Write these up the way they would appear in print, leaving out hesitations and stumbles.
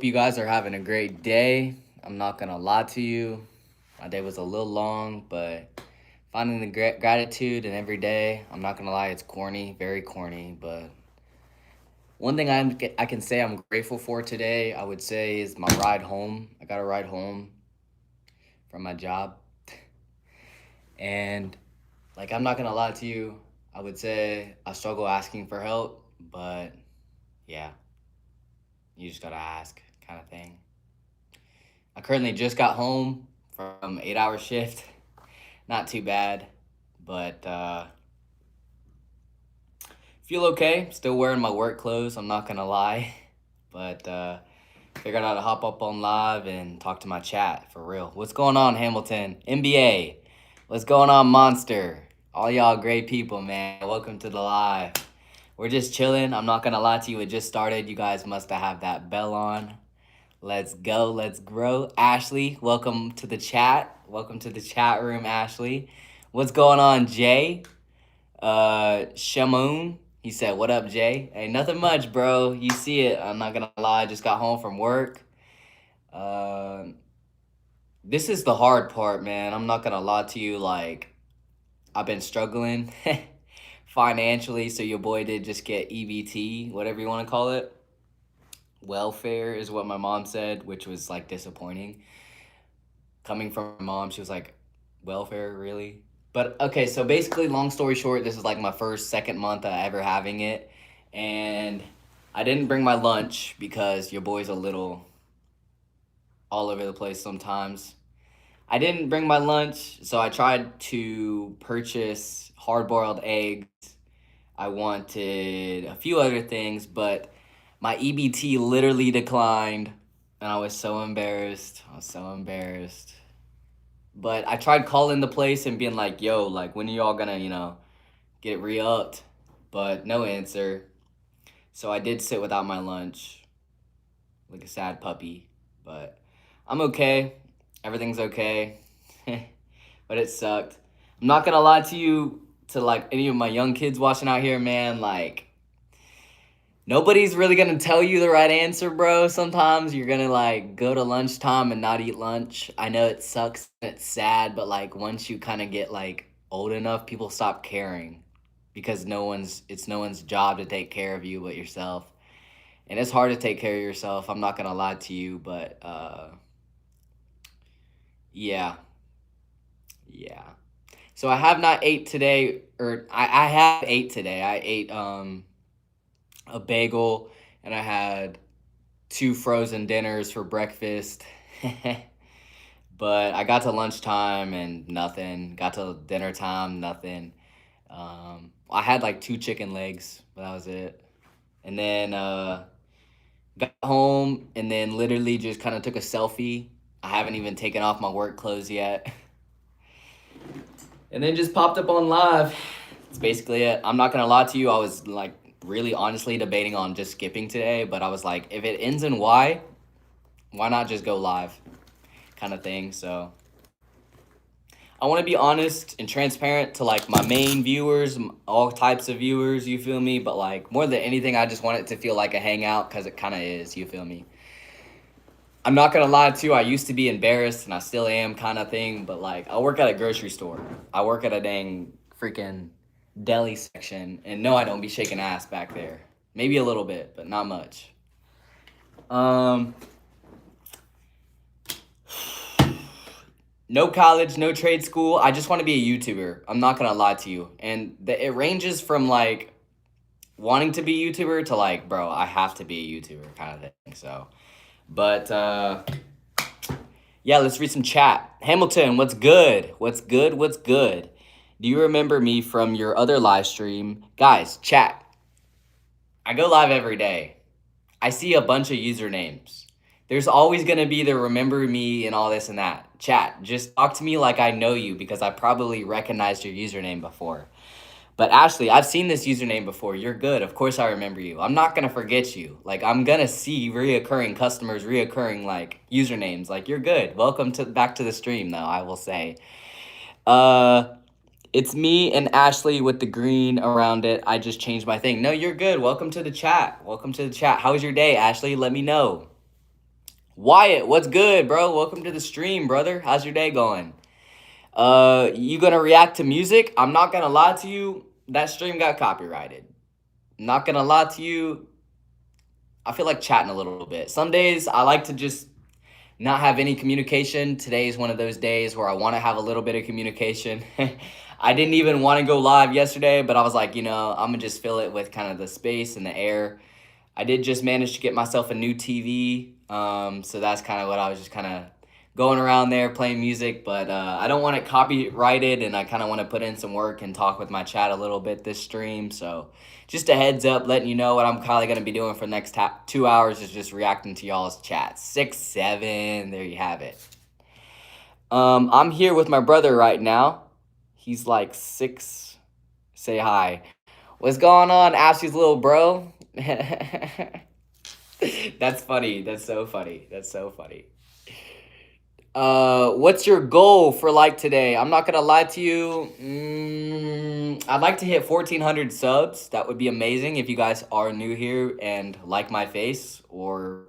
You guys are having a great day. I'm not gonna lie to you. My day was a little long, but finding the gratitude in every day. I'm not gonna lie, it's corny, very corny. But one thing I can say I'm grateful for today, I would say, is my ride home. I got a ride home from my job, and I'm not gonna lie to you. I would say I struggle asking for help, but yeah, you just gotta ask, kind of thing. I currently just got home from 8 hour shift. Not too bad, but feel okay. Still wearing my work clothes. I'm not gonna lie, but figured out to hop up on live and talk to my chat for real. What's going on, Hamilton? NBA. What's going on, Monster? All y'all great people, man. Welcome to the live. We're just chilling. I'm not gonna lie to you. It just started. You guys must have that bell on. Let's go. Let's grow. Ashley, welcome to the chat. Welcome to the chat room, Ashley. What's going on, Jay? Shamoon. He said, "What up, Jay?" Hey, nothing much, bro. You see it. I'm not gonna lie. I just got home from work. Uh, this is the hard part, man. I'm not gonna lie to you. I've been struggling financially, so your boy did just get EBT, whatever you want to call it. Welfare is what my mom said, which was disappointing. Coming from my mom, she was like, "Welfare, really?" But okay, so basically, long story short, this is my first, second month of ever having it. And I didn't bring my lunch because your boy's a little all over the place sometimes. I didn't bring my lunch, so I tried to purchase hard boiled eggs. I wanted a few other things, but my EBT literally declined, and I was so embarrassed. I was so embarrassed. But I tried calling the place and being like, "Yo, when are y'all gonna, get re-upped?" But no answer. So I did sit without my lunch, like a sad puppy. But I'm okay. Everything's okay. But it sucked. I'm not gonna lie to you, to any of my young kids watching out here, man. Nobody's really gonna tell you the right answer, bro. Sometimes you're gonna go to lunchtime and not eat lunch. I know it sucks and it's sad, but once you kind of get old enough, people stop caring because it's no one's job to take care of you but yourself. And it's hard to take care of yourself. I'm not gonna lie to you, but yeah, yeah. So I have not ate today, or I have ate today. I ate a bagel, and I had two frozen dinners for breakfast. But I got to lunchtime and nothing. Got to dinner time, nothing. I had two chicken legs, but that was it. And then got home and then literally just kind of took a selfie. I haven't even taken off my work clothes yet. And then just popped up on live. That's basically it. I'm not gonna lie to you. I was really honestly debating on just skipping today, but I was like, if it ends in Y, why not just go live, kind of thing. So I want to be honest and transparent to my main viewers, all types of viewers. You feel me? But more than anything, I just want it to feel like a hangout because it kind of is. You feel me? I'm not gonna lie to you. I used to be embarrassed, and I still am, kind of thing. But I work at a grocery store. I work at a dang freaking deli section, and no, I don't be shaking ass back there. Maybe a little bit, but not much. Um, no college, no trade school. I just want to be a YouTuber. I'm not gonna lie to you, and it ranges from wanting to be a YouTuber to bro, I have to be a YouTuber kind of thing. So, but yeah, let's read some chat. Hamilton, what's good? What's good? What's good? Do you remember me from your other live stream? Guys, chat. I go live every day. I see a bunch of usernames. There's always going to be the remember me and all this and that. Chat, just talk to me like I know you because I probably recognized your username before. But Ashley, I've seen this username before. You're good. Of course I remember you. I'm not gonna forget you. I'm gonna see reoccurring customers, reoccurring usernames. You're good. Welcome to back to the stream though, I will say. It's me and Ashley with the green around it. I just changed my thing. No, you're good. Welcome to the chat. Welcome to the chat. How was your day, Ashley? Let me know. Wyatt, what's good, bro? Welcome to the stream, brother. How's your day going? You gonna react to music? I'm not gonna lie to you. That stream got copyrighted. Not gonna lie to you. I feel like chatting a little bit. Some days I like to just not have any communication. Today is one of those days where I want to have a little bit of communication. I didn't even want to go live yesterday, but I was like, I'm gonna just fill it with kind of the space and the air. I did just manage to get myself a new TV, so that's kind of what I was just kind of going around there playing music, but I don't want it copyrighted, and I kind of want to put in some work and talk with my chat a little bit this stream. So just a heads up, letting you know what I'm probably going to be doing for the next 2 hours is just reacting to y'all's chats. 6, 7, there you have it. I'm here with my brother right now. He's like 6. Say hi. What's going on, Ashley's little bro? That's funny. That's so funny. That's so funny. What's your goal for like today? I'm not gonna lie to you. I'd like to hit 1,400 subs. That would be amazing if you guys are new here and like my face or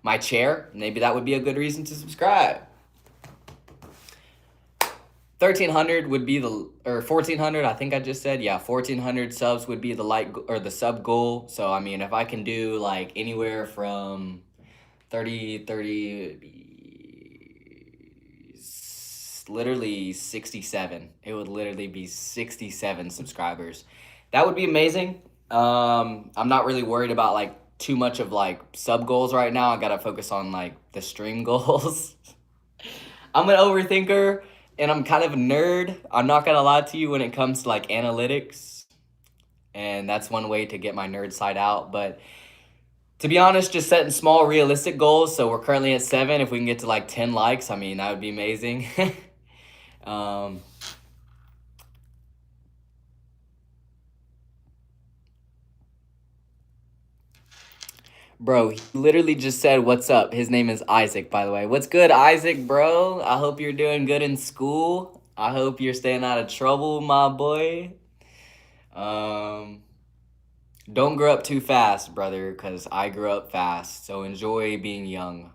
my chair. Maybe that would be a good reason to subscribe. 1,300 would be or 1,400. I think I just said, yeah, 1,400 subs would be the the sub goal. So I mean, if I can do like anywhere from 30, literally 67. It would literally be 67 subscribers. That would be amazing. I'm not really worried about like too much of like sub goals right now. I gotta focus on like the stream goals. I'm an overthinker and I'm kind of a nerd. I'm not gonna lie to you when it comes to like analytics. And that's one way to get my nerd side out. But to be honest, just setting small realistic goals. So we're currently at 7. If we can get to like 10 likes, I mean, that would be amazing. Bro, he literally just said, what's up? His name is Isaac, by the way. What's good, Isaac, bro? I hope you're doing good in school. I hope you're staying out of trouble, my boy. Don't grow up too fast, brother, because I grew up fast. So enjoy being young,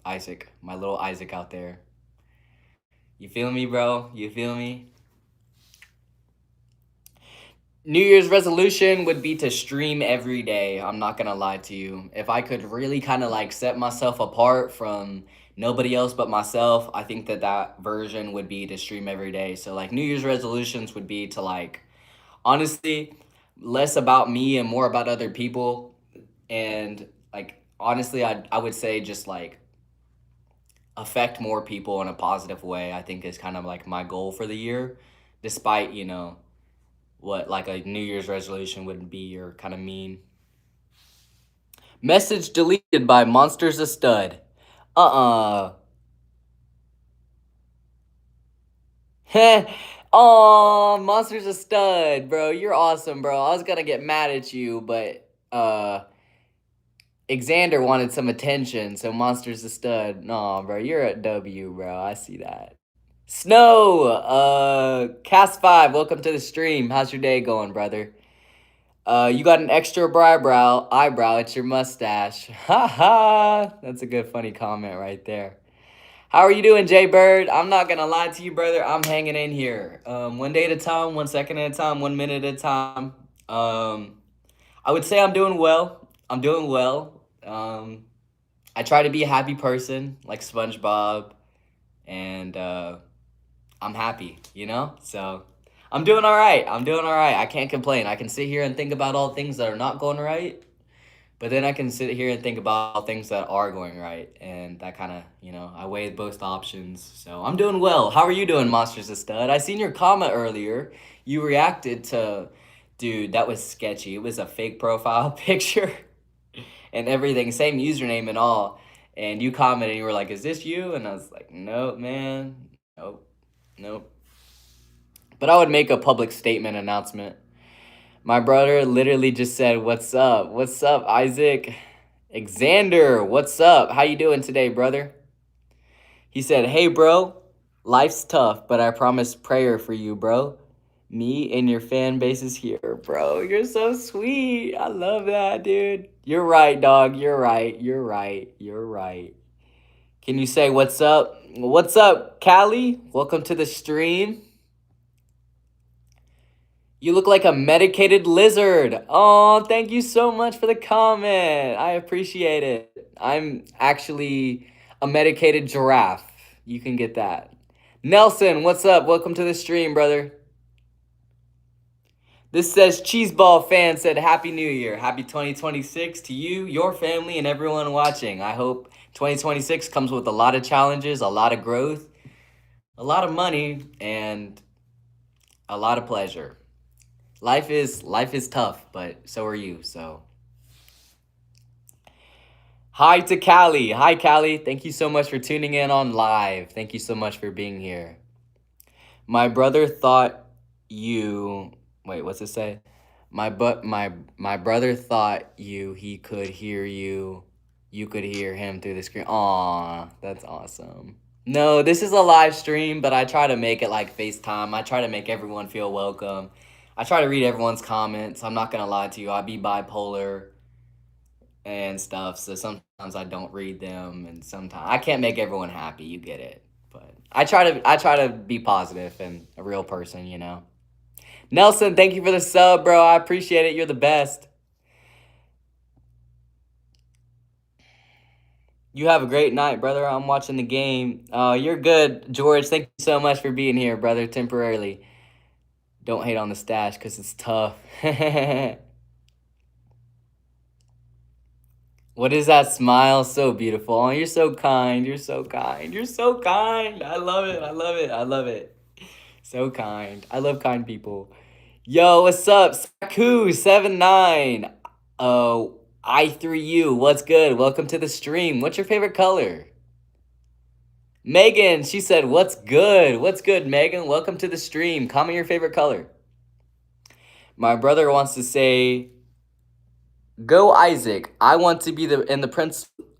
Isaac, my little Isaac out there. You feel me, bro? You feel me? New Year's resolution would be to stream every day. I'm not gonna lie to you. If I could really kind of like set myself apart from nobody else but myself, I think that version would be to stream every day. So like New Year's resolutions would be to like, honestly, less about me and more about other people. And like, honestly, I would say just like affect more people in a positive way, I think is kind of like my goal for the year, despite, what like a New Year's resolution would be or kind of mean. Message deleted by Monsters a Stud. Heh. Oh, Monsters a Stud, bro. You're awesome, bro. I was gonna get mad at you, but Xander wanted some attention, so Monsters a Stud. No, bro, you're at W, bro. I see that. Snow, Cast 5, welcome to the stream. How's your day going, brother? You got an extra eyebrow, it's your mustache. Ha ha! That's a good funny comment right there. How are you doing, Jay Bird? I'm not gonna lie to you, brother. I'm hanging in here. One day at a time, 1 second at a time, 1 minute at a time. I would say I'm doing well. I'm doing well. I try to be a happy person, like SpongeBob, and I'm happy, So I'm doing all right. I'm doing all right. I can't complain. I can sit here and think about all things that are not going right, but then I can sit here and think about things that are going right, and that kind of, I weigh both options. So I'm doing well. How are you doing, Monsters of Stud? I seen your comment earlier. You reacted to, dude, that was sketchy. It was a fake profile picture and everything, same username and all. And you commented, and you were like, "Is this you?" And I was like, "Nope, man. Nope." But I would make a public statement announcement. My brother literally just said, "What's up? What's up, Isaac?" Xander, what's up? How you doing today, brother? He said, "Hey, bro, life's tough, but I promise prayer for you, bro. Me and your fan base is here, bro. You're so sweet. I love that, dude. You're right, dog. You're right. You're right. You're right. Can you say what's up? What's up, Callie? Welcome to the stream. You look like a medicated lizard. Oh, thank you so much for the comment. I appreciate it. I'm actually a medicated giraffe. You can get that. Nelson, what's up? Welcome to the stream, brother. This says Cheeseball fan said Happy New Year. Happy 2026 to you, your family, and everyone watching. I hope 2026 comes with a lot of challenges, a lot of growth, a lot of money, and a lot of pleasure. Life is tough, but so are you. So hi to Callie. Hi Callie. Thank you so much for tuning in on live. Thank you so much for being here. My brother thought you wait, what's it say? My brother thought he could hear you. You could hear him through the screen. Aw, that's awesome. No, this is a live stream, but I try to make it like FaceTime. I try to make everyone feel welcome. I try to read everyone's comments. I'm not gonna lie to you. I be bipolar and stuff, so sometimes I don't read them, and sometimes I can't make everyone happy. You get it, but I try to be positive and a real person. Nelson, thank you for the sub, bro. I appreciate it. You're the best. You have a great night, brother. I'm watching the game. You're good, George. Thank you so much for being here, brother, temporarily. Don't hate on the stash because it's tough. What is that smile? So beautiful. Oh, you're so kind. You're so kind. You're so kind. I love it. I love it. I love it. So kind. I love kind people. Yo, what's up? Saku79. I3U. What's good? Welcome to the stream. What's your favorite color? Megan, she said, what's good? What's good, Megan? Welcome to the stream. Comment your favorite color. My brother wants to say, go Isaac. I want to be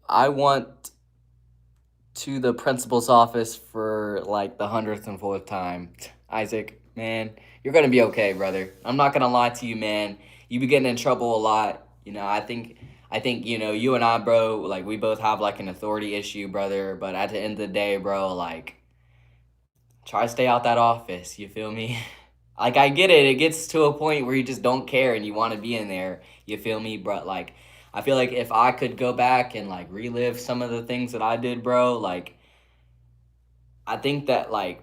I want to the principal's office for like the 104th time. Isaac, man, you're gonna be okay, brother. I'm not gonna lie to you, man. You be getting in trouble a lot. I think you and I, bro, like we both have like an authority issue, brother. But at the end of the day, bro, like try to stay out that office. You feel me? Like I get it. It gets to a point where you just don't care and you want to be in there. You feel me, bro? Like I feel like if I could go back and like relive some of the things that I did, bro, like I think that like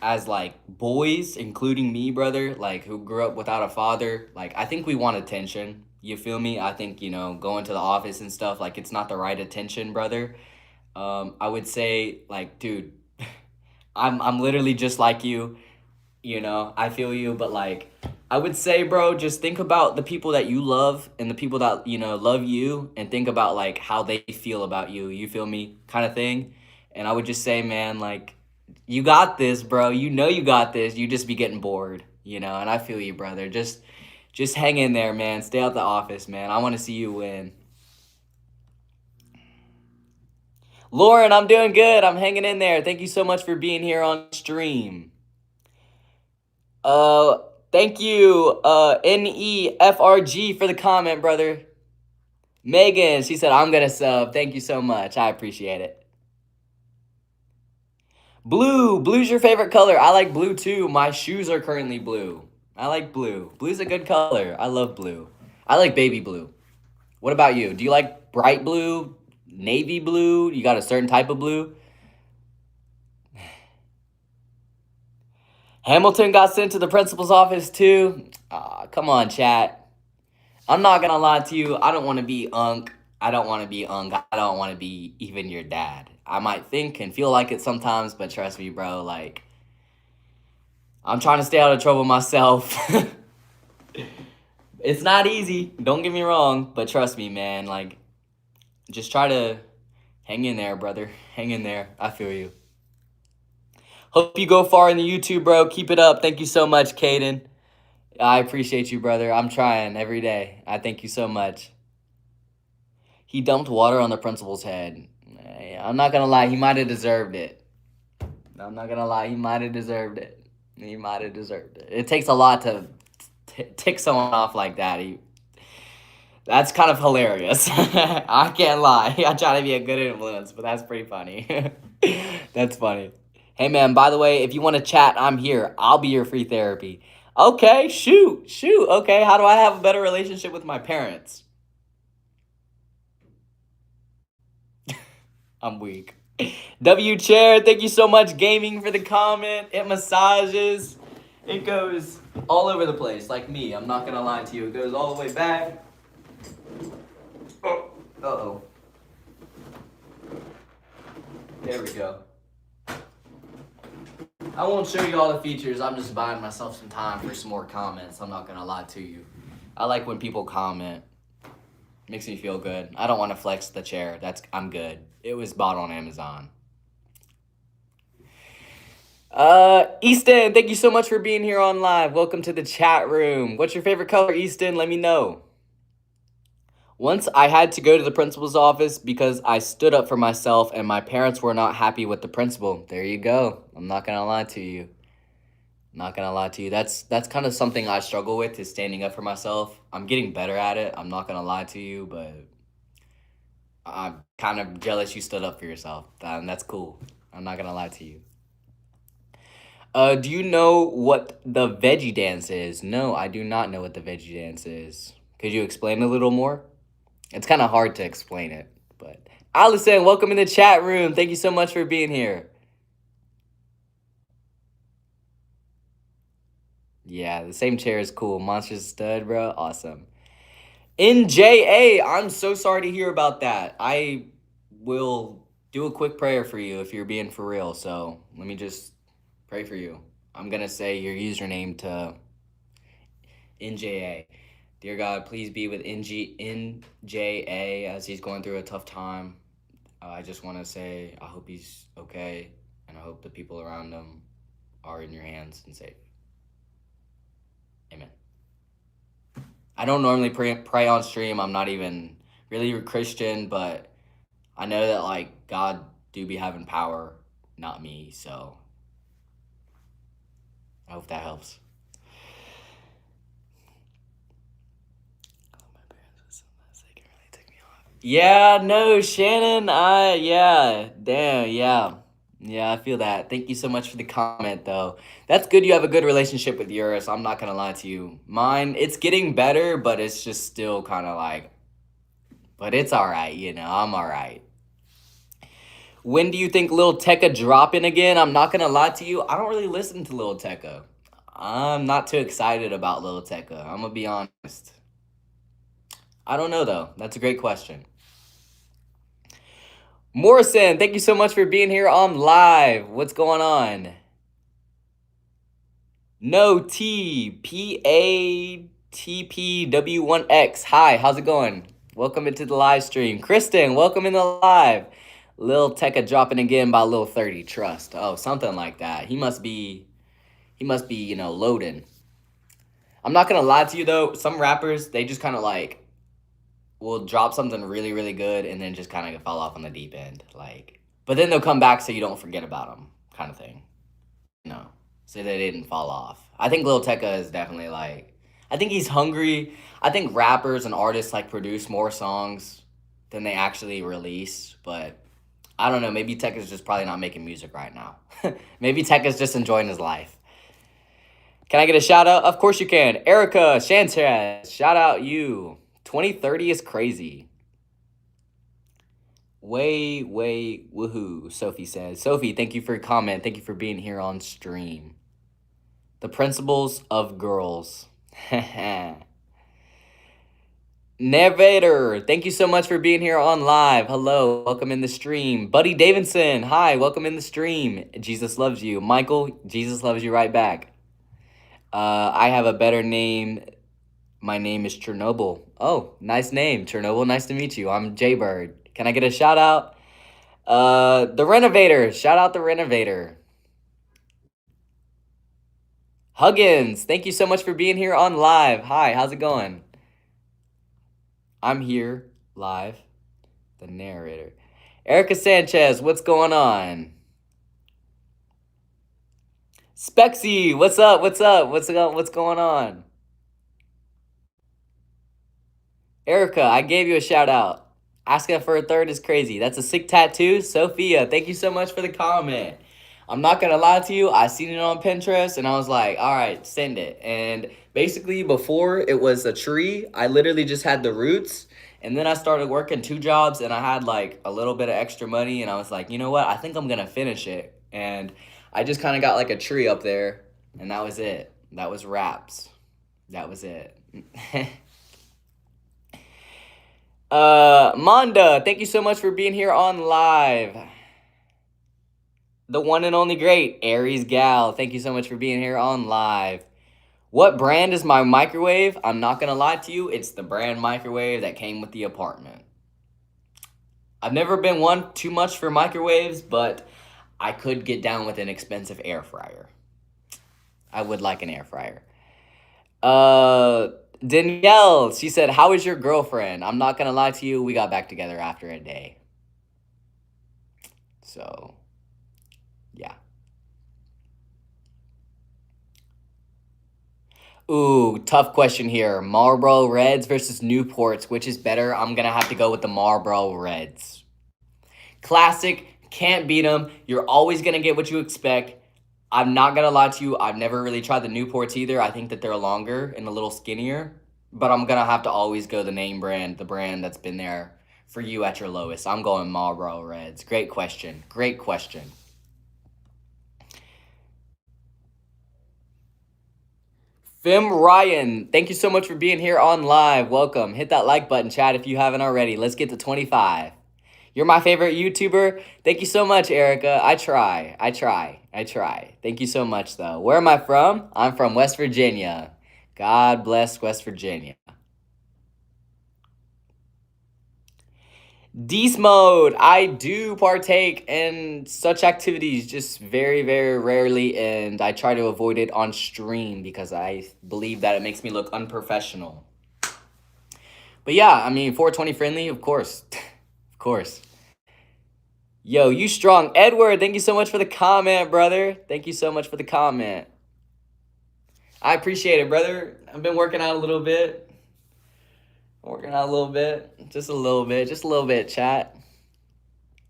as like boys, including me, brother, like who grew up without a father, like I think we want attention. You feel me? I think, going to the office and stuff, like it's not the right attention, brother. I would say like, dude, I'm literally just like you. I feel you, but like I would say, bro, just think about the people that you love and the people that, love you, and think about like how they feel about you. You feel me? Kind of thing. And I would just say, man, like you got this, bro. You got this. You just be getting bored, and I feel you, brother. Just hang in there, man. Stay out the office, man. I want to see you win. Lauren, I'm doing good. I'm hanging in there. Thank you so much for being here on stream. Uh, Thank you, NEFRG for the comment, brother. Megan, she said, I'm gonna sub. Thank you so much. I appreciate it. Blue's your favorite color. I like blue too. My shoes are currently blue. I like blue. Blue's a good color. I love blue. I like baby blue. What about you? Do you like bright blue, navy blue? You got a certain type of blue? Hamilton got sent to the principal's office too. Come on, chat. I'm not gonna lie to you. I don't want to be Unc. I don't want to be Unc. I don't want to be even your dad. I might think and feel like it sometimes, but trust me, bro. Like, I'm trying to stay out of trouble myself. It's not easy. Don't get me wrong, but trust me, man. Like, just try to hang in there, brother. Hang in there. I feel you. Hope you go far in the YouTube, bro. Keep it up. Thank you so much, Caden. I appreciate you, brother. I'm trying every day. I thank you so much. He dumped water on the principal's head. I'm not gonna lie, he might have deserved it. I'm not gonna lie, he might have deserved it. He might have deserved it. It takes a lot to tick someone off like that. That's kind of hilarious. I can't lie. I try to be a good influence, but that's pretty funny. That's funny. Hey man, by the way, if you want to chat, I'm here. I'll be your free therapy. Okay, shoot, shoot. Okay, how do I have a better relationship with my parents? I'm weak. W Chair, thank you so much, gaming, for the comment. It massages. It goes all over the place, like me. I'm not gonna lie to you. It goes all the way back. Oh, uh-oh. There we go. I won't show you all the features. I'm just buying myself some time for some more comments. I'm not gonna lie to you. I like when people comment. Makes me feel good. I don't want to flex the chair. I'm good. It was bought on Amazon. Easton, thank you so much for being here on live. Welcome to the chat room. What's your favorite color, Easton? Let me know. Once I had to go to the principal's office because I stood up for myself and my parents were not happy with the principal. There you go. I'm not gonna lie to you. Not gonna lie to you. That's kind of something I struggle with, is standing up for myself. I'm getting better at it. I'm not gonna lie to you, but I'm kind of jealous you stood up for yourself. That's cool. I'm not gonna lie to you. Do you know what the veggie dance is? No, I do not know what the veggie dance is. Could you explain a little more? It's kind of hard to explain it, but Allison, welcome in the chat room. Thank you so much for being here. Yeah, the same chair is cool. Monster's stud, bro. Awesome. NJA, I'm so sorry to hear about that. I will do a quick prayer for you if you're being for real. So let me just pray for you. I'm going to say your username to NJA. Dear God, please be with NJA as he's going through a tough time. I just want to say I hope he's okay, and I hope the people around him are in your hands and safe. Amen. I don't normally pray on stream. I'm not even really a Christian, but I know that, like, God do be having power, not me, so I hope that helps. Yeah, no, Shannon, yeah, damn, yeah. Yeah, I feel that. Thank you so much for the comment, though. That's good you have a good relationship with Eurus. I'm not gonna lie to you. Mine, it's getting better, but it's just still kind of like, but it's all right, I'm all right. When do you think Lil Tecca dropping again? I'm not gonna lie to you. I don't really listen to Lil Tecca. I'm not too excited about Lil Tecca. I'm gonna be honest. I don't know, though. That's a great question. Morrison, thank you so much for being here on live. What's going on? No T P A T P W 1X. Hi, how's it going? Welcome into the live stream. Kristen, welcome in the live. Lil Tecca dropping again by Lil 30. Trust. Oh, something like that. He must be, loading. I'm not gonna lie to you though. Some rappers, they just kind of like will drop something really, really good and then just kind of fall off on the deep end. Like, but then they'll come back so you don't forget about them, kind of thing. So they didn't fall off. I think Lil Tecca is definitely like, I think he's hungry. I think rappers and artists like produce more songs than they actually release, but I don't know. Maybe Tecca's just probably not making music right now. Maybe Tecca's just enjoying his life. Can I get a shout out? Of course you can. Erica Sanchez, shout out you. 2030 is crazy. Way, woohoo, Sophie says. Sophie, thank you for your comment. Thank you for being here on stream. The principles of girls. Nevator, thank you so much for being here on live. Hello, welcome in the stream. Buddy Davidson, hi, welcome in the stream. Jesus loves you. Michael, Jesus loves you right back. I have a better name. My name is Chernobyl. Oh, nice name, Chernobyl. Nice to meet you. I'm Jaybird. Can I get a shout out? The Renovator. Shout out the Renovator. Huggins, thank you so much for being here on live. Hi, how's it going? I'm here live. The narrator. Erica Sanchez, what's going on? Spexy, what's up? What's up? What's going on? Erica, I gave you a shout out. Asking for a third is crazy. That's a sick tattoo. Sophia, thank you so much for the comment. I'm not gonna lie to you, I seen it on Pinterest and I was like, all right, send it. And basically, before it was a tree, I literally just had the roots. And then I started working two jobs and I had like a little bit of extra money. And I was like, you know what? I think I'm gonna finish it. And I just kind of got like a tree up there. And that was it. That was wraps. That was it. Manda, thank you so much for being here on live. The one and only great Aries Gal, thank you so much for being here on live. What brand is my microwave? I'm not gonna lie to you, it's the brand microwave that came with the apartment. I've never been one too much for microwaves, but I could get down with an expensive air fryer. I would like an air fryer. Danielle, she said, how is your girlfriend? I'm not gonna lie to you, we got back together after a day. So, yeah. Ooh, tough question here. Marlboro Reds versus Newports. Which is better? I'm going to have to go with the Marlboro Reds. Classic. Can't beat them. You're always going to get what you expect. I'm not going to lie to you. I've never really tried the Newports either. I think that they're longer and a little skinnier. But I'm going to have to always go the name brand, the brand that's been there for you at your lowest. I'm going Marlboro Reds. Great question. Great question. Fim Ryan, thank you so much for being here on live. Welcome. Hit that like button, chat, if you haven't already. Let's get to 25. You're my favorite YouTuber. Thank you so much, Erica. I try. Thank you so much, though. Where am I from? I'm from West Virginia. God bless West Virginia. Beast Mode. I do partake in such activities just very, very rarely, and I try to avoid it on stream because I believe that it makes me look unprofessional. But yeah, I mean, 420 friendly, of course. Of course. Yo, you strong. Edward, thank you so much for the comment, brother. Thank you so much for the comment. I appreciate it, brother. I've been working out a little bit. Just a little bit, chat.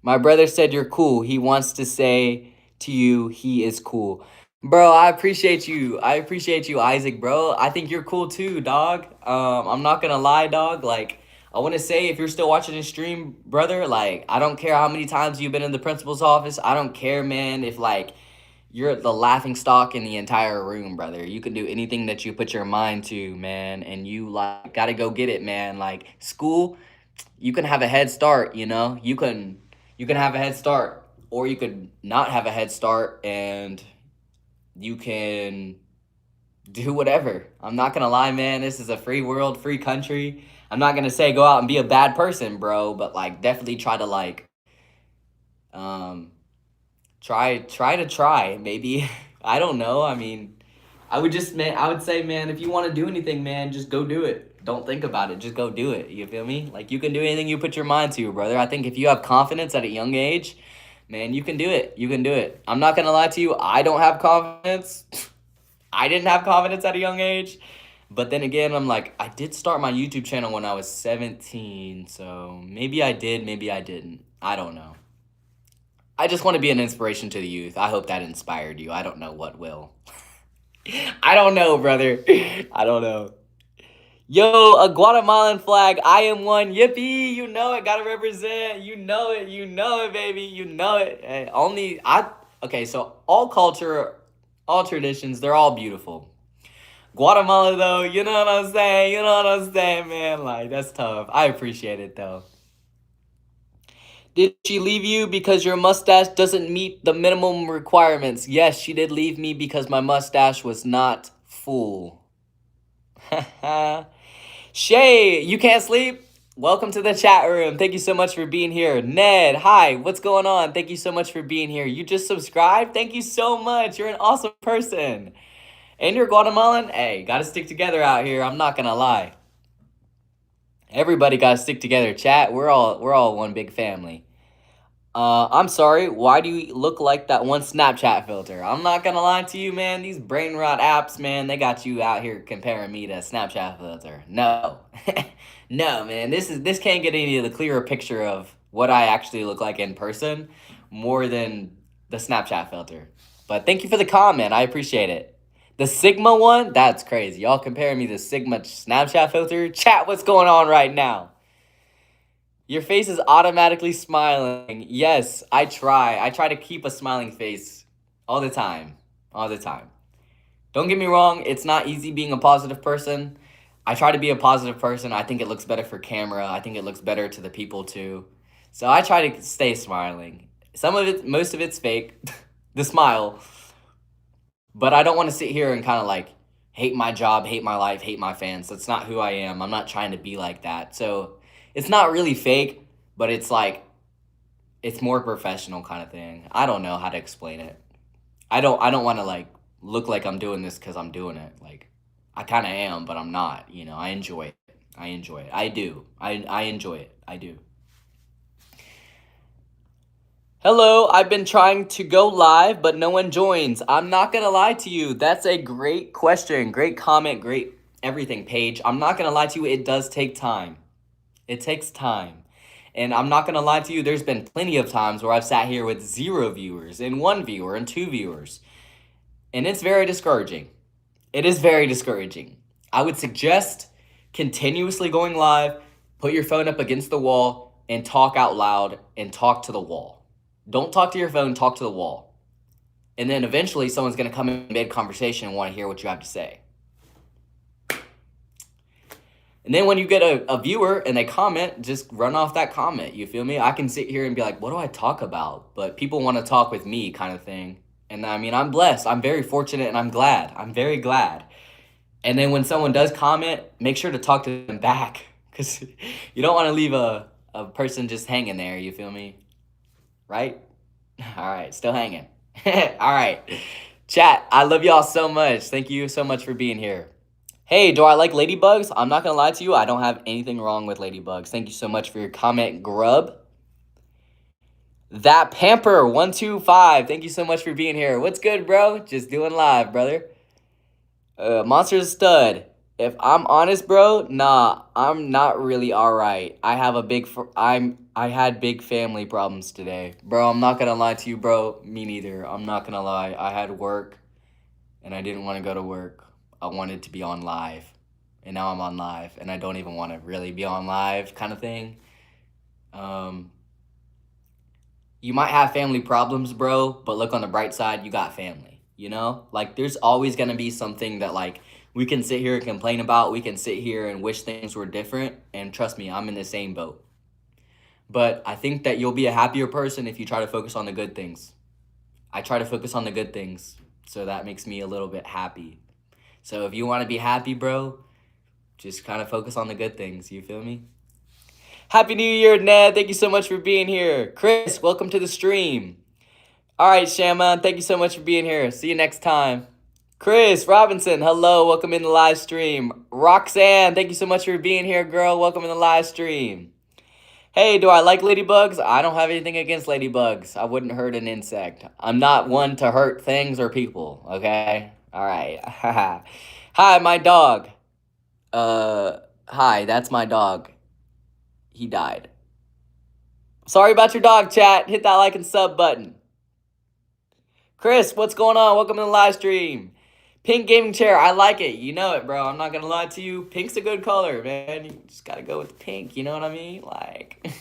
My brother said you're cool. He wants to say to you he is cool. Bro, I appreciate you. Isaac, bro. I think you're cool too, dog. I'm not gonna lie, dog. Like, I want to say, if you're still watching this stream, brother, like, I don't care how many times you've been in the principal's office. I don't care, man, if, like, you're the laughing stock in the entire room, brother. You can do anything that you put your mind to, man, and you, like, gotta go get it, man. Like, school, you can have a head start, you know? You can have a head start, or you could not have a head start, and you can do whatever. I'm not gonna lie, man. This is a free world, free country. I'm not gonna say go out and be a bad person, bro, but like definitely try to like try maybe. I don't know. I mean, I would say, man, if you want to do anything, man, just go do it. Don't think about it. Just go do it. You feel me? Like, you can do anything you put your mind to, brother. I think if you have confidence at a young age, man, you can do it. You can do it. I'm not gonna lie to you. I don't have confidence. I didn't have confidence at a young age. But then again, I'm like, I did start my YouTube channel when I was 17, so maybe I did, maybe I didn't. I don't know. I just want to be an inspiration to the youth. I hope that inspired you. I don't know what will. I don't know, brother. I don't know. Yo, a Guatemalan flag. I am one. Yippee! You know it. Gotta represent. You know it. You know it, baby. You know it. Hey, okay, so all culture, all traditions, they're all beautiful. Guatemala, though, you know what I'm saying? You know what I'm saying, man? Like, that's tough. I appreciate it, though. Did she leave you because your mustache doesn't meet the minimum requirements? Yes, she did leave me because my mustache was not full. Shay, you can't sleep? Welcome to the chat room. Thank you so much for being here. Ned, hi, what's going on? Thank you so much for being here. You just subscribed? Thank you so much. You're an awesome person. And you're Guatemalan? Hey, gotta stick together out here. I'm not gonna lie. Everybody gotta stick together. Chat, we're all one big family. I'm sorry, why do you look like that one Snapchat filter? I'm not gonna lie to you, man. These brain rot apps, man, they got you out here comparing me to a Snapchat filter. No. No, man. This can't get any of the clearer picture of what I actually look like in person more than the Snapchat filter. But thank you for the comment. I appreciate it. The Sigma one, that's crazy. Y'all comparing me to Sigma Snapchat filter? Chat, what's going on right now? Your face is automatically smiling. Yes, I try. I try to keep a smiling face all the time. All the time. Don't get me wrong, it's not easy being a positive person. I try to be a positive person. I think it looks better for camera. I think it looks better to the people too. So I try to stay smiling. Some of it, most of it's fake, the smile. But I don't want to sit here and kind of like hate my job, hate my life, hate my fans. That's not who I am. I'm not trying to be like that. So it's not really fake, but it's like it's more professional kind of thing. I don't know how to explain it. I don't want to like look like I'm doing this cuz I'm doing it. Like I kind of am, but I'm not, you know. I enjoy it. I enjoy it. I do. I enjoy it. I do. Hello, I've been trying to go live, but no one joins. I'm not gonna lie to you. That's a great question, great comment, great everything, Paige. I'm not gonna lie to you. It does take time. It takes time. And I'm not gonna lie to you, there's been plenty of times where I've sat here with 0 viewers, and 1 viewer, and 2 viewers. And it's very discouraging. It is very discouraging. I would suggest continuously going live, put your phone up against the wall, and talk out loud and talk to the wall. Don't talk to your phone, talk to the wall. And then eventually someone's gonna come in mid-conversation and wanna hear what you have to say. And then when you get a viewer and they comment, just run off that comment. You feel me? I can sit here and be like, what do I talk about? But people want to talk with me kind of thing. And I mean, I'm blessed. I'm very fortunate and I'm glad. I'm very glad. And then when someone does comment, make sure to talk to them back. Because you don't want to leave a person just hanging there. You feel me? Right? All right. Still hanging. All right. Chat, I love y'all so much. Thank you so much for being here. Hey, do I like ladybugs? I'm not gonna lie to you, I don't have anything wrong with ladybugs. Thank you so much for your comment, Grub. That Pamper 125, thank you so much for being here. What's good, bro? Just doing live, brother. Monster's Stud. If I'm honest, bro, nah, I'm not really alright. I had big family problems today. Bro, I'm not gonna lie to you, bro. Me neither. I'm not gonna lie. I had work and I didn't want to go to work. I wanted to be on live, and now I'm on live, and I don't even want to really be on live kind of thing. You might have family problems, bro, but look on the bright side, you got family, you know? Like, there's always going to be something that, like, we can sit here and complain about. We can sit here and wish things were different, and trust me, I'm in the same boat. But I think that you'll be a happier person if you try to focus on the good things. I try to focus on the good things, so that makes me a little bit happy. So if you want to be happy, bro, just kind of focus on the good things. You feel me? Happy New Year, Ned. Thank you so much for being here. Chris, welcome to the stream. All right, Shaman, thank you so much for being here. See you next time. Chris Robinson, hello. Welcome in the live stream. Roxanne, thank you so much for being here, girl. Welcome in the live stream. Hey, do I like ladybugs? I don't have anything against ladybugs. I wouldn't hurt an insect. I'm not one to hurt things or people, okay? All right. Hi, my dog. Hi, that's my dog. He died. Sorry about your dog, chat. Hit that like and sub button. Chris, what's going on? Welcome to the live stream. Pink gaming chair. I like it. You know it, bro. I'm not going to lie to you. Pink's a good color, man. You just got to go with the pink. You know what I mean? Like...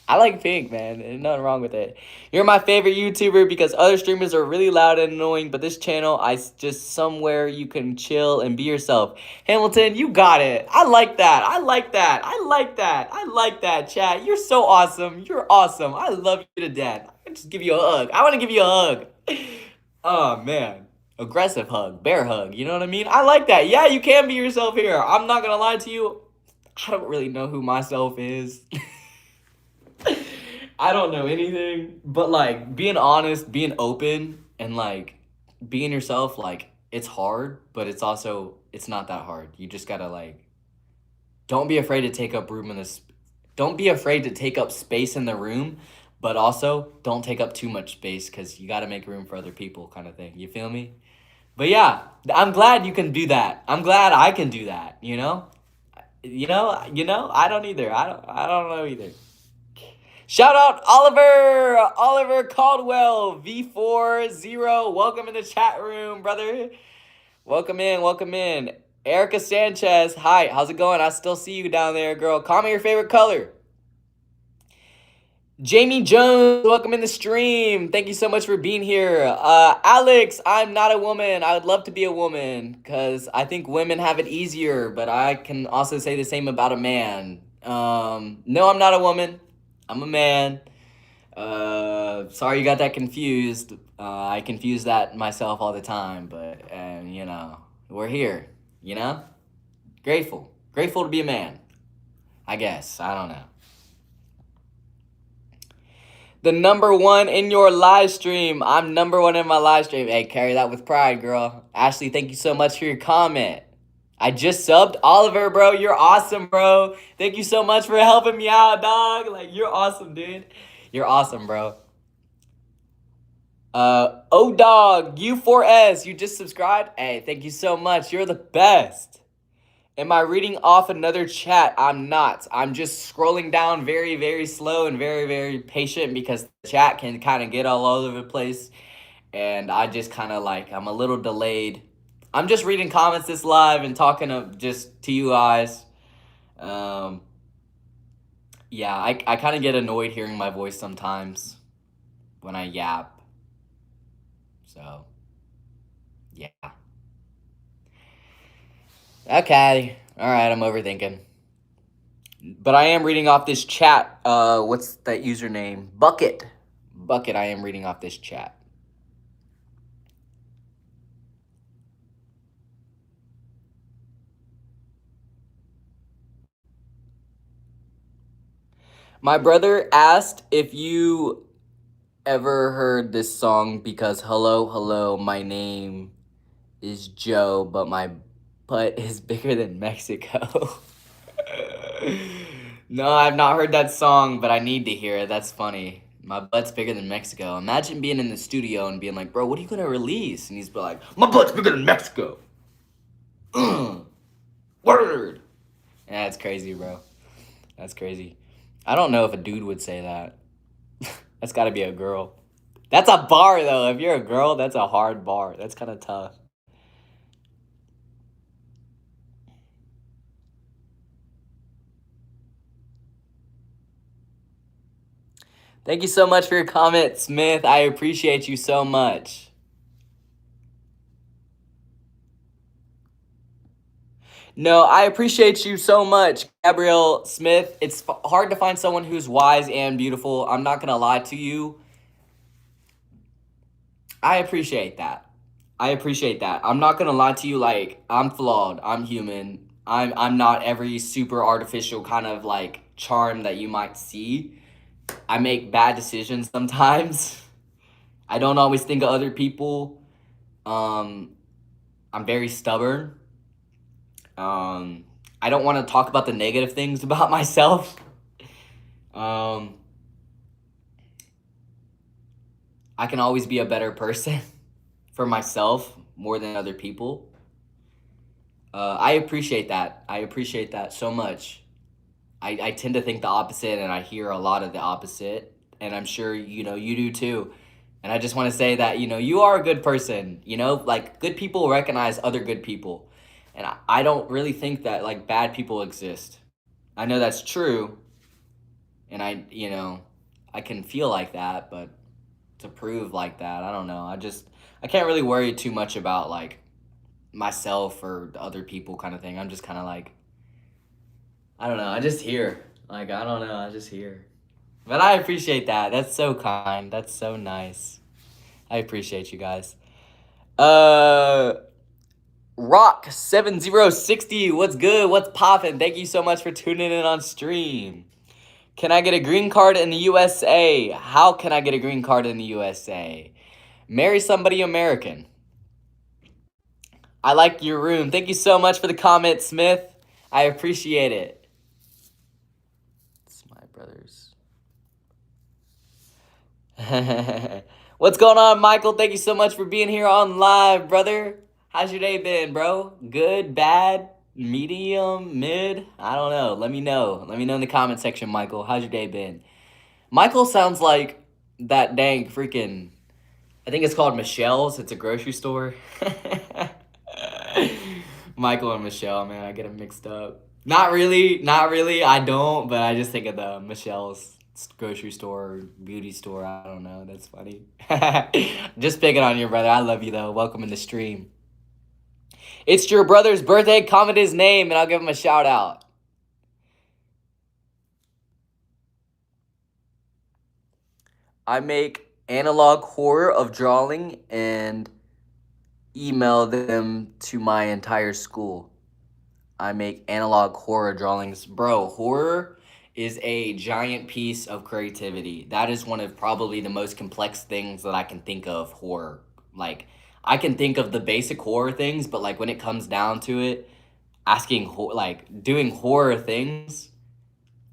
I like pink, man. There's nothing wrong with it. You're my favorite YouTuber because other streamers are really loud and annoying, but this channel, just somewhere you can chill and be yourself. Hamilton, you got it. I like that. I like that. I like that. I like that, chat. You're so awesome. You're awesome. I love you to death. I just give you a hug. I want to give you a hug. Oh, man. Aggressive hug. Bear hug. You know what I mean? I like that. Yeah, you can be yourself here. I'm not going to lie to you. I don't really know who myself is. I don't know anything, but like being honest, being open, and like being yourself, like it's hard, but it's not that hard. You just gotta like, don't be afraid to take up room in this. Don't be afraid to take up space in the room, but also don't take up too much space because you got to make room for other people, kind of thing. You feel me? But yeah, I'm glad you can do that. I'm glad I can do that. I don't either. I don't know either. Shout out Oliver Caldwell, V40. Welcome in the chat room, brother. Welcome in, welcome in. Erica Sanchez, hi, how's it going? I still see you down there, girl. Comment your favorite color. Jamie Jones, welcome in the stream. Thank you so much for being here. Alex, I'm not a woman. I would love to be a woman because I think women have it easier, but I can also say the same about a man. No, I'm not a woman. I'm a man. Sorry you got that confused. I confuse that myself all the time, but we're here. Grateful to be a man. I guess I don't know. The number one in your live stream. I'm number one in my live stream. Hey, carry that with pride, girl. Ashley, thank you so much for your comment. I just subbed Oliver, bro. You're awesome, bro. Thank you so much for helping me out, dog. Like, you're awesome, dude. You're awesome, bro. O-Dog, U4S, you just subscribed? Hey, thank you so much. You're the best. Am I reading off another chat? I'm not. I'm just scrolling down very, very slow and very, very patient because the chat can kind of get all over the place. And I just kind of I'm a little delayed. I'm just reading comments this live and talking to you guys. Yeah, I kind of get annoyed hearing my voice sometimes when I yap. So, yeah. Okay. All right, I'm overthinking. But I am reading off this chat. What's that username? Bucket. I am reading off this chat. My brother asked if you ever heard this song because hello, my name is Joe, but my butt is bigger than Mexico. No, I've not heard that song, but I need to hear it. That's funny. My butt's bigger than Mexico. Imagine being in the studio and being like, bro, what are you gonna release? And he's like, my butt's bigger than Mexico. Word. Yeah, that's crazy, bro. That's crazy. I don't know if a dude would say that. That's gotta be a girl. That's a bar, though. If you're a girl, that's a hard bar. That's kind of tough. Thank you so much for your comment, Smith. I appreciate you so much. No, I appreciate you so much, Gabrielle Smith. It's hard to find someone who's wise and beautiful. I'm not gonna lie to you. I appreciate that. I'm not gonna lie to you. Like, I'm flawed. I'm human. I'm not every super artificial kind of charm that you might see. I make bad decisions sometimes. I don't always think of other people. I'm very stubborn. I don't want to talk about the negative things about myself. I can always be a better person for myself more than other people. I appreciate that. I appreciate that so much. I tend to think the opposite, and I hear a lot of the opposite, and I'm sure you do too. And I just want to say that you are a good person. Good people recognize other good people, and I don't really think that bad people exist. I know that's true, and I can feel like that, but to prove like that, I don't know. I can't really worry too much about myself or the other people kind of thing. I'm just kind of I don't know. I just hear. I don't know. I just hear. But I appreciate that. That's so kind. That's so nice. I appreciate you guys. Rock 7060. What's good? What's poppin'? Thank you so much for tuning in on stream. Can I get a green card in the USA? How can I get a green card in the USA? Marry somebody American. I like your room. Thank you so much for the comment, Smith. I appreciate it. It's my brother's. What's going on, Michael? Thank you so much for being here on live, brother. How's your day been, bro? Good, bad, medium, mid? I don't know. Let me know. Let me know in the comment section, Michael. How's your day been? Michael sounds like that dang freaking. I think it's called Michelle's. It's a grocery store. Michael and Michelle, man, I get them mixed up. Not really, not really. I don't, but I just think of the Michelle's grocery store, beauty store. I don't know. That's funny. Just picking on your brother. I love you though. Welcome in the stream. It's your brother's birthday. Comment his name, and I'll give him a shout out. I make analog horror of drawing and email them to my entire school. I make analog horror drawings. Bro, horror is a giant piece of creativity. That is one of probably the most complex things that I can think of, horror. Like, I can think of the basic horror things, but like when it comes down to it, like doing horror things,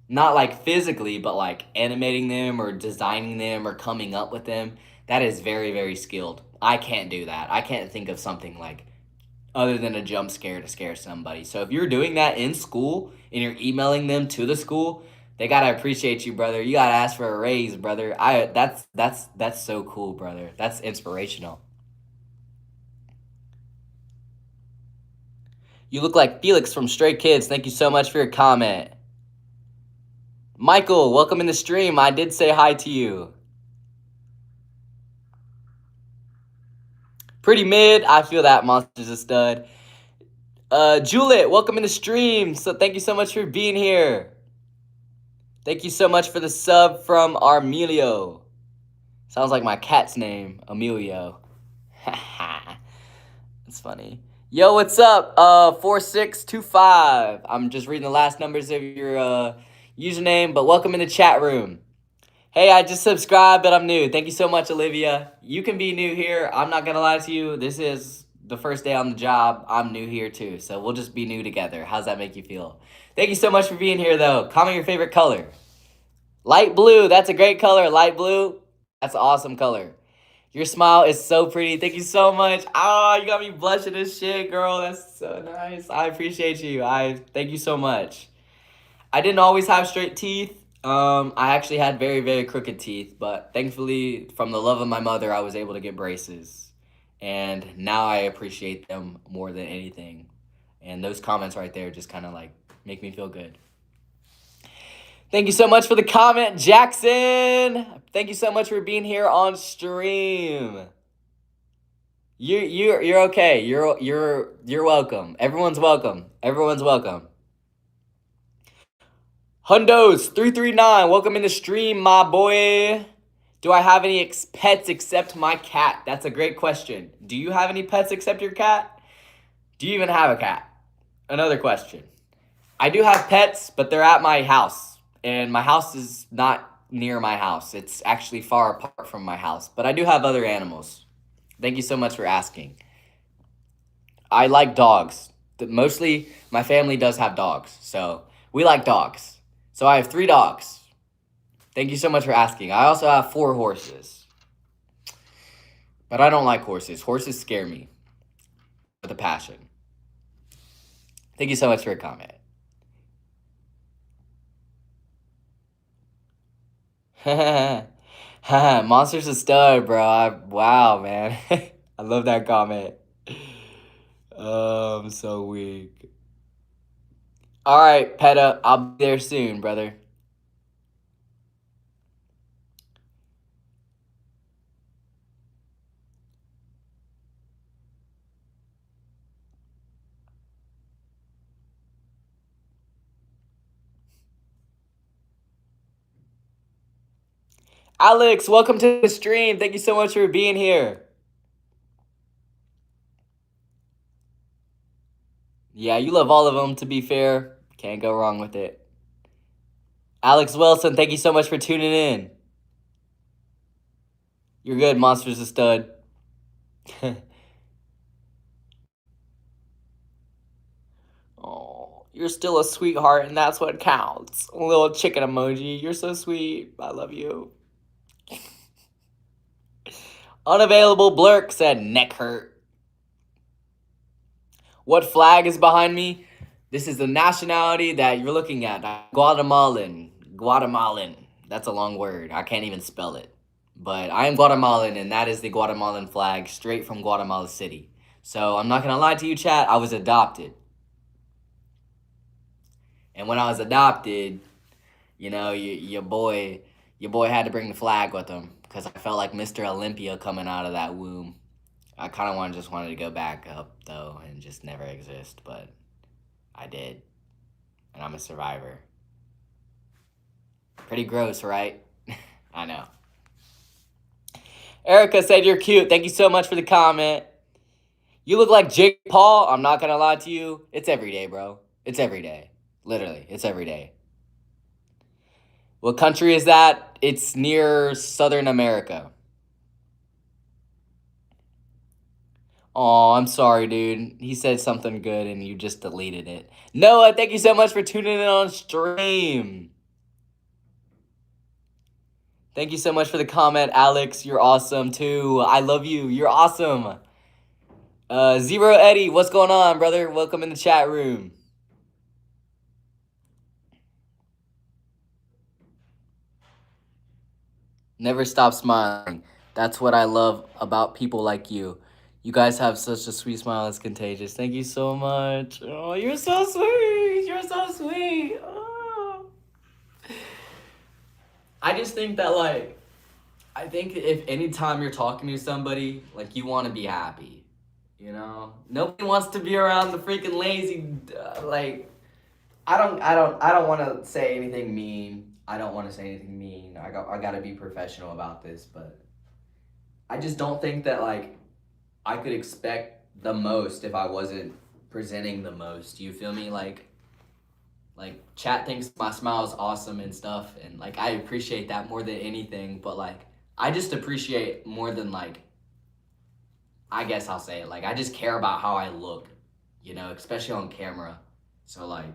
not like physically, but like animating them or designing them or coming up with them, that is very, very skilled. I can't do that. I can't think of something like other than a jump scare to scare somebody. So if you're doing that in school and you're emailing them to the school, they gotta appreciate you, brother. You gotta ask for a raise, brother. That's so cool, brother. That's inspirational. You look like Felix from Stray Kids. Thank you so much for your comment. Michael, welcome in the stream. I did say hi to you. Pretty mid. I feel that. Monster's a stud. Juliet, welcome in the stream. So thank you so much for being here. Thank you so much for the sub from Armelio. Sounds like my cat's name, Emilio. That's funny. Yo, what's up? 4625. I'm just reading the last numbers of your username, but welcome in the chat room. Hey, I just subscribed, but I'm new. Thank you so much, Olivia. You can be new here. I'm not gonna lie to you. This is the first day on the job. I'm new here too, so we'll just be new together. How's that make you feel? Thank you so much for being here, though. Comment your favorite color. Light blue. That's a great color. Light blue. That's an awesome color. Your smile is so pretty. Thank you so much. Oh, you got me blushing as shit, girl. That's so nice. I appreciate you. I thank you so much. I didn't always have straight teeth. I actually had very, very crooked teeth, but thankfully, from the love of my mother, I was able to get braces. And now I appreciate them more than anything. And those comments right there just kind of like make me feel good. Thank you so much for the comment, Jackson. Thank you so much for being here on stream. You're okay. You're welcome. Everyone's welcome. Everyone's welcome. Hundos 339, welcome in the stream, my boy. Do I have any pets except my cat? That's a great question. Do you have any pets except your cat? Do you even have a cat? Another question. I do have pets, but they're at my house. And my house is not near my house. It's actually far apart from my house. But I do have other animals. Thank you so much for asking. I like dogs. Mostly, my family does have dogs. So, we like dogs. So I have 3 dogs. Thank you so much for asking. I also have 4 horses. But I don't like horses. Horses scare me with a passion. Thank you so much for your comment. Monster's a stud, bro. Wow, man. I love that comment. I'm so weak. All right, Peta. I'll be there soon, brother. Alex, welcome to the stream. Thank you so much for being here. Yeah, you love all of them, to be fair. Can't go wrong with it. Alex Wilson, thank you so much for tuning in. You're good, Monster's a stud. Oh, you're still a sweetheart, and that's what counts. A little chicken emoji. You're so sweet. I love you. Unavailable Blurk said neck hurt. What flag is behind me? This is the nationality that you're looking at. Guatemalan. Guatemalan. That's a long word. I can't even spell it. But I am Guatemalan, and that is the Guatemalan flag straight from Guatemala City. So I'm not going to lie to you, chat. I was adopted. And when I was adopted, you know, your boy had to bring the flag with him because I felt like Mr. Olympia coming out of that womb. I kind of just wanted to go back up, though, and just never exist, but I did. And I'm a survivor. Pretty gross, right? I know. Erica said you're cute. Thank you so much for the comment. You look like Jake Paul. I'm not going to lie to you. It's every day, bro. It's every day. Literally, it's every day. What country is that? It's near Southern America. Oh, I'm sorry, dude. He said something good and you just deleted it. Noah, thank you so much for tuning in on stream. Thank you so much for the comment, Alex. You're awesome, too. I love you. You're awesome. Zero Eddie, what's going on, brother? Welcome in the chat room. Never stop smiling. That's what I love about people like you. You guys have such a sweet smile. It's contagious. Thank you so much. Oh, you're so sweet. You're so sweet. Oh. I just think that, like, I think if anytime you're talking to somebody, like, you want to be happy, you know? Nobody wants to be around the freaking lazy, like, I don't want to say anything mean. I don't want to say anything mean. I got to be professional about this, but I just don't think that, like, I could expect the most if I wasn't presenting the most. You feel me? Like chat thinks my smile is awesome and stuff, and like I appreciate that more than anything, but like I just appreciate more than, like, I guess I'll say it, like I just care about how I look, you know, especially on camera. So like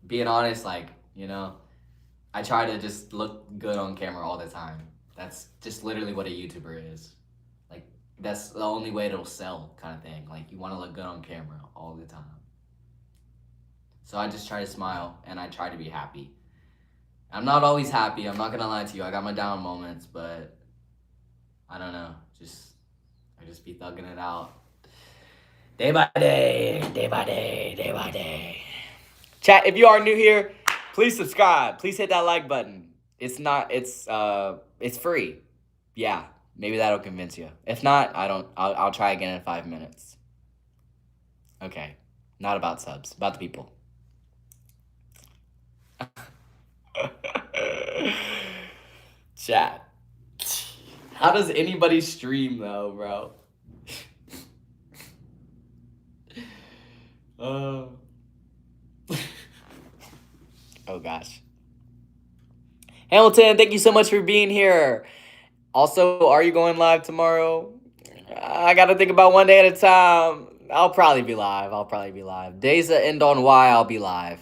being honest, like, you know, I try to just look good on camera all the time. That's just literally what a YouTuber is. Like, that's the only way it'll sell, kind of thing. Like, you want to look good on camera all the time. So I just try to smile, and I try to be happy. I'm not always happy. I'm not going to lie to you. I got my down moments, but I don't know. I just be thugging it out. Day by day, day by day, day by day. Chat, if you are new here, please subscribe. Please hit that like button. It's free. Yeah, maybe that'll convince you. If not, I'll try again in 5 minutes. Okay, not about subs, about the people. Chat. How does anybody stream though, bro? Oh gosh. Hamilton, thank you so much for being here. Also, are you going live tomorrow? I gotta think about one day at a time. I'll probably be live. Days that end on Y, I'll be live.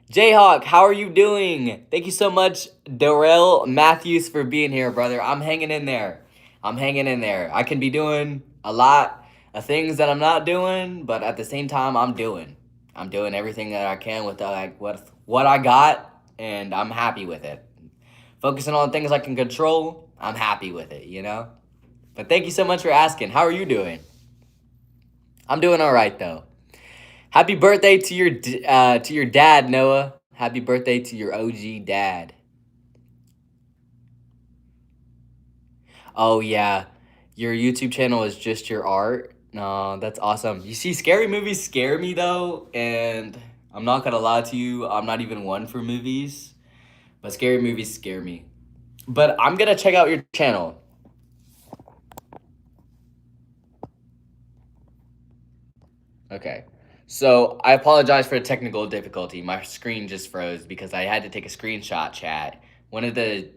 Jayhawk, how are you doing? Thank you so much, Darrell Matthews, for being here, brother. I'm hanging in there. I can be doing a lot of things that I'm not doing, but at the same time, I'm doing everything that I can with what I got, and I'm happy with it. Focusing on things I can control, I'm happy with it, you know? But thank you so much for asking. How are you doing? I'm doing all right, though. Happy birthday to your dad, Noah. Happy birthday to your OG dad. Oh, yeah. Your YouTube channel is just your art? No, that's awesome. You see, scary movies scare me, though, and I'm not gonna lie to you, I'm not even one for movies, but scary movies scare me. But I'm gonna check out your channel. Okay. So I apologize for the technical difficulty. My screen just froze because I had to take a screenshot, chat. One of the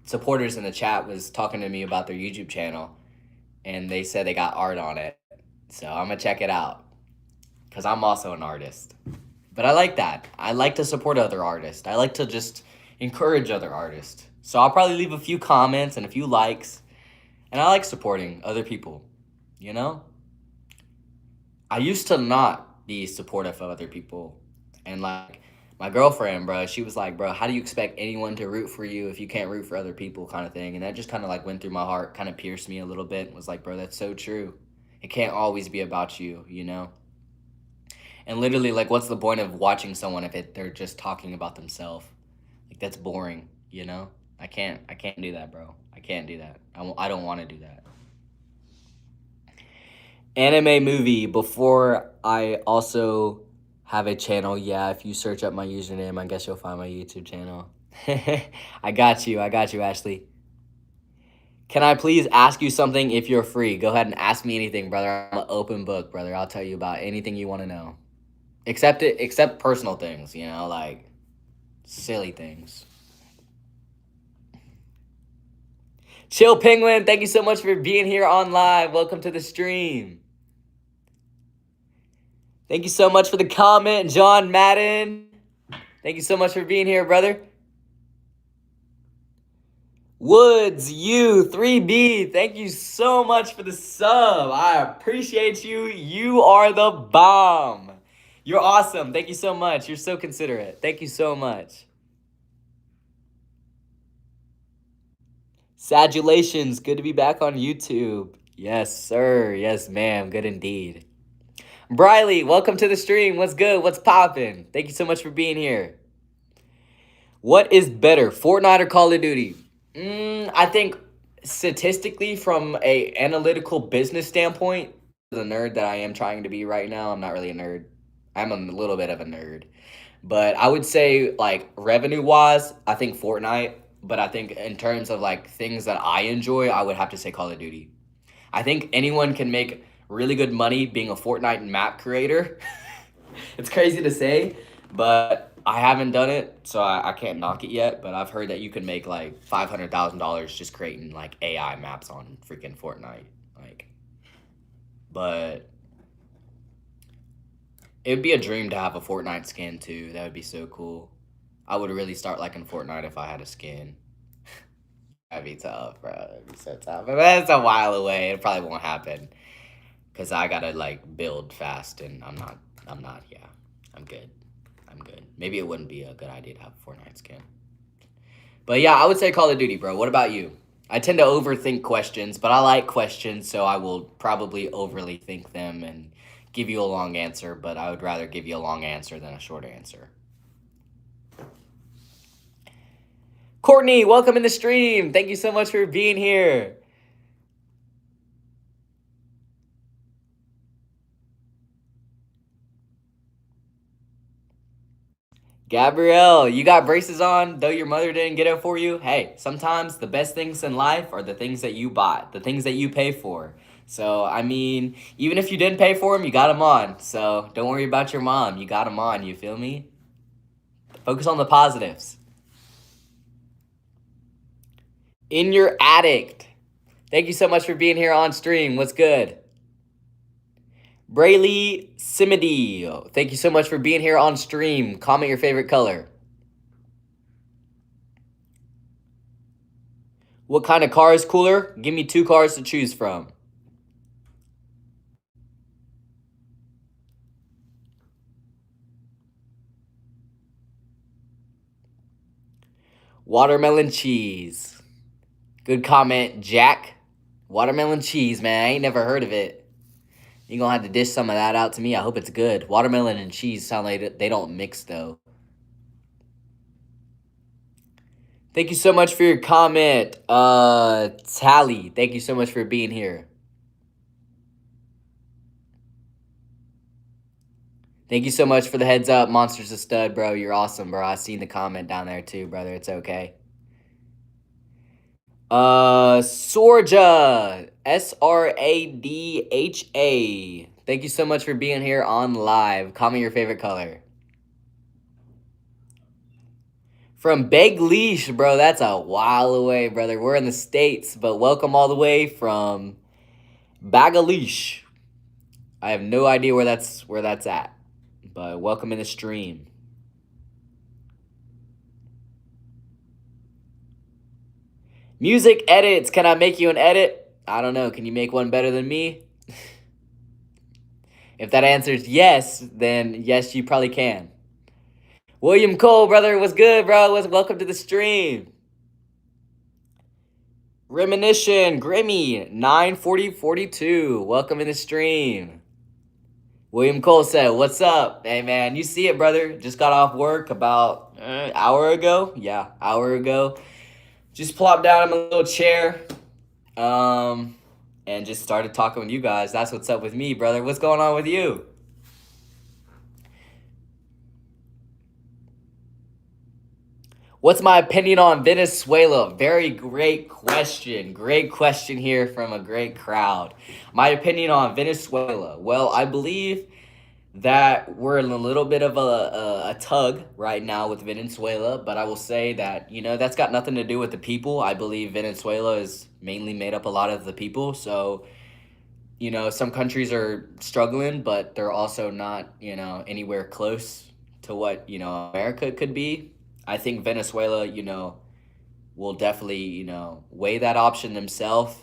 supporters in the chat was talking to me about their YouTube channel, and they said they got art on it. So I'm going to check it out because I'm also an artist. But I like that. I like to support other artists. I like to just encourage other artists. So I'll probably leave a few comments and a few likes. And I like supporting other people, you know? I used to not be supportive of other people. And like my girlfriend, bro, she was like, bro, how do you expect anyone to root for you if you can't root for other people, kind of thing. And that just kind of like went through my heart, kind of pierced me a little bit. Was like, bro, that's so true. It can't always be about you, you know? And literally, like, what's the point of watching someone if they're just talking about themselves? Like, that's boring, you know? I can't do that, bro. I can't do that. I don't want to do that. Anime movie before I also have a channel. Yeah, if you search up my username, I guess you'll find my YouTube channel. I got you. I got you, Ashley. Can I please ask you something if you're free? Go ahead and ask me anything, brother. I'm an open book, brother. I'll tell you about anything you want to know. Except personal things, you know, like silly things. Chill Penguin, thank you so much for being here on live. Welcome to the stream. Thank you so much for the comment, John Madden. Thank you so much for being here, brother. Woods, you 3B, thank you so much for the sub. I appreciate you. You are the bomb. You're awesome. Thank you so much. You're so considerate. Thank you so much. Sadulations, good to be back on YouTube. Yes, sir. Yes, ma'am. Good indeed. Briley, welcome to the stream. What's good? What's poppin'? Thank you so much for being here. What is better, Fortnite or Call of Duty? I think statistically, from a analytical business standpoint, the nerd that I am trying to be right now, I'm not really a nerd. I'm a little bit of a nerd. But I would say, like, revenue wise, I think Fortnite. But I think in terms of like things that I enjoy, I would have to say Call of Duty. I think anyone can make really good money being a Fortnite map creator. It's crazy to say, but I haven't done it, so I can't knock it yet. But I've heard that you can make like $500,000 just creating like AI maps on freaking Fortnite. Like, but it would be a dream to have a Fortnite skin too. That would be so cool. I would really start liking Fortnite if I had a skin. That'd be tough, bro. That'd be so tough. But that's a while away. It probably won't happen. Cause I gotta like build fast and I'm not, yeah. I'm good. I'm good. Maybe it wouldn't be a good idea to have a Fortnite skin. But yeah, I would say Call of Duty, bro. What about you? I tend to overthink questions, but I like questions, so I will probably overly think them and give you a long answer, but I would rather give you a long answer than a short answer. Courtney, welcome in the stream. Thank you so much for being here. Gabrielle, you got braces on, though your mother didn't get it for you? Hey, sometimes the best things in life are the things that you bought, the things that you pay for. So, I mean, even if you didn't pay for them, you got them on. So, don't worry about your mom. You got them on, you feel me? Focus on the positives. In Your Addict. Thank you so much for being here on stream. What's good? Braylee Simidi, thank you so much for being here on stream. Comment your favorite color. What kind of car is cooler? Give me 2 cars to choose from. Watermelon cheese. Good comment, Jack. Watermelon cheese, man. I ain't never heard of it. You gonna have to dish some of that out to me. I hope it's good. Watermelon and cheese sound like they don't mix, though. Thank you so much for your comment, Tally. Thank you so much for being here. Thank you so much for the heads up, Monsters of Stud, bro. You're awesome, bro. I seen the comment down there too, brother. It's okay. Sorja, Sradha. Thank you so much for being here on live. Comment your favorite color. From Beg Leash, bro. That's a while away, brother. We're in the States, but welcome all the way from Bagalish. I have no idea where that's at, but welcome in the stream. Music edits. Can I make you an edit? I don't know. Can you make one better than me? If that answers yes, then yes, you probably can. William Cole, brother, what's good, bro? Welcome to the stream. Reminiscent, Grimmy, 94042. Welcome in the stream. William Cole said, what's up? Hey, man, you see it, brother. Just got off work about an hour ago. Yeah, hour ago. Just plopped down in my little chair and just started talking with you guys. That's what's up with me, brother. What's going on with you? What's my opinion on Venezuela? Very great question. Great question here from a great crowd. My opinion on Venezuela. Well, I believe that we're in a little bit of a tug right now with Venezuela, but I will say that, that's got nothing to do with the people. I believe Venezuela is mainly made up a lot of the people. So, some countries are struggling, but they're also not, anywhere close to what, America could be. I think Venezuela, will definitely, weigh that option themselves.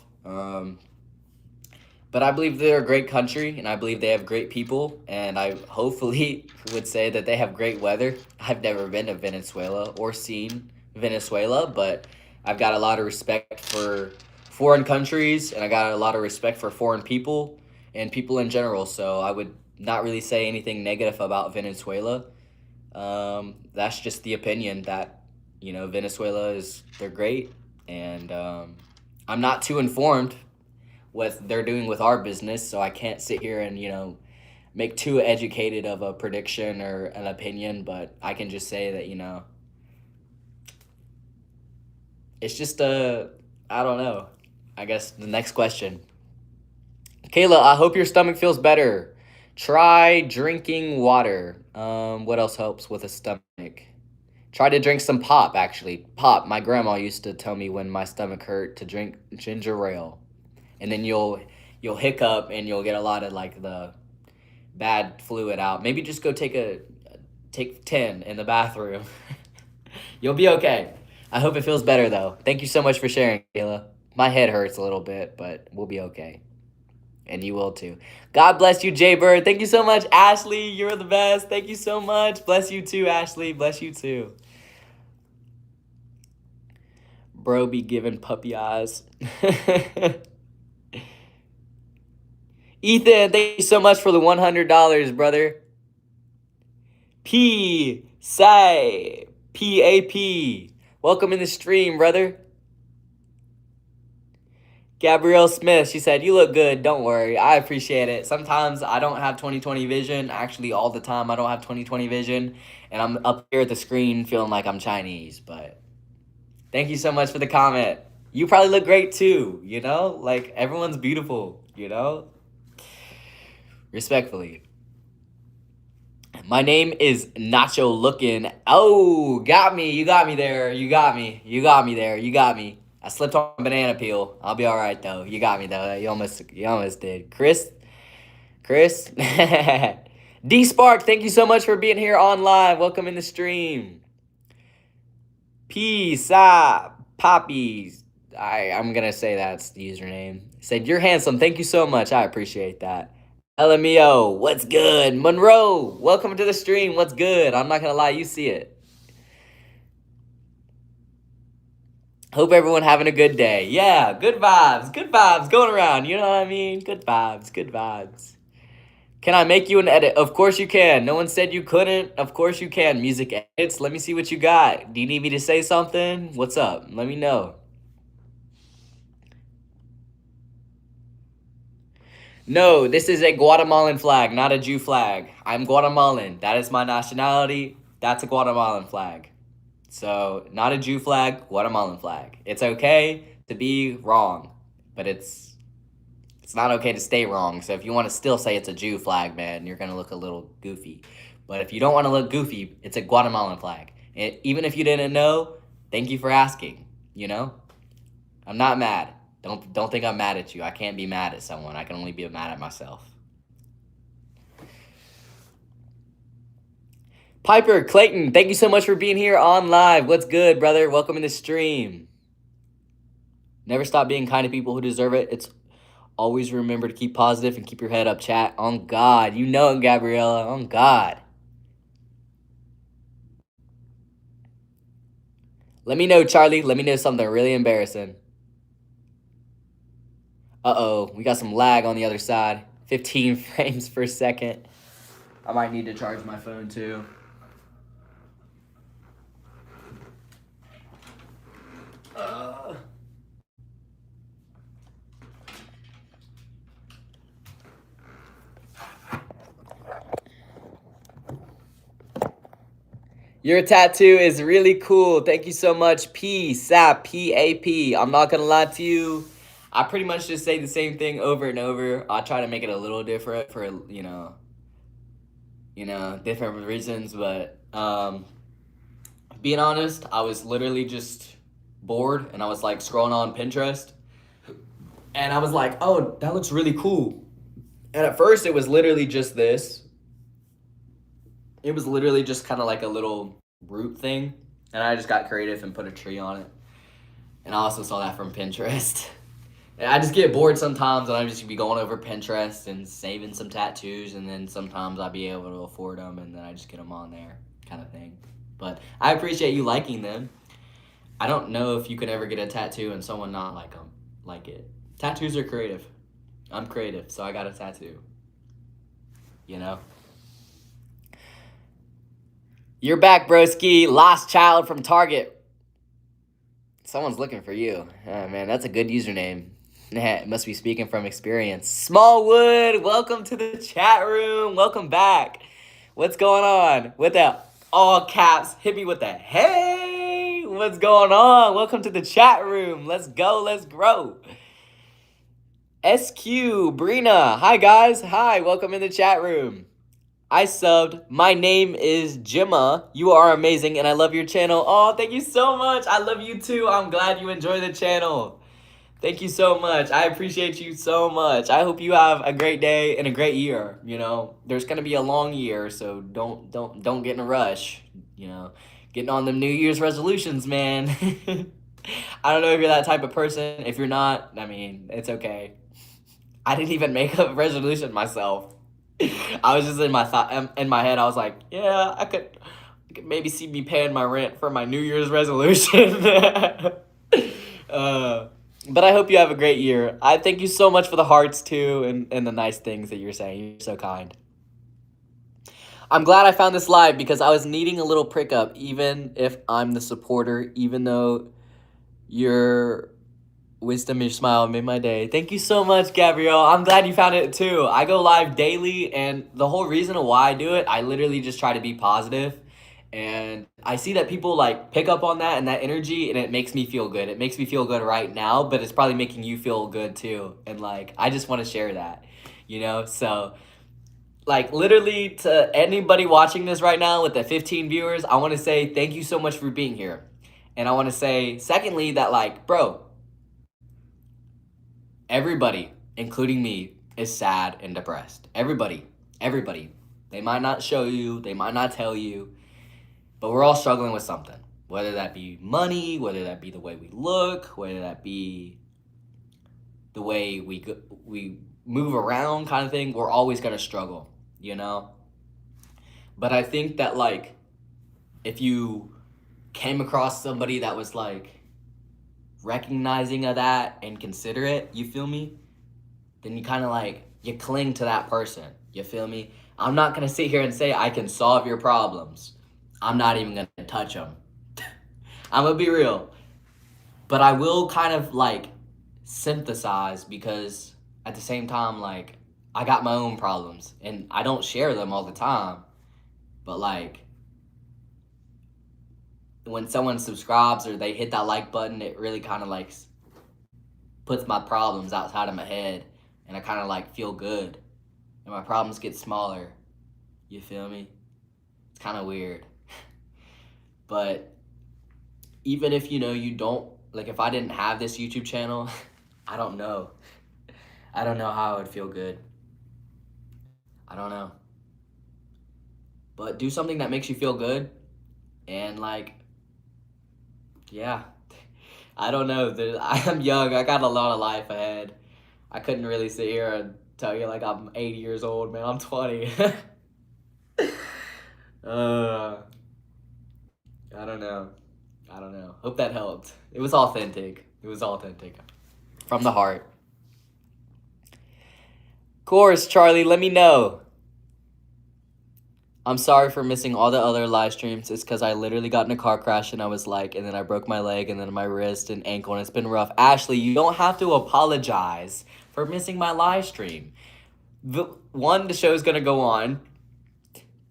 But I believe they're a great country, and I believe they have great people, and I hopefully would say that they have great weather. I've never been to Venezuela or seen Venezuela, but I've got a lot of respect for foreign countries, and I got a lot of respect for foreign people and people in general. So I would not really say anything negative about Venezuela. That's just the opinion that, Venezuela they're great, and I'm not too informed what they're doing with our business, so I can't sit here and, make too educated of a prediction or an opinion, but I can just say that, it's just I don't know. I guess the next question. Kayla, I hope your stomach feels better. Try drinking water. What else helps with a stomach? Try to drink some pop, actually. Pop. My grandma used to tell me when my stomach hurt to drink ginger ale. And then you'll hiccup and you'll get a lot of like the bad fluid out. Maybe just go take 10 in the bathroom. You'll be okay. I hope it feels better though. Thank you so much for sharing, Kayla. My head hurts a little bit, but we'll be okay. And you will too. God bless you, Jay Bird. Thank you so much, Ashley. You're the best. Thank you so much. Bless you too, Ashley. Bless you too. Bro be giving puppy eyes. Ethan, thank you so much for the $100, brother. Say PAP. Welcome in the stream, brother. Gabrielle Smith, she said, you look good. Don't worry. I appreciate it. Sometimes I don't have 20/20 vision. Actually, all the time I don't have 20/20 vision. And I'm up here at the screen feeling like I'm Chinese. But thank you so much for the comment. You probably look great too, Like, everyone's beautiful, Respectfully. My name is Nacho Lookin'. Oh, got me. You got me there. You got me. You got me there. You got me. I slipped on a banana peel. I'll be all right though. You got me though. You almost did. Chris. D Spark, thank you so much for being here on live. Welcome in the stream. Peace out, poppies. I'm gonna say that's the username. Said you're handsome. Thank you so much. I appreciate that. LMEO, what's good? Monroe, welcome to the stream. What's good? I'm not gonna lie, you see it. Hope everyone having a good day. Yeah, good vibes going around. You know what I mean? Good vibes. Can I make you an edit? Of course you can. No one said you couldn't. Of course you can. Music edits. Let me see what you got. Do you need me to say something? What's up? Let me know. No, this is a Guatemalan flag, not a Jew flag. I'm Guatemalan. That is my nationality. That's a Guatemalan flag. So, not a Jew flag, Guatemalan flag. It's okay to be wrong, but it's not okay to stay wrong. So if you want to still say it's a Jew flag, man, you're going to look a little goofy. But if you don't want to look goofy, it's a Guatemalan flag. Even if you didn't know, thank you for asking, I'm not mad. Don't think I'm mad at you. I can't be mad at someone. I can only be mad at myself. Piper Clayton, thank you so much for being here on live. What's good, brother? Welcome in the stream. Never stop being kind to people who deserve it. It's always remember to keep positive and keep your head up, chat. On God. You know it, Gabriella. On God. Let me know, Charlie. Let me know something really embarrassing. Uh-oh. We got some lag on the other side. 15 frames per second. I might need to charge my phone too. Your tattoo is really cool. Thank you so much, P-SAP, P-A-P. I'm not gonna lie to you. I pretty much just say the same thing over and over. I try to make it a little different for, different reasons, but being honest, I was literally just bored and I was like scrolling on Pinterest and I was like, oh, that looks really cool. And at first it was literally just this. It was literally just kind of like a little root thing. And I just got creative and put a tree on it. And I also saw that from Pinterest. And I just get bored sometimes and I just be going over Pinterest and saving some tattoos. And then sometimes I'll be able to afford them and then I just get them on there kind of thing. But I appreciate you liking them. I don't know if you could ever get a tattoo and someone not like it. Tattoos are creative. I'm creative, so I got a tattoo. You know? You're back, broski. Lost child from Target. Someone's looking for you. Oh, man, that's a good username. It must be speaking from experience. Smallwood, welcome to the chat room. Welcome back. What's going on? With that all caps, hit me with that. Hey, what's going on? Welcome to the chat room. Let's go. Let's grow. SQ, Brina. Hi, guys. Hi, welcome in the chat room. I subbed. My name is Gemma. You are amazing and I love your channel. Oh, thank you so much. I love you too. I'm glad you enjoy the channel. Thank you so much. I appreciate you so much. I hope you have a great day and a great year. You know, there's gonna be a long year, so don't get in a rush. You know, getting on them New Year's resolutions, man. I don't know if you're that type of person. If you're not, I mean, it's okay. I didn't even make a resolution myself. I was just in my head. I was like, yeah, I could maybe see me paying my rent for my New Year's resolution. But I hope you have a great year. I thank you so much for the hearts too and the nice things that you're saying. You're so kind. I'm glad I found this live because I was needing a little prick up, even if I'm the supporter, even though your wisdom, your smile made my day. Thank you so much, Gabrielle. I'm glad you found it too. I go live daily, and the whole reason why I do it, I literally just try to be positive. And I see that people like pick up on that and that energy, and it makes me feel good. It makes me feel good right now, but it's probably making you feel good too. And like, I just want to share that, you know? So, like, literally to anybody watching this right now with the 15 viewers, I want to say thank you so much for being here. And I want to say, secondly, that like, bro, everybody, including me, is sad and depressed. Everybody. They might not show you, they might not tell you, but we're all struggling with something. Whether that be money, whether that be the way we look, whether that be the way we move around kind of thing, we're always going to struggle, you know? But I think that like if you came across somebody that was like recognizing of that and considerate, you feel me? Then you kind of like, you cling to that person, you feel me? I'm not going to sit here and say I can solve your problems. I'm not even going to touch them. I'm going to be real. But I will kind of like synthesize because at the same time, like I got my own problems and I don't share them all the time. But like when someone subscribes or they hit that like button, it really kind of like puts my problems outside of my head and I kind of like feel good and my problems get smaller. You feel me? It's kind of weird. But even if, you know, you don't, like if I didn't have this YouTube channel, I don't know. I don't know how I would feel good. I don't know. But do something that makes you feel good and like, yeah. I don't know. I'm young. I got a lot of life ahead. I couldn't really sit here and tell you like I'm 80 years old, man. I'm 20. uh, I don't know. I don't know. Hope that helped. It was authentic. It was authentic. From the heart. Of course, Charlie, let me know. I'm sorry for missing all the other live streams. It's because I literally got in a car crash and I was like, and then I broke my leg and then my wrist and ankle and it's been rough. Ashley, you don't have to apologize for missing my live stream. One, the show's going to go on.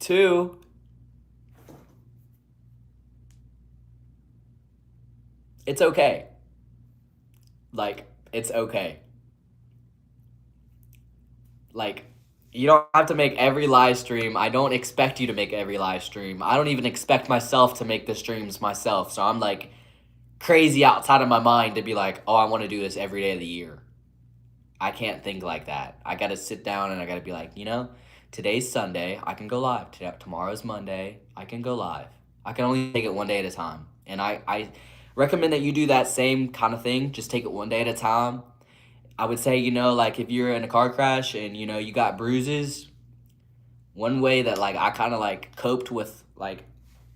Two, it's okay. Like, it's okay. Like, you don't have to make every live stream. I don't expect you to make every live stream. I don't even expect myself to make the streams myself. So I'm like crazy outside of my mind to be like, oh, I want to do this every day of the year. I can't think like that. I got to sit down and I got to be like, today's Sunday. I can go live. Tomorrow's Monday. I can go live. I can only take it one day at a time. And I recommend that you do that same kind of thing. Just take it one day at a time. I would say, like if you're in a car crash and, you got bruises, one way that like I kind of like coped with, like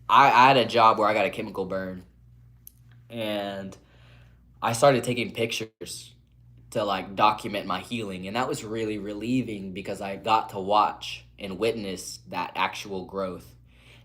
I had a job where I got a chemical burn and I started taking pictures to like document my healing. And that was really relieving because I got to watch and witness that actual growth.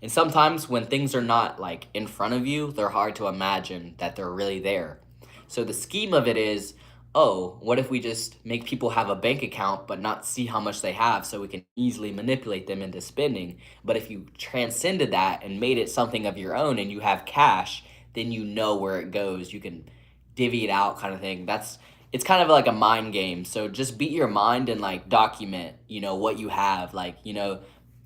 And sometimes when things are not like in front of you, they're hard to imagine that they're really there. So the scheme of it is, oh, what if we just make people have a bank account but not see how much they have so we can easily manipulate them into spending? But if you transcended that and made it something of your own and you have cash, then you know where it goes. You can divvy it out kind of thing. It's kind of like a mind game. So just beat your mind and like document, what you have. Like,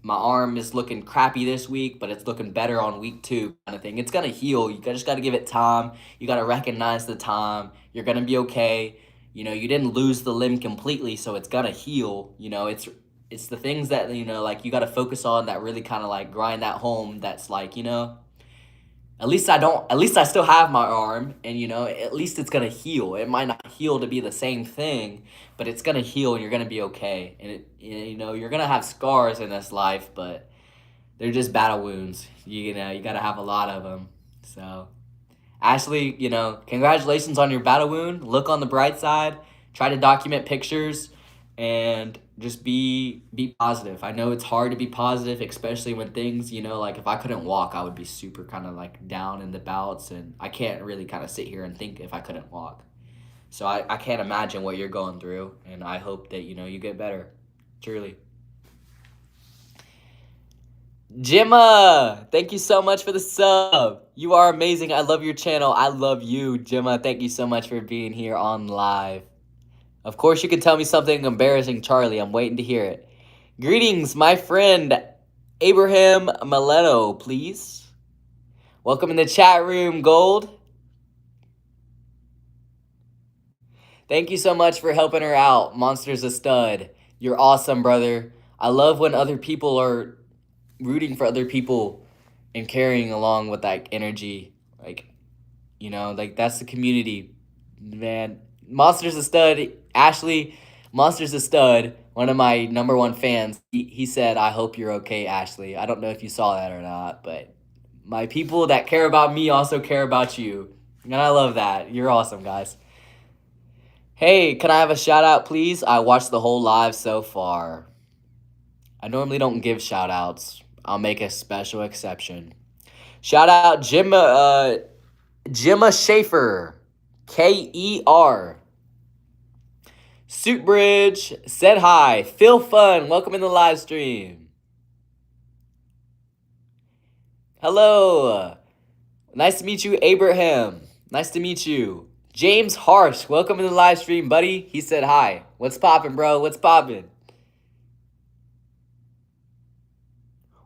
my arm is looking crappy this week, but it's looking better on week 2 kind of thing. It's going to heal. You just got to give it time. You got to recognize the time. You're going to be okay. You didn't lose the limb completely, so it's going to heal. It's the things that, like you got to focus on that really kind of like grind that home. That's like, at least I still have my arm and, at least it's going to heal. It might not heal to be the same thing, but it's going to heal and you're going to be okay. And, you're going to have scars in this life, but they're just battle wounds. You got to have a lot of them. So, Ashley, congratulations on your battle wound. Look on the bright side. Try to document pictures and just be positive. I know it's hard to be positive, especially when things, like if I couldn't walk, I would be super kind of like down in the bouts, and I can't really kind of sit here and think if I couldn't walk. So I can't imagine what you're going through, and I hope that, you get better. Truly. Gemma, thank you so much for the sub. You are amazing. I love your channel. I love you, Gemma. Thank you so much for being here on live. Of course, you can tell me something embarrassing, Charlie. I'm waiting to hear it. Greetings, my friend Abraham Mileno, please. Welcome in the chat room, Gold. Thank you so much for helping her out. Monster's a stud. You're awesome, brother. I love when other people are rooting for other people and carrying along with that energy. Like, like that's the community, man. Monster's a stud. Ashley, Monster's a stud. One of my number 1 fans. He said, I hope you're okay, Ashley. I don't know if you saw that or not, but my people that care about me also care about you. And I love that. You're awesome, guys. Hey, can I have a shout out, please? I watched the whole live so far. I normally don't give shout outs. I'll make a special exception. Shout out Gemma Schaefer. K-E-R. Suitbridge said hi. Phil Fun, welcome in the live stream. Hello. Nice to meet you, Abraham. Nice to meet you. James Harsh, welcome in the live stream, buddy. He said hi. What's poppin', bro? What's poppin'?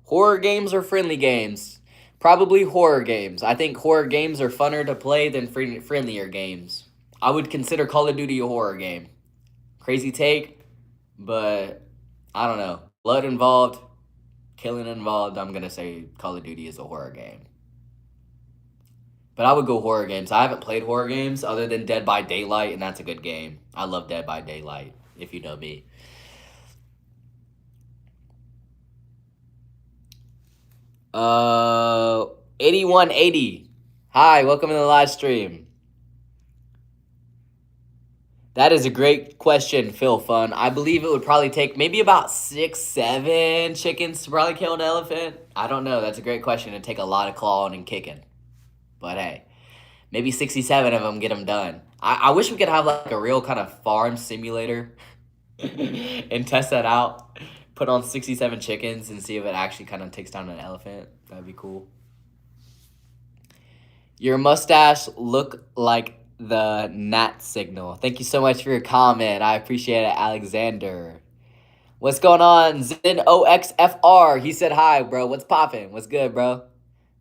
Horror games or friendly games? Probably horror games. I think horror games are funner to play than friendlier games. I would consider Call of Duty a horror game. Crazy take, but I don't know. Blood involved, killing involved, I'm going to say Call of Duty is a horror game. But I would go horror games. I haven't played horror games other than Dead by Daylight, and that's a good game. I love Dead by Daylight, if you know me. 8180. Hi, welcome to the live stream. That is a great question, Phil Fun. I believe it would probably take maybe about 6, 7 chickens to probably kill an elephant. I don't know. That's a great question. It'd take a lot of clawing and kicking. But hey, maybe 67 of them get them done. I wish we could have like a real kind of farm simulator and test that out. Put on 67 chickens and see if it actually kind of takes down an elephant. That'd be cool. Your mustache look like the gnat signal. Thank you so much for your comment. I appreciate it, Alexander. What's going on? Zen OXFR. He said hi, bro. What's poppin'? What's good, bro?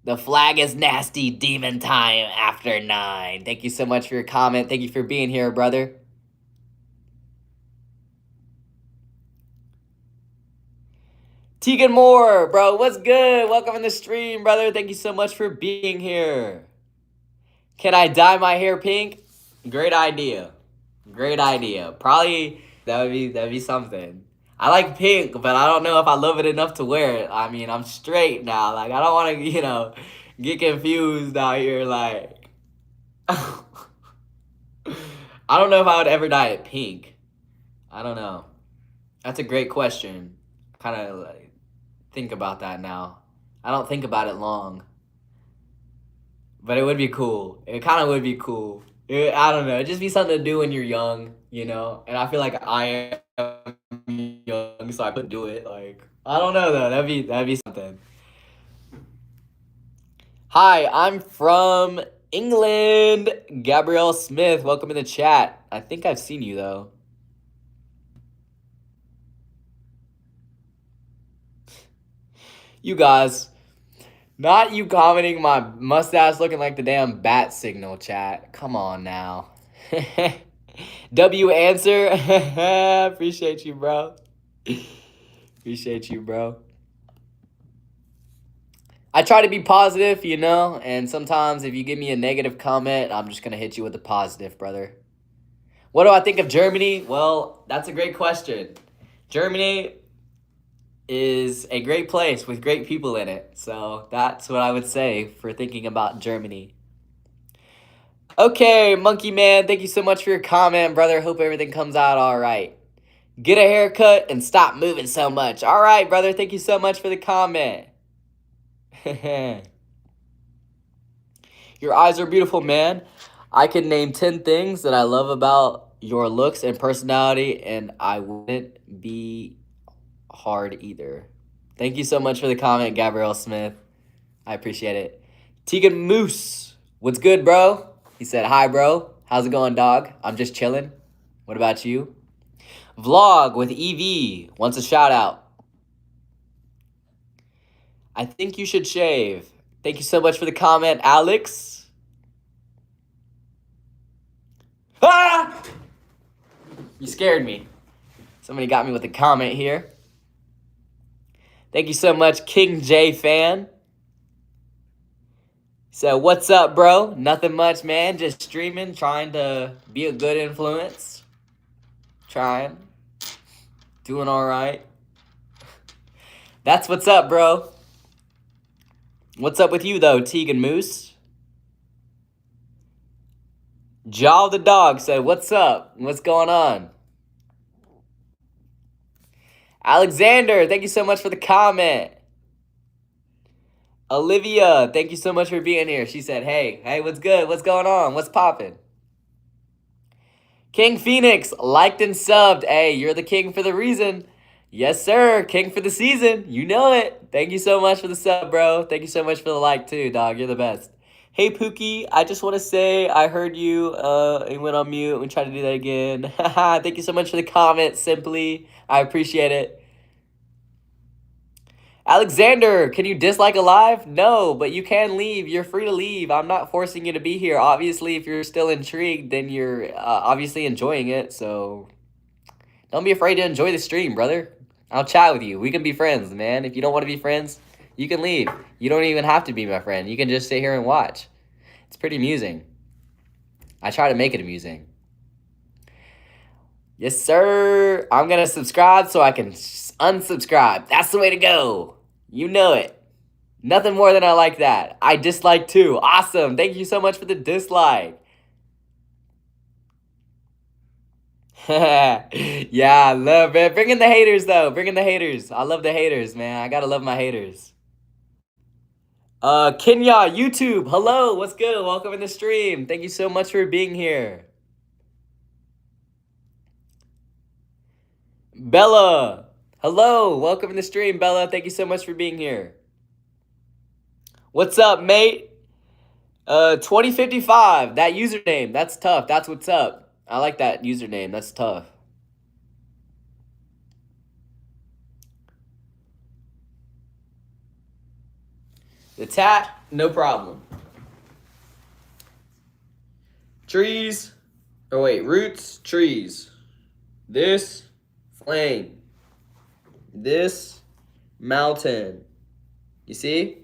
The flag is nasty. Demon time after 9. Thank you so much for your comment. Thank you for being here, brother. Tegan Moore, bro. What's good? Welcome in the stream, brother. Thank you so much for being here. Can I dye my hair pink? Great idea. Great idea. Probably that'd be something. I like pink, but I don't know if I love it enough to wear it. I mean, I'm straight now. Like, I don't want to, get confused out here. Like, I don't know if I would ever dye it pink. I don't know. That's a great question. Kind of like think about that now. I don't think about it long. But it would be cool. It kind of would be cool. I don't know. It'd just be something to do when you're young, And I feel like I am young, so I couldn't do it. Like, I don't know though. That'd be something. Hi, I'm from England. Gabrielle Smith, welcome in the chat. I think I've seen you though. You guys. Not you commenting my mustache looking like the damn bat signal, chat. Come on now. W answer. Appreciate you, bro. Appreciate you, bro. I try to be positive, and sometimes if you give me a negative comment, I'm just going to hit you with a positive, brother. What do I think of Germany? Well, that's a great question. Germany is a great place with great people in it. So that's what I would say for thinking about Germany. Okay, Monkey Man, thank you so much for your comment, brother. Hope everything comes out all right. Get a haircut and stop moving so much. All right, brother. Thank you so much for the comment. Your eyes are beautiful, man. I can name 10 things that I love about your looks and personality, and I wouldn't be hard either. Thank you so much for the comment, Gabrielle Smith. I appreciate it. Tegan Moose, what's good, bro? He said, hi, bro. How's it going, dog? I'm just chilling. What about you? Vlog with EV wants a shout out. I think you should shave. Thank you so much for the comment, Alex. Ah! You scared me. Somebody got me with a comment here. Thank you so much, King J Fan. So, what's up, bro? Nothing much, man. Just streaming, trying to be a good influence. Trying. Doing all right. That's what's up, bro. What's up with you, though, Tegan Moose? Jaw the dog said, what's up? What's going on? Alexander, thank you so much for the comment. Olivia, thank you so much for being here. She said, hey, what's good? What's going on? What's poppin'? King Phoenix, liked and subbed. Hey, you're the king for the reason. Yes, sir. King for the season. You know it. Thank you so much for the sub, bro. Thank you so much for the like, too, dog. You're the best. Hey, Pookie, I just want to say I heard you and went on mute and tried to do that again. Thank you so much for the comment, Simply. I appreciate it. Alexander, can you dislike a live? No, but you can leave. You're free to leave. I'm not forcing you to be here. Obviously, if you're still intrigued, then you're obviously enjoying it. So don't be afraid to enjoy the stream, brother. I'll chat with you. We can be friends, man. If you don't want to be friends, you can leave. You don't even have to be my friend. You can just sit here and watch. It's pretty amusing. I try to make it amusing. Yes, sir. I'm going to subscribe so I can unsubscribe. That's the way to go. You know it. Nothing more than I like that. I dislike too. Awesome. Thank you so much for the dislike. Yeah, I love it. Bring in the haters, though. Bring in the haters. I love the haters, man. I gotta love my haters. Kenya, YouTube. Hello. What's good? Welcome in the stream. Thank you so much for being here. Bella. Hello. Welcome in the stream, Bella. Thank you so much for being here. What's up, mate? 2055. That username. That's tough. That's what's up. I like that username. That's tough. The tat, no problem. Trees. Oh, wait. Roots, trees. This, flame. This, mountain. You see?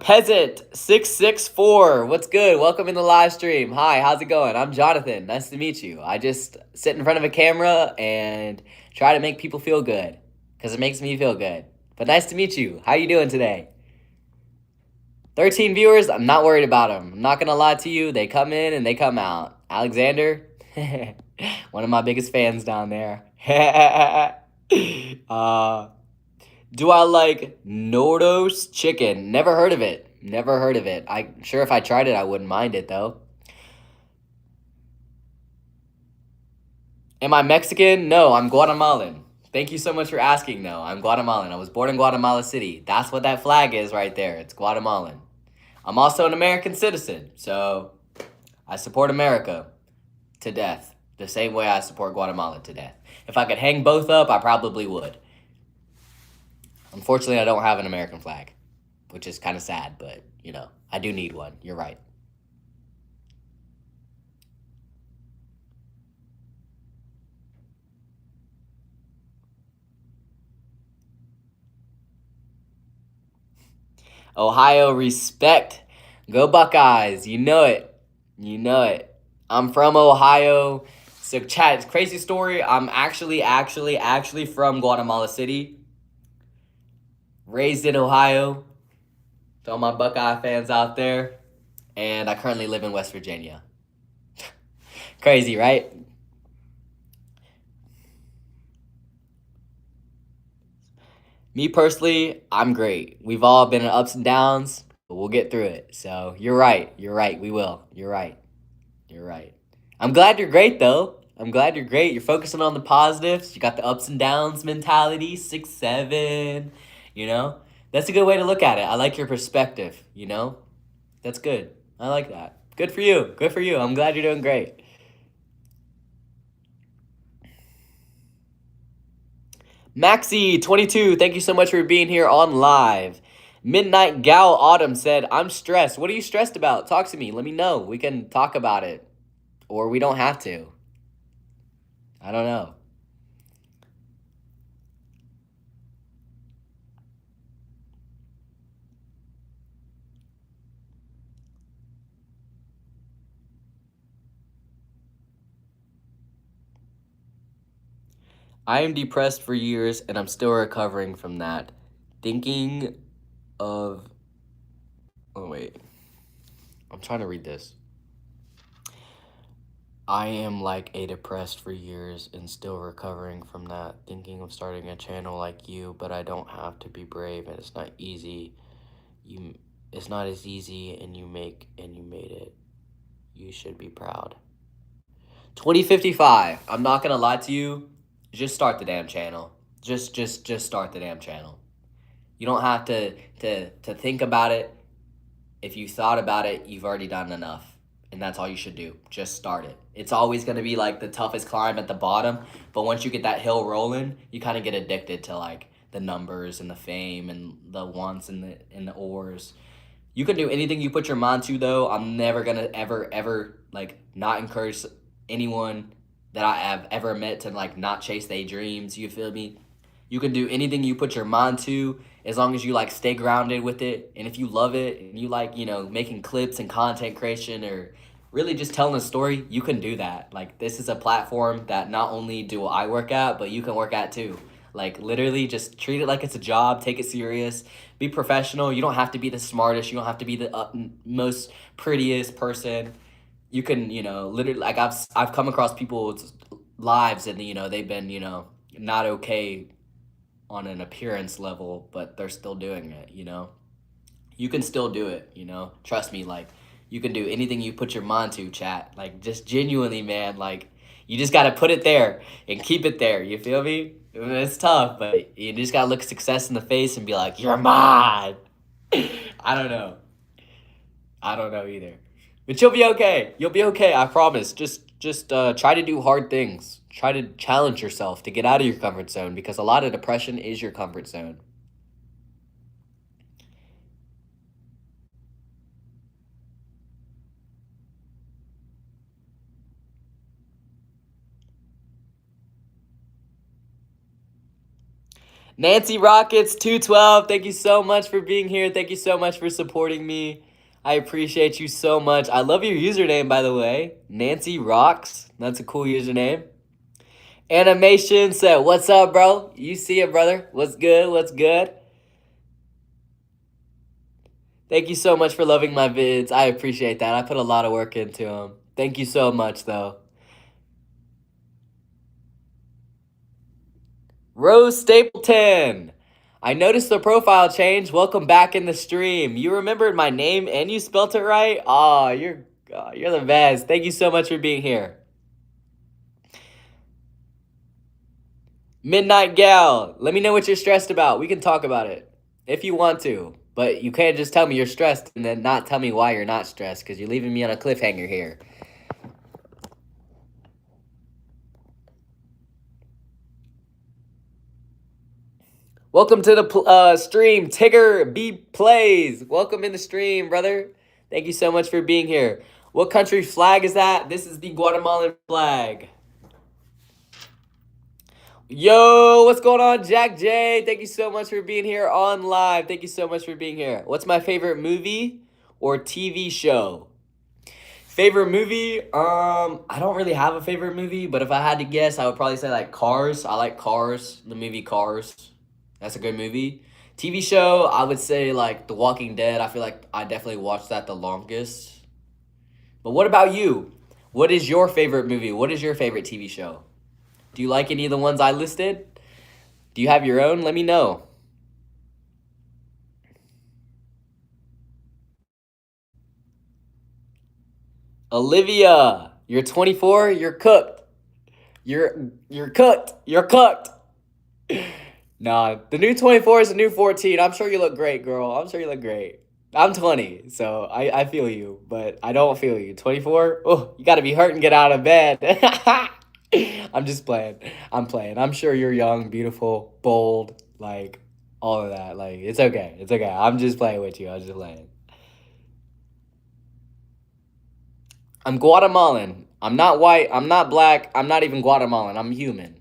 Peasant 664. What's good? Welcome in the live stream. Hi, how's it going? I'm Jonathan. Nice to meet you. I just sit in front of a camera and try to make people feel good because it makes me feel good. But nice to meet you. How you doing today? 13 viewers. I'm not worried about them. I'm not gonna lie to you. They come in and they come out. Alexander, one of my biggest fans down there. Do I like Nordos chicken? Never heard of it. Never heard of it. I'm sure if I tried it, I wouldn't mind it, though. Am I Mexican? No, I'm Guatemalan. Thank you so much for asking, though. I'm Guatemalan. I was born in Guatemala City. That's what that flag is right there. It's Guatemalan. I'm also an American citizen, so I support America to death. The same way I support Guatemala to death. If I could hang both up, I probably would. Unfortunately, I don't have an American flag, which is kind of sad, but, you know, I do need one. You're right. Ohio respect. Go Buckeyes. You know it. You know it. I'm from Ohio. So, chat, crazy story. I'm actually from Guatemala City. Raised in Ohio, to all my Buckeye fans out there, and I currently live in West Virginia. Crazy, right? Me personally, I'm great. We've all been in ups and downs, but we'll get through it. So you're right. You're right. We will. You're right. You're right. I'm glad you're great, though. I'm glad you're great. You're focusing on the positives. You got the ups and downs mentality, 6'7", you know? That's a good way to look at it. I like your perspective, you know? That's good. I like that. Good for you. Good for you. I'm glad you're doing great. Maxi22, thank you so much for being here on live. Midnight Gal Autumn said, I'm stressed. What are you stressed about? Talk to me. Let me know. We can talk about it. Or we don't have to. I don't know. I am depressed for years and I'm still recovering from that. Thinking of... Oh, wait. I'm trying to read this. I am like a depressed for years and still recovering from that. Thinking of starting a channel like you, but I don't have to be brave and it's not easy. It's not as easy and you made it. You should be proud. 2055. I'm not gonna lie to you. Just start the damn channel. Just start the damn channel. You don't have to think about it. If you thought about it, you've already done enough. And that's all you should do. Just start it. It's always going to be like the toughest climb at the bottom. But once you get that hill rolling, you kind of get addicted to like the numbers and the fame and the wants and the ors. You can do anything you put your mind to, though. I'm never going to ever like not encourage anyone that I have ever met to like not chase their dreams. You feel me? You can do anything you put your mind to as long as you like stay grounded with it. And if you love it and you like, making clips and content creation or really just telling a story, you can do that. Like this is a platform that not only do I work at, but you can work at too. Like literally just treat it like it's a job, take it serious, be professional. You don't have to be the smartest, you don't have to be the most prettiest person. You can, literally like I've come across people's lives and they've been, not okay on an appearance level, but they're still doing it, You can still do it, Trust me, like you can do anything you put your mind to, chat. Like just genuinely, man, like you just got to put it there and keep it there. You feel me? It's tough, but you just got to look success in the face and be like, "You're mine." I don't know. I don't know either. But you'll be okay. You'll be okay, I promise. Just try to do hard things. Try to challenge yourself to get out of your comfort zone because a lot of depression is your comfort zone. Nancy Rockets 212, thank you so much for being here. Thank you so much for supporting me. I appreciate you so much. I love your username, by the way. Nancy Rocks. That's a cool username. Animation said, "What's up, bro? You see it, brother. What's good? What's good?" Thank you so much for loving my vids. I appreciate that. I put a lot of work into them. Thank you so much, though. Rose Stapleton. I noticed the profile change. Welcome back in the stream. You remembered my name and you spelt it right? You're the best. Thank you so much for being here. Midnight Gal, let me know what you're stressed about. We can talk about it if you want to. But you can't just tell me you're stressed and then not tell me why you're not stressed because you're leaving me on a cliffhanger here. Welcome to the stream, Tigger B Plays. Welcome in the stream, brother. Thank you so much for being here. What country flag is that? This is the Guatemalan flag. Yo, what's going on, Jack J? Thank you so much for being here on live. Thank you so much for being here. What's my favorite movie or TV show? Favorite movie? I don't really have a favorite movie, but if I had to guess, I would probably say like Cars. I like Cars, the movie Cars. That's a good movie. TV show, I would say like The Walking Dead. I feel like I definitely watched that the longest. But what about you? What is your favorite movie? What is your favorite TV show? Do you like any of the ones I listed? Do you have your own? Let me know. Olivia, you're 24, you're cooked. You're cooked. You're cooked. Nah, the new 24 is the new 14. I'm sure you look great, girl. I'm sure you look great. I'm 20, so I feel you, but I don't feel you. 24? Oh, you gotta be hurt and get out of bed. I'm just playing. I'm playing. I'm sure you're young, beautiful, bold, like all of that. Like it's okay. It's okay. I'm just playing with you. I'm just playing. I'm Guatemalan. I'm not white. I'm not black. I'm not even Guatemalan. I'm human.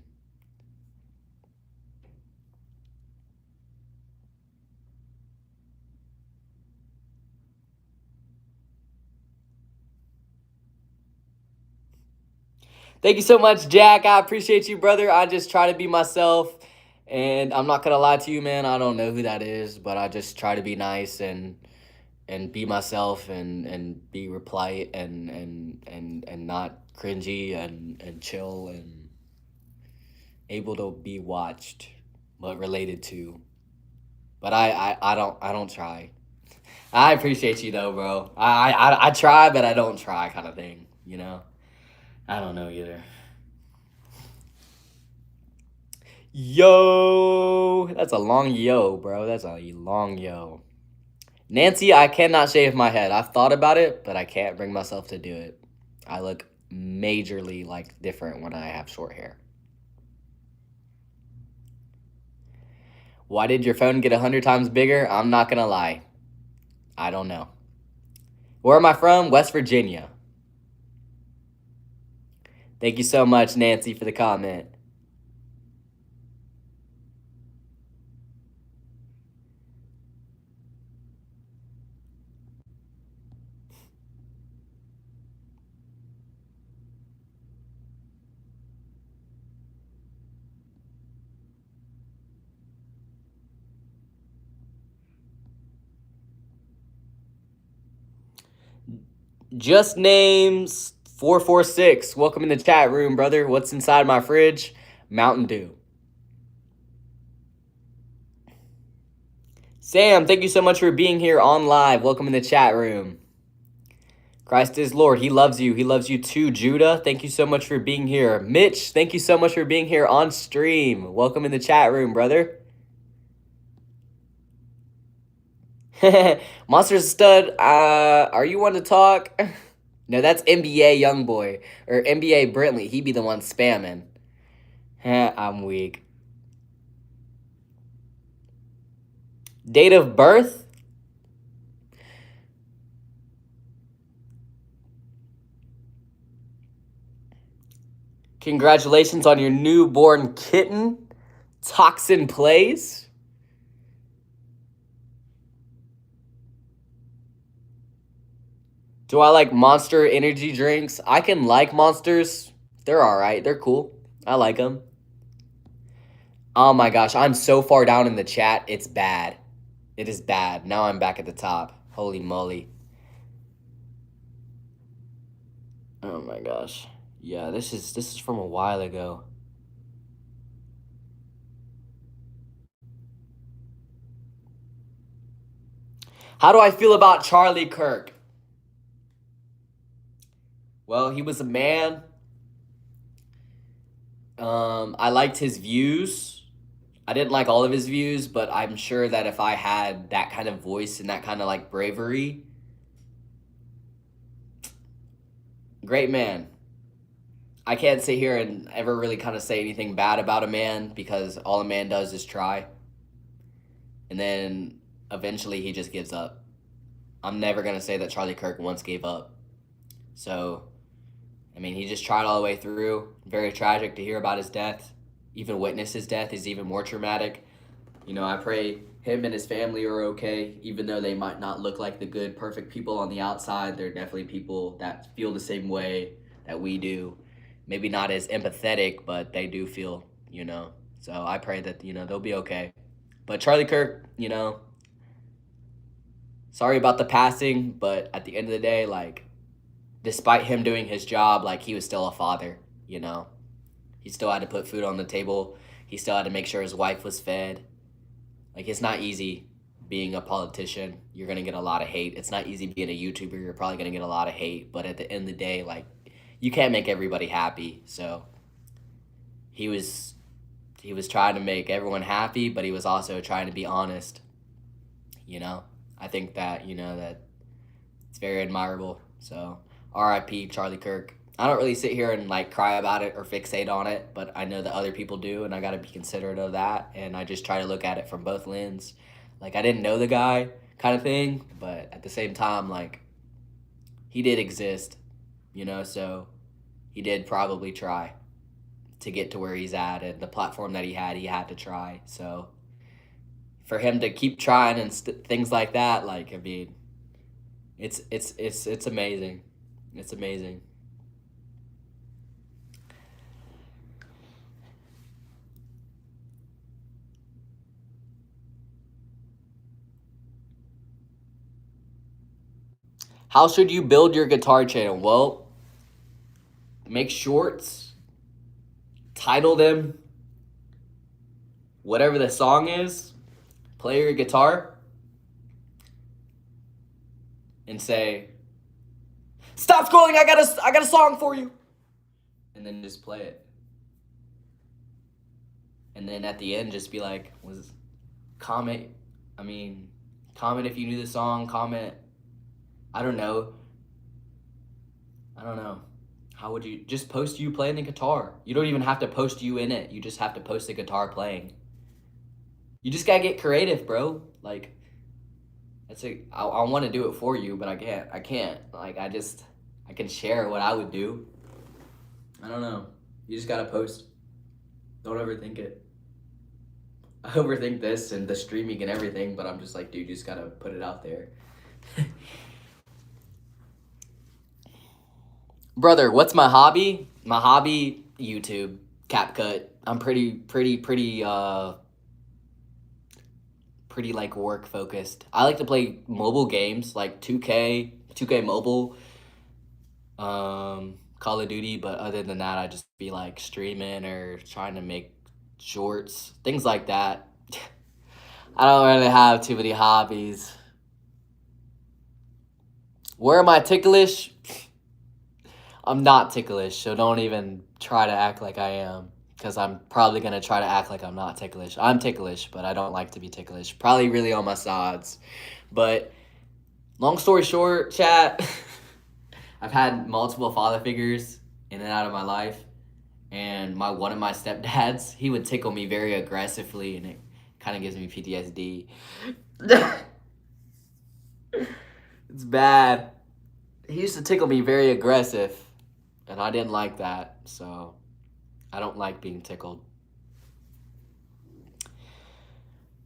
Thank you so much, Jack. I appreciate you, brother. I just try to be myself. And I'm not gonna lie to you, man. I don't know who that is, but I just try to be nice and be myself and be polite and not cringy and chill and able to be watched but related to. But I don't try. I appreciate you though, bro. I try, but I don't try, kind of thing. I don't know either. Yo, that's a long yo, bro. That's a long yo. Nancy, I cannot shave my head. I've thought about it, but I can't bring myself to do it. I look majorly like different when I have short hair. Why did your phone get 100 times bigger? I'm not gonna lie. I don't know. Where am I from? West Virginia. Thank you so much, Nancy, for the comment. Just names 446. Welcome in the chat room, brother. What's inside my fridge? Mountain Dew. Sam, thank you so much for being here on live. Welcome in the chat room. Christ is Lord. He loves you. He loves you too. Judah, thank you so much for being here. Mitch, thank you so much for being here on stream. Welcome in the chat room, brother. Monster Stud, are you one to talk? No, that's NBA Youngboy or NBA Brentley. He be the one spamming. I'm weak. Date of birth? Congratulations on your newborn kitten. Toxin Plays. Do I like Monster energy drinks? I can like Monsters. They're alright. They're cool. I like them. Oh my gosh, I'm so far down in the chat. It's bad. It is bad. Now I'm back at the top. Holy moly. Oh my gosh. Yeah, this is from a while ago. How do I feel about Charlie Kirk? Well, he was a man. I liked his views. I didn't like all of his views, but I'm sure that if I had that kind of voice and that kind of like bravery, great man. I can't sit here and ever really kind of say anything bad about a man because all a man does is try. And then eventually he just gives up. I'm never going to say that Charlie Kirk once gave up. So, I mean, he just tried all the way through. Very tragic to hear about his death. Even witness his death is even more traumatic. You know, I pray him and his family are okay, even though they might not look like the good, perfect people on the outside. They're definitely people that feel the same way that we do. Maybe not as empathetic, but they do feel, you know. So I pray that, you know, they'll be okay. But Charlie Kirk, you know, sorry about the passing, but at the end of the day, like, despite him doing his job, like, he was still a father, you know. He still had to put food on the table. He still had to make sure his wife was fed. Like, it's not easy being a politician. You're going to get a lot of hate. It's not easy being a YouTuber. You're probably going to get a lot of hate. But at the end of the day, like, you can't make everybody happy. So he was trying to make everyone happy, but he was also trying to be honest. You know, I think that, you know, that it's very admirable. So R.I.P. Charlie Kirk. I don't really sit here and like cry about it or fixate on it, but I know that other people do, and I got to be considerate of that. And I just try to look at it from both lenses. Like, I didn't know the guy kind of thing, but at the same time, like, he did exist, you know, so he did probably try to get to where he's at, and the platform that he had to try. So for him to keep trying and things like that, like, I mean, it's amazing. It's amazing. How should you build your guitar channel? Well, make shorts, title them whatever the song is, play your guitar, and say, "Stop scrolling, I got a song for you." And then just play it. And then at the end just be like, comment comment if you knew the song, comment, I don't know. How would you just post you playing the guitar? You don't even have to post you in it. You just have to post the guitar playing. You just gotta get creative, bro. Like, I want to do it for you, but I can't. Like, I can share what I would do. I don't know. You just gotta post. Don't overthink it. I overthink this and the streaming and everything, but I'm just like, dude, you just gotta put it out there. Brother, what's my hobby? My hobby, YouTube, CapCut. I'm pretty like work focused. I like to play mobile games like 2K Mobile, Call of Duty, but other than that, I just be like streaming or trying to make shorts, things like that. I don't really have too many hobbies. Where am I ticklish? I'm not ticklish, so don't even try to act like I am. Because I'm probably going to try to act like I'm not ticklish. I'm ticklish, but I don't like to be ticklish. Probably really on my sides. But long story short, chat, I've had multiple father figures in and out of my life. And one of my stepdads, he would tickle me very aggressively, and it kind of gives me PTSD. It's bad. He used to tickle me very aggressive, and I didn't like that, so I don't like being tickled.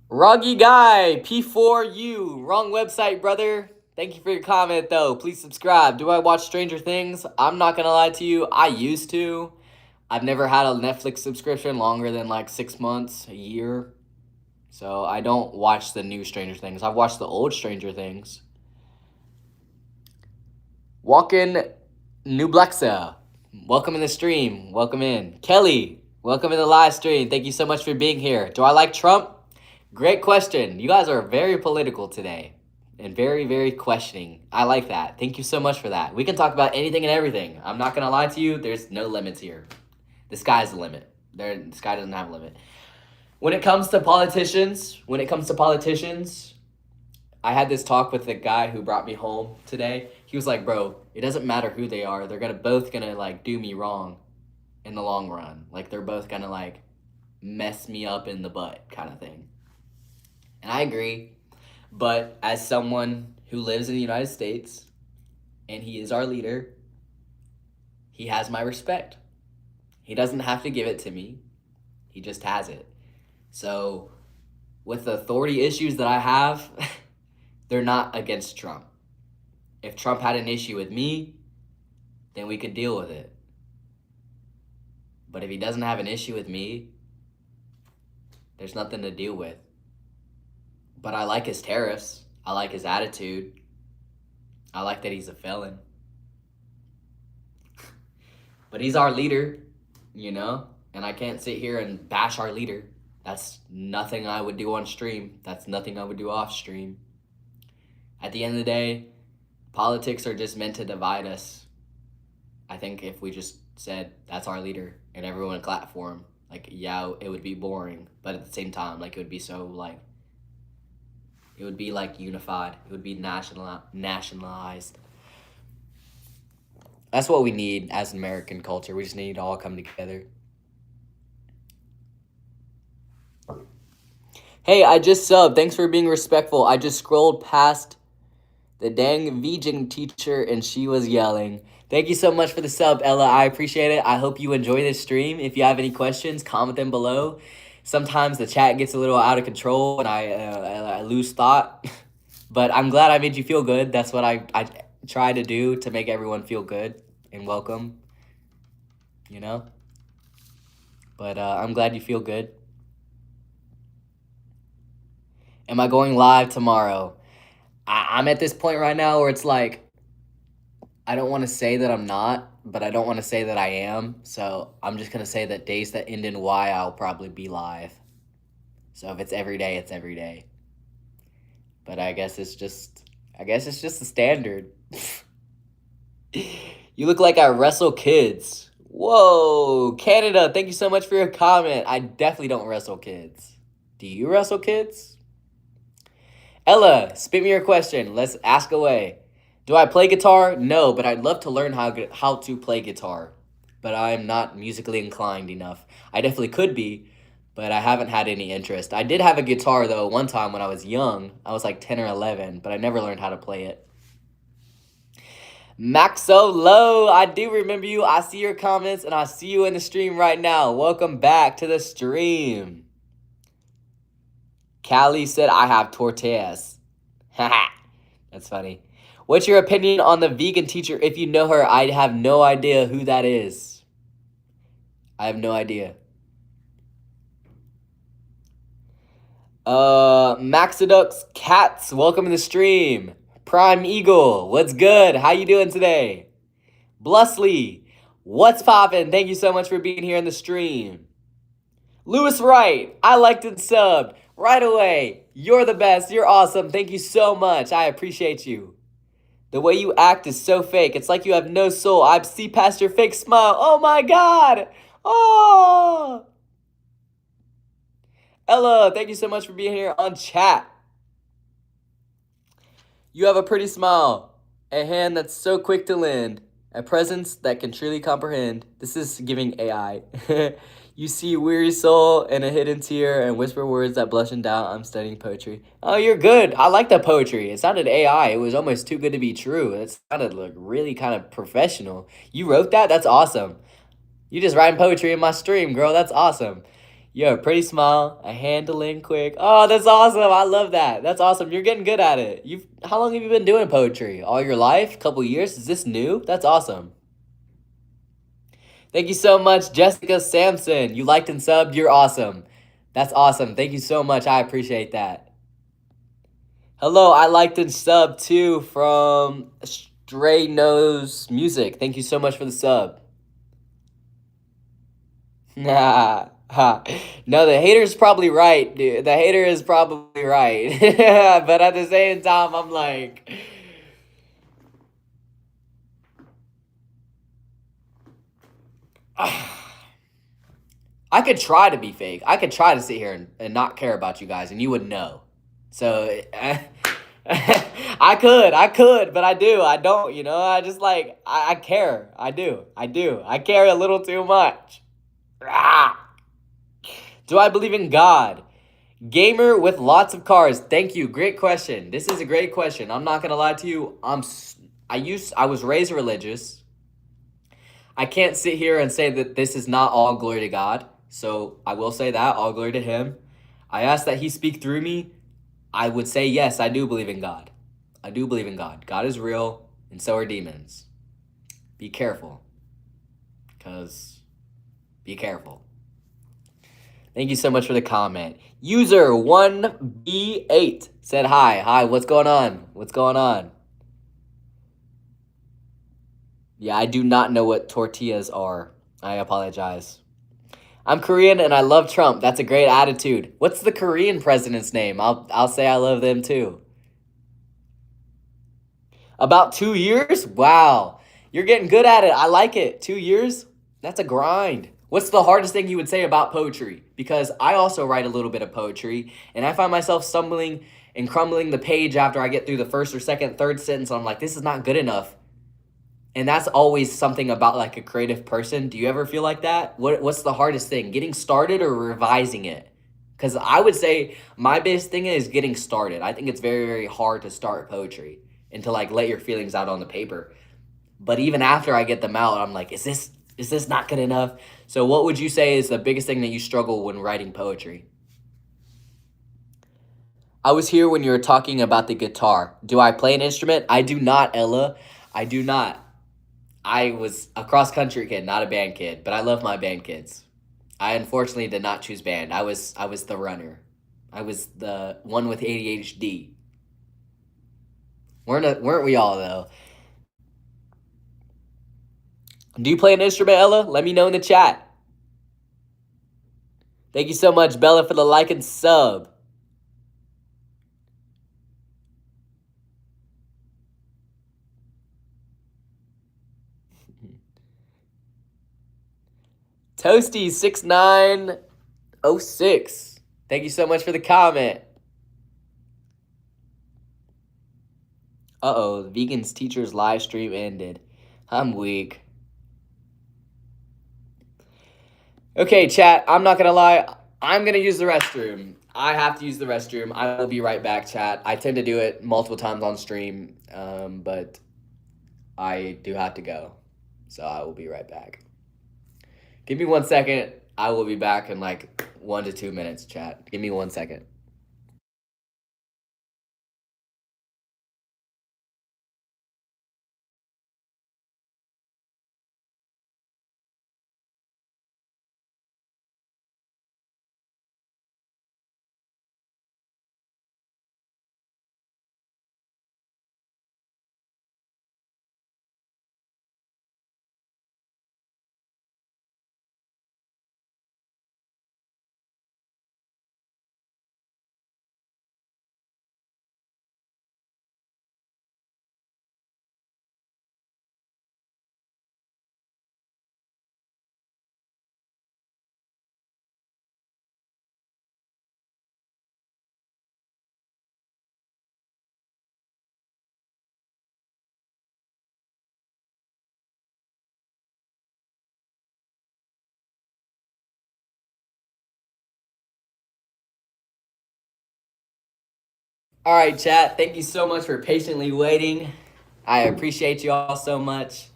Roggy Guy, P4U, wrong website, brother. Thank you for your comment, though. Please subscribe. Do I watch Stranger Things? I'm not gonna lie to you, I used to. I've never had a Netflix subscription longer than like 6 months, a year. So I don't watch the new Stranger Things. I've watched the old Stranger Things. Walkin' New Blacksa, welcome in the stream. Welcome in. Kelly, welcome in the live stream. Thank you so much for being here. Do I like Trump? Great question. You guys are very political today and very, very questioning. I like that. Thank you so much for that. We can talk about anything and everything. I'm not going to lie to you. There's no limits here. The sky's the limit. The sky doesn't have a limit. When it comes to politicians, I had this talk with the guy who brought me home today. He was like, bro, it doesn't matter who they are. They're both gonna like do me wrong in the long run. Like they're both gonna like mess me up in the butt kind of thing. And I agree. But as someone who lives in the United States and he is our leader, he has my respect. He doesn't have to give it to me. He just has it. So with the authority issues that I have, they're not against Trump. If Trump had an issue with me, then we could deal with it. But if he doesn't have an issue with me, there's nothing to deal with. But I like his tariffs. I like his attitude. I like that he's a felon. But he's our leader, you know? And I can't sit here and bash our leader. That's nothing I would do on stream. That's nothing I would do off stream. At the end of the day, politics are just meant to divide us. I think if we just said, that's our leader, and everyone clapped for him, like, yeah, it would be boring. But at the same time, like, it would be so, like, it would be, like, unified. It would be nationalized. That's what we need as an American culture. We just need to all come together. Hey, I just subbed. Thanks for being respectful. I just scrolled past the dang vegan teacher and she was yelling. Thank you so much for the sub, Ella. I appreciate it. I hope you enjoy this stream. If you have any questions, comment them below. Sometimes the chat gets a little out of control and I lose thought. But I'm glad I made you feel good. That's what I try to do, to make everyone feel good and welcome, you know? But I'm glad you feel good. Am I going live tomorrow? I'm at this point right now where it's like, I don't want to say that I'm not, but I don't want to say that I am. So I'm just going to say that days that end in Y, I'll probably be live. So if it's every day, it's every day. But I guess it's just the standard. You look like I wrestle kids. Whoa, Canada, thank you so much for your comment. I definitely don't wrestle kids. Do you wrestle kids? Ella, spit me your question. Let's ask away. Do I play guitar? No, but I'd love to learn how to play guitar. But I'm not musically inclined enough. I definitely could be, but I haven't had any interest. I did have a guitar, though, one time when I was young. I was like 10 or 11, but I never learned how to play it. Maxo Low, I do remember you. I see your comments and I see you in the stream right now. Welcome back to the stream. Callie said, I have tortillas. Haha, that's funny. What's your opinion on the vegan teacher? If you know her, I have no idea who that is. I have no idea. Maxidux Cats, welcome to the stream. Prime Eagle, what's good? How you doing today? Blussley, what's poppin'? Thank you so much for being here in the stream. Lewis Wright, I liked and subbed right away. You're the best. You're awesome. Thank you so much. I appreciate you. The way you act is so fake. It's like you have no soul. I see past your fake smile. Oh my God. Oh. Ella, thank you so much for being here on chat. You have a pretty smile, a hand that's so quick to lend, a presence that can truly comprehend. This is giving AI. You see weary soul and a hidden tear and whisper words that blush in doubt. I'm studying poetry. Oh, you're good. I like that poetry. It sounded AI. It was almost too good to be true. It sounded like really kind of professional. You wrote that? That's awesome. You just writing poetry in my stream, girl. That's awesome. You have a pretty smile, a handling quick. Oh, that's awesome. I love that. That's awesome. You're getting good at it. How long have you been doing poetry? All your life? Couple years? Is this new? That's awesome. Thank you so much, Jessica Sampson. You liked and subbed. You're awesome. That's awesome. Thank you so much. I appreciate that. Hello, I liked and subbed too from Stray Nose Music. Thank you so much for the sub. Nah. No, the hater's probably right, dude. The hater is probably right. But at the same time, I'm like... I could try to be fake. I could try to sit here and not care about you guys, and you would know. So... I could, but I don't, you know? I just like, I care. I do. I care a little too much. Do I believe in God? Gamer with lots of cars. Thank you. Great question. This is a great question. I'm not gonna lie to you. I was raised religious. I can't sit here and say that this is not all glory to God. So I will say that all glory to Him. I ask that He speak through me. I would say yes. I do believe in God. I do believe in God. God is real, and so are demons. Be careful, be careful. Thank you so much for the comment. User 1B8 said hi. Hi, what's going on? What's going on? Yeah, I do not know what tortillas are. I apologize. I'm Korean and I love Trump. That's a great attitude. What's the Korean president's name? I'll say I love them too. About 2 years? Wow. You're getting good at it. I like it. 2 years? That's a grind. What's the hardest thing you would say about poetry? Because I also write a little bit of poetry, and I find myself stumbling and crumbling the page after I get through the first or second, third sentence. I'm like, this is not good enough. And that's always something about like a creative person. Do you ever feel like that? What's the hardest thing? Getting started or revising it? Because I would say my biggest thing is getting started. I think it's very, very hard to start poetry and to like let your feelings out on the paper. But even after I get them out, I'm like, is this not good enough? So what would you say is the biggest thing that you struggle when writing poetry? I was here when you were talking about the guitar. Do I play an instrument? I do not, Ella. I do not. I was a cross-country kid, not a band kid, but I love my band kids. I unfortunately did not choose band. I was the runner. I was the one with ADHD. Weren't we all, though? Do you play an instrument, Ella? Let me know in the chat. Thank you so much, Bella, for the like and sub. Toasty6906. Thank you so much for the comment. Uh-oh, the Vegans Teacher's live stream ended. I'm weak. Okay, chat, I'm not gonna lie. I'm gonna use the restroom. I have to use the restroom. I will be right back, chat. I tend to do it multiple times on stream, but I do have to go. So I will be right back. Give me 1 second. I will be back in like 1 to 2 minutes, chat. Give me 1 second. All right, chat. Thank you so much for patiently waiting. I appreciate you all so much.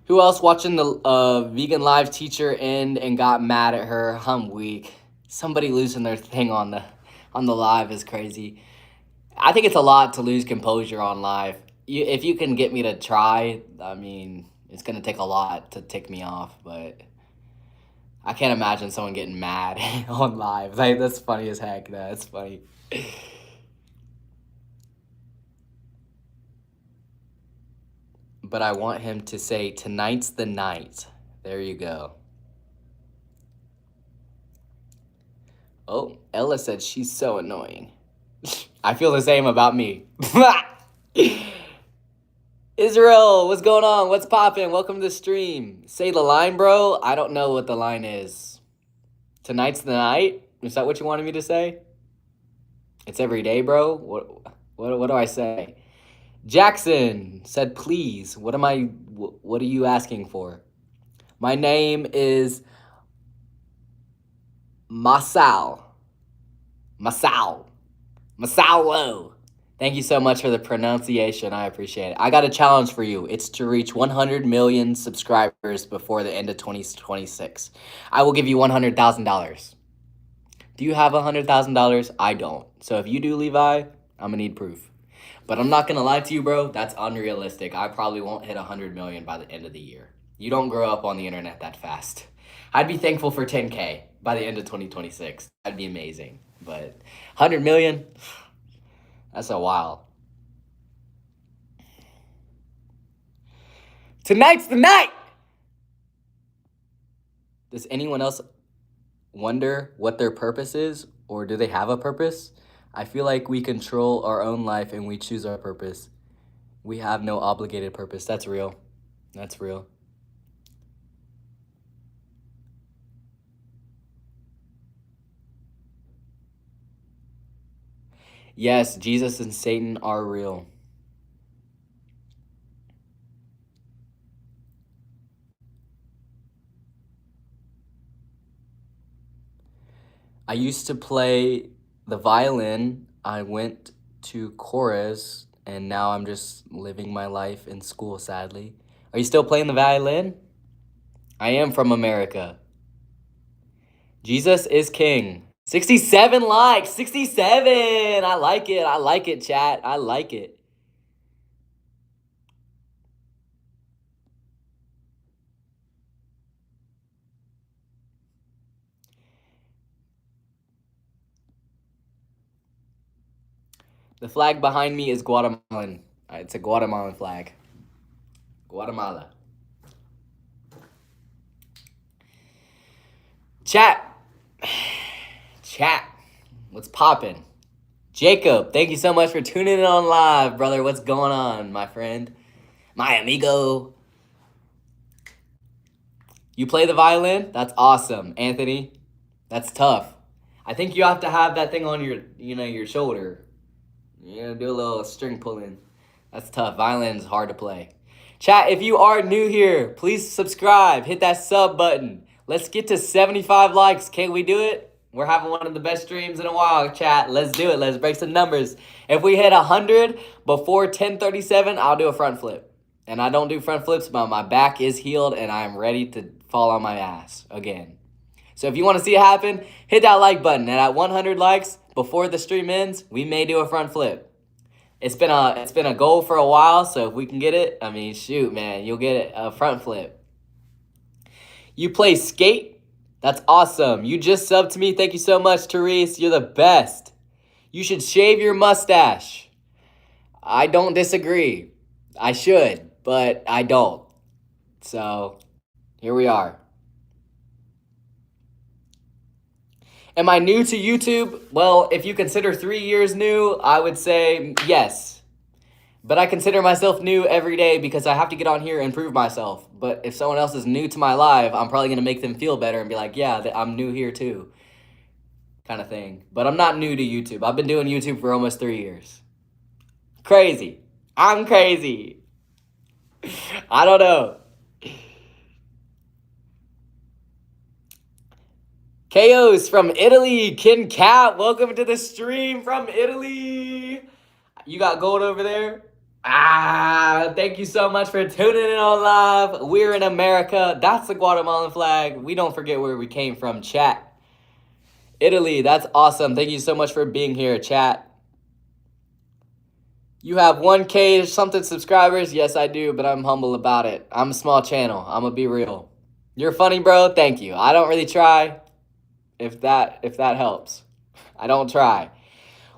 Who else watching the vegan live teacher end and got mad at her? I'm weak. Somebody losing their thing on the live is crazy. I think it's a lot to lose composure on live. If you can get me to try, I mean, it's gonna take a lot to tick me off, but I can't imagine someone getting mad on live. Like, that's funny as heck. That's funny. But I want him to say, tonight's the night. There you go. Oh, Ella said she's so annoying. I feel the same about me. Israel, what's going on? What's poppin'? Welcome to the stream. Say the line, bro. I don't know what the line is. Tonight's the night? Is that what you wanted me to say? It's every day, bro. What do I say? Jackson said, please. What are you asking for? My name is Masao. Masao. Masao. Thank you so much for the pronunciation. I appreciate it. I got a challenge for you. It's to reach 100 million subscribers before the end of 2026. I will give you $100,000. Do you have $100,000? I don't. So if you do, Levi, I'm gonna need proof. But I'm not gonna lie to you, bro. That's unrealistic. I probably won't hit 100 million by the end of the year. You don't grow up on the internet that fast. I'd be thankful for 10K by the end of 2026. That'd be amazing. But 100 million, that's a while. Tonight's the night! Does anyone else wonder what their purpose is, or do they have a purpose? I feel like we control our own life and we choose our purpose. We have no obligated purpose. That's real. That's real. Yes, Jesus and Satan are real. I used to play the violin. I went to chorus, and now I'm just living my life in school, sadly. Are you still playing the violin? I am from America. Jesus is king. 67 likes. 67. I like it. I like it, chat. I like it. The flag behind me is Guatemalan. It's a Guatemalan flag. Guatemala. Chat. Chat. What's poppin'? Jacob, thank you so much for tuning in on live, brother. What's going on, my friend? My amigo. You play the violin? That's awesome, Anthony. That's tough. I think you have to have that thing on your shoulder. Do a little string pulling. That's tough. Violin is hard to play. Chat, if you are new here, please subscribe. Hit that sub button. Let's get to 75 likes. Can't we do it? We're having one of the best streams in a while, chat. Let's do it. Let's break some numbers. If we hit 100 before 10:37, I'll do a front flip. And I don't do front flips, but my back is healed and I am ready to fall on my ass again. So if you want to see it happen, hit that like button. And at 100 likes before the stream ends, we may do a front flip. It's been a goal for a while, so if we can get it, I mean, shoot, man, you'll get it, a front flip. You play skate? That's awesome. You just subbed to me. Thank you so much, Therese. You're the best. You should shave your mustache. I don't disagree. I should, but I don't. So, here we are. Am I new to YouTube? Well, if you consider 3 years new, I would say yes. But I consider myself new every day because I have to get on here and prove myself. But if someone else is new to my live, I'm probably going to make them feel better and be like, yeah, I'm new here too. Kind of thing. But I'm not new to YouTube. I've been doing YouTube for almost 3 years. Crazy. I'm crazy. I don't know. KO's from Italy. Ken Cat, welcome to the stream from Italy. You got gold over there? Thank you so much for tuning in on live. We're in America. That's the Guatemalan flag. We don't forget where we came from, chat. Italy, that's awesome. Thank you so much for being here, chat. You have 1K something subscribers? Yes, I do, but I'm humble about it. I'm a small channel. I'm gonna be real. You're funny, bro. Thank you. I don't really try. If that helps. I don't try.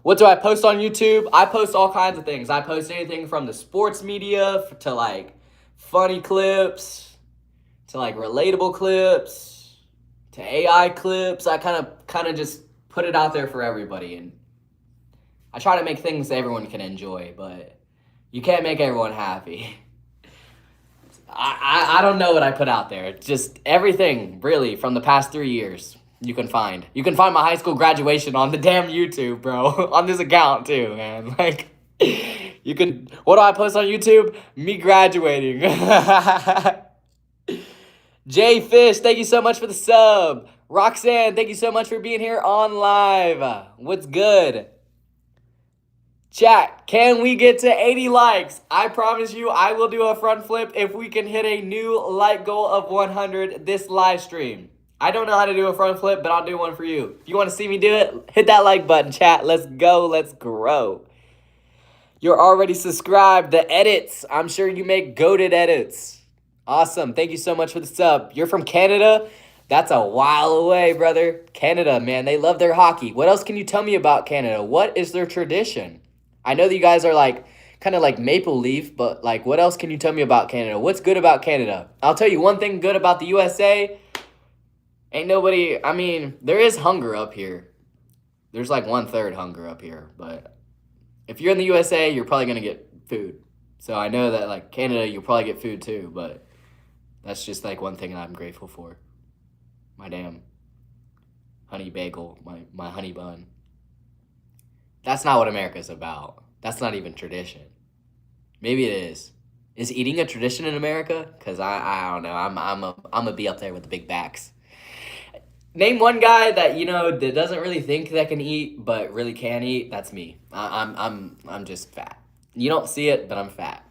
What do I post on YouTube? I post all kinds of things. I post anything from the sports media to like funny clips, to like relatable clips, to AI clips. I kind of just put it out there for everybody, and I try to make things that everyone can enjoy, but you can't make everyone happy. I don't know what I put out there. Just everything, really, from the past 3 years. You can find my high school graduation on the damn YouTube, bro. On this account too, man. Like, what do I post on YouTube? Me graduating. Jay Fish, thank you so much for the sub. Roxanne, thank you so much for being here on live. What's good? Chat, can we get to 80 likes? I promise you I will do a front flip if we can hit a new like goal of 100 this live stream. I don't know how to do a front flip, but I'll do one for you. If you want to see me do it, hit that like button, chat. Let's go. Let's grow. You're already subscribed. The edits. I'm sure you make goated edits. Awesome. Thank you so much for the sub. You're from Canada? That's a while away, brother. Canada, man. They love their hockey. What else can you tell me about Canada? What is their tradition? I know that you guys are like kind of like Maple Leaf, but like what else can you tell me about Canada? What's good about Canada? I'll tell you one thing good about the USA. Ain't nobody, I mean, there is hunger up here. There's like 1/3 hunger up here, but if you're in the USA, you're probably going to get food. So I know that like Canada, you'll probably get food too, but that's just like one thing that I'm grateful for. My damn honey bagel, my honey bun. That's not what America's about. That's not even tradition. Maybe it is. Is eating a tradition in America? Because I don't know. I'm a be up there with the big backs. Name one guy that that doesn't really think that can eat but really can eat. That's me. I'm just fat. You don't see it, but I'm fat.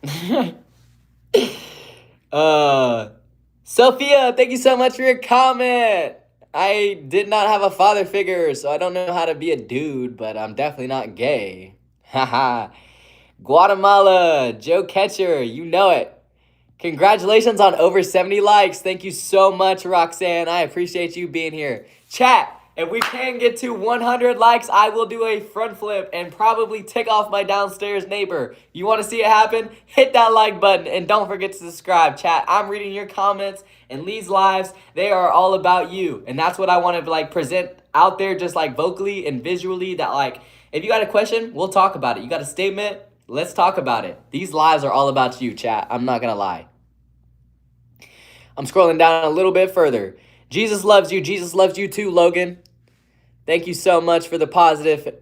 Sophia, thank you so much for your comment. I did not have a father figure, so I don't know how to be a dude, but I'm definitely not gay. Haha. Guatemala, Joe Catcher, you know it. Congratulations on over 70 likes. Thank you so much, Roxanne. I appreciate you being here. Chat, if we can get to 100 likes, I will do a front flip and probably tick off my downstairs neighbor. You want to see it happen? Hit that like button and don't forget to subscribe, chat. I'm reading your comments and these lives, they are all about you. And that's what I want to like present out there just like vocally and visually that like, if you got a question, we'll talk about it. You got a statement? Let's talk about it. These lives are all about you, chat. I'm not going to lie. I'm scrolling down a little bit further. Jesus loves you. Jesus loves you too, Logan. Thank you so much for the positive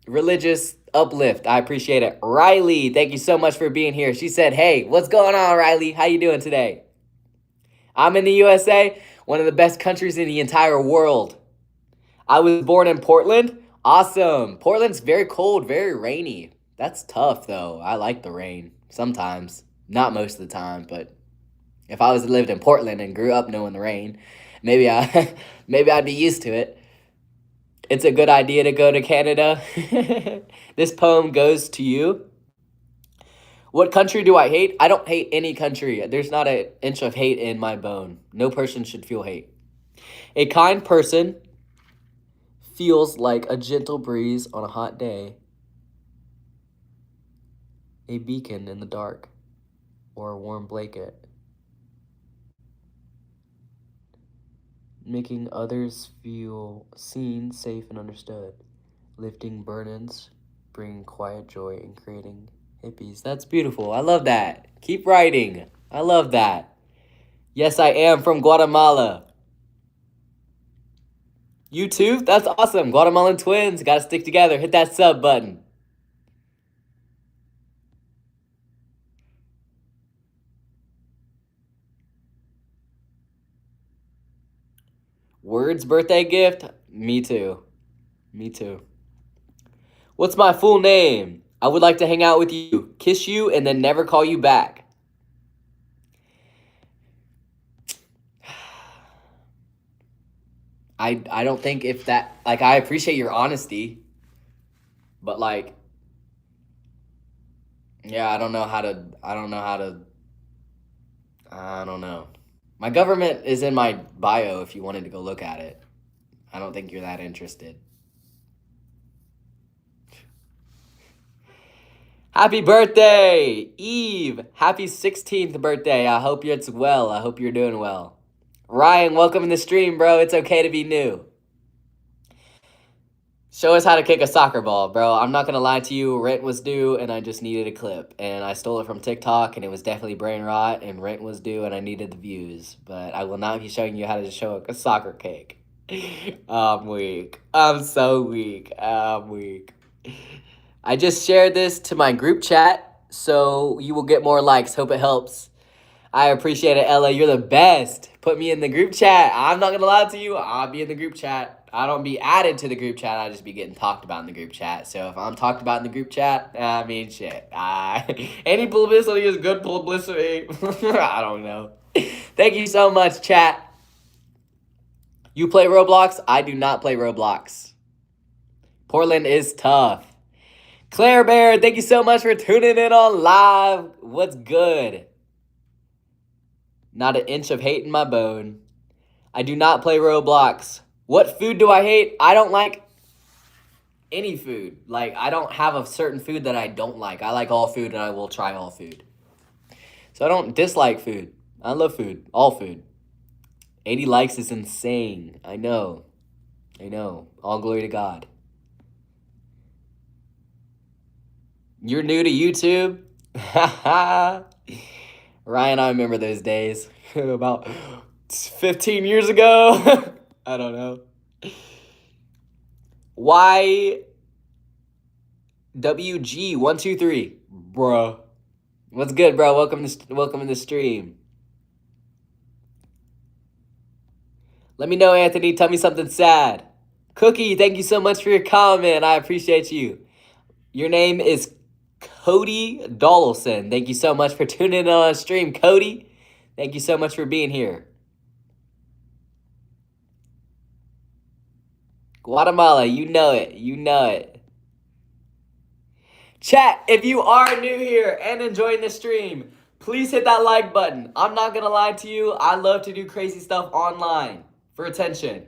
religious uplift. I appreciate it. Riley, thank you so much for being here. She said, hey, what's going on, Riley? How you doing today? I'm in the USA, one of the best countries in the entire world. I was born in Portland. Awesome. Portland's very cold, very rainy. That's tough though. I like the rain sometimes. Not most of the time, but if I was lived in Portland and grew up knowing the rain, maybe I maybe I'd be used to it. It's a good idea to go to Canada. This poem goes to you. What country do I hate? I don't hate any country. There's not an inch of hate in my bone. No person should feel hate. A kind person feels like a gentle breeze on a hot day, a beacon in the dark, or a warm blanket, making others feel seen, safe, and understood, lifting burdens, bringing quiet joy, and creating hippies. That's beautiful. I love that. Keep writing. I love that. Yes, I am from Guatemala. You too? That's awesome. Guatemalan twins. Gotta stick together. Hit that sub button. Words birthday gift? Me too. Me too. What's my full name? I would like to hang out with you, kiss you, and then never call you back. I don't think if that, like, I appreciate your honesty, but like, yeah, I don't know how to, I don't know how to, I don't know. My government is in my bio if you wanted to go look at it. I don't think you're that interested. Happy birthday, Eve. Happy 16th birthday. I hope it's well. I hope you're doing well. Ryan, welcome in the stream, bro. It's okay to be new. Show us how to kick a soccer ball, bro. I'm not gonna lie to you. Rent was due, and I just needed a clip. And I stole it from TikTok, and it was definitely brain rot, and rent was due, and I needed the views. But I will not be showing you how to show a soccer kick. I'm weak. I'm so weak. I'm weak. I just shared this to my group chat, so you will get more likes. Hope it helps. I appreciate it, Ella. You're the best. Put me in the group chat. I'm not gonna lie to you. I'll be in the group chat. I don't be added to the group chat. I just be getting talked about in the group chat. So if I'm talked about in the group chat, I mean, shit. Any publicity is good publicity. I don't know. Thank you so much, chat. You play Roblox? I do not play Roblox. Portland is tough. Claire Bear, thank you so much for tuning in on live. What's good? Not an inch of hate in my bone. I do not play Roblox. What food do I hate? I don't like any food. Like, I don't have a certain food that I don't like. I like all food and I will try all food. So I don't dislike food. I love food. All food. 80 likes is insane. I know. I know. All glory to God. You're new to YouTube? Ryan, I remember those days. About 15 years ago. I don't know. YWG123. Bruh. What's good, bro? Welcome to the stream. Let me know, Anthony. Tell me something sad. Cookie, thank you so much for your comment. I appreciate you. Your name is Cody Dollison. Thank you so much for tuning in on stream, Cody. Thank you so much for being here. Guatemala, you know it. You know it. Chat, if you are new here and enjoying the stream, please hit that like button. I'm not going to lie to you. I love to do crazy stuff online for attention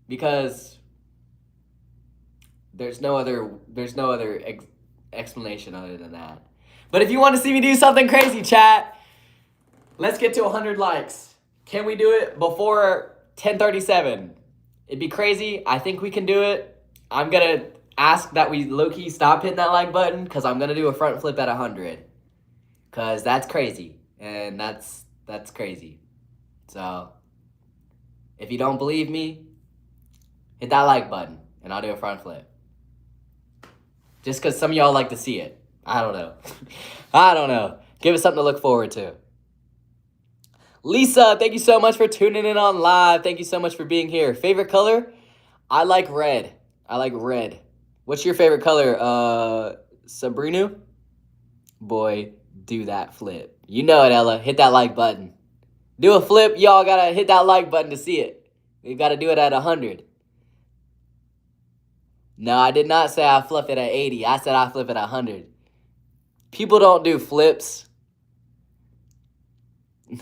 because there's no other explanation other than that. But if you want to see me do something crazy, chat, let's get to 100 likes. Can we do it before 10:37? It'd be crazy. I think we can do it. I'm going to ask that we low-key stop hitting that like button because I'm going to do a front flip at 100. Because that's crazy. And that's crazy. So, if you don't believe me, hit that like button and I'll do a front flip. Just because some of y'all like to see it. I don't know. I don't know. Give us something to look forward to. Lisa, thank you so much for tuning in on live. Thank you so much for being here. Favorite color? I like red. I like red. What's your favorite color? Sabrina? Boy, do that flip. You know it, Ella. Hit that like button. Do a flip. Y'all gotta hit that like button to see it. You gotta do it at 100. No, I did not say I flip it at 80. I said I flip it at 100. People don't do flips.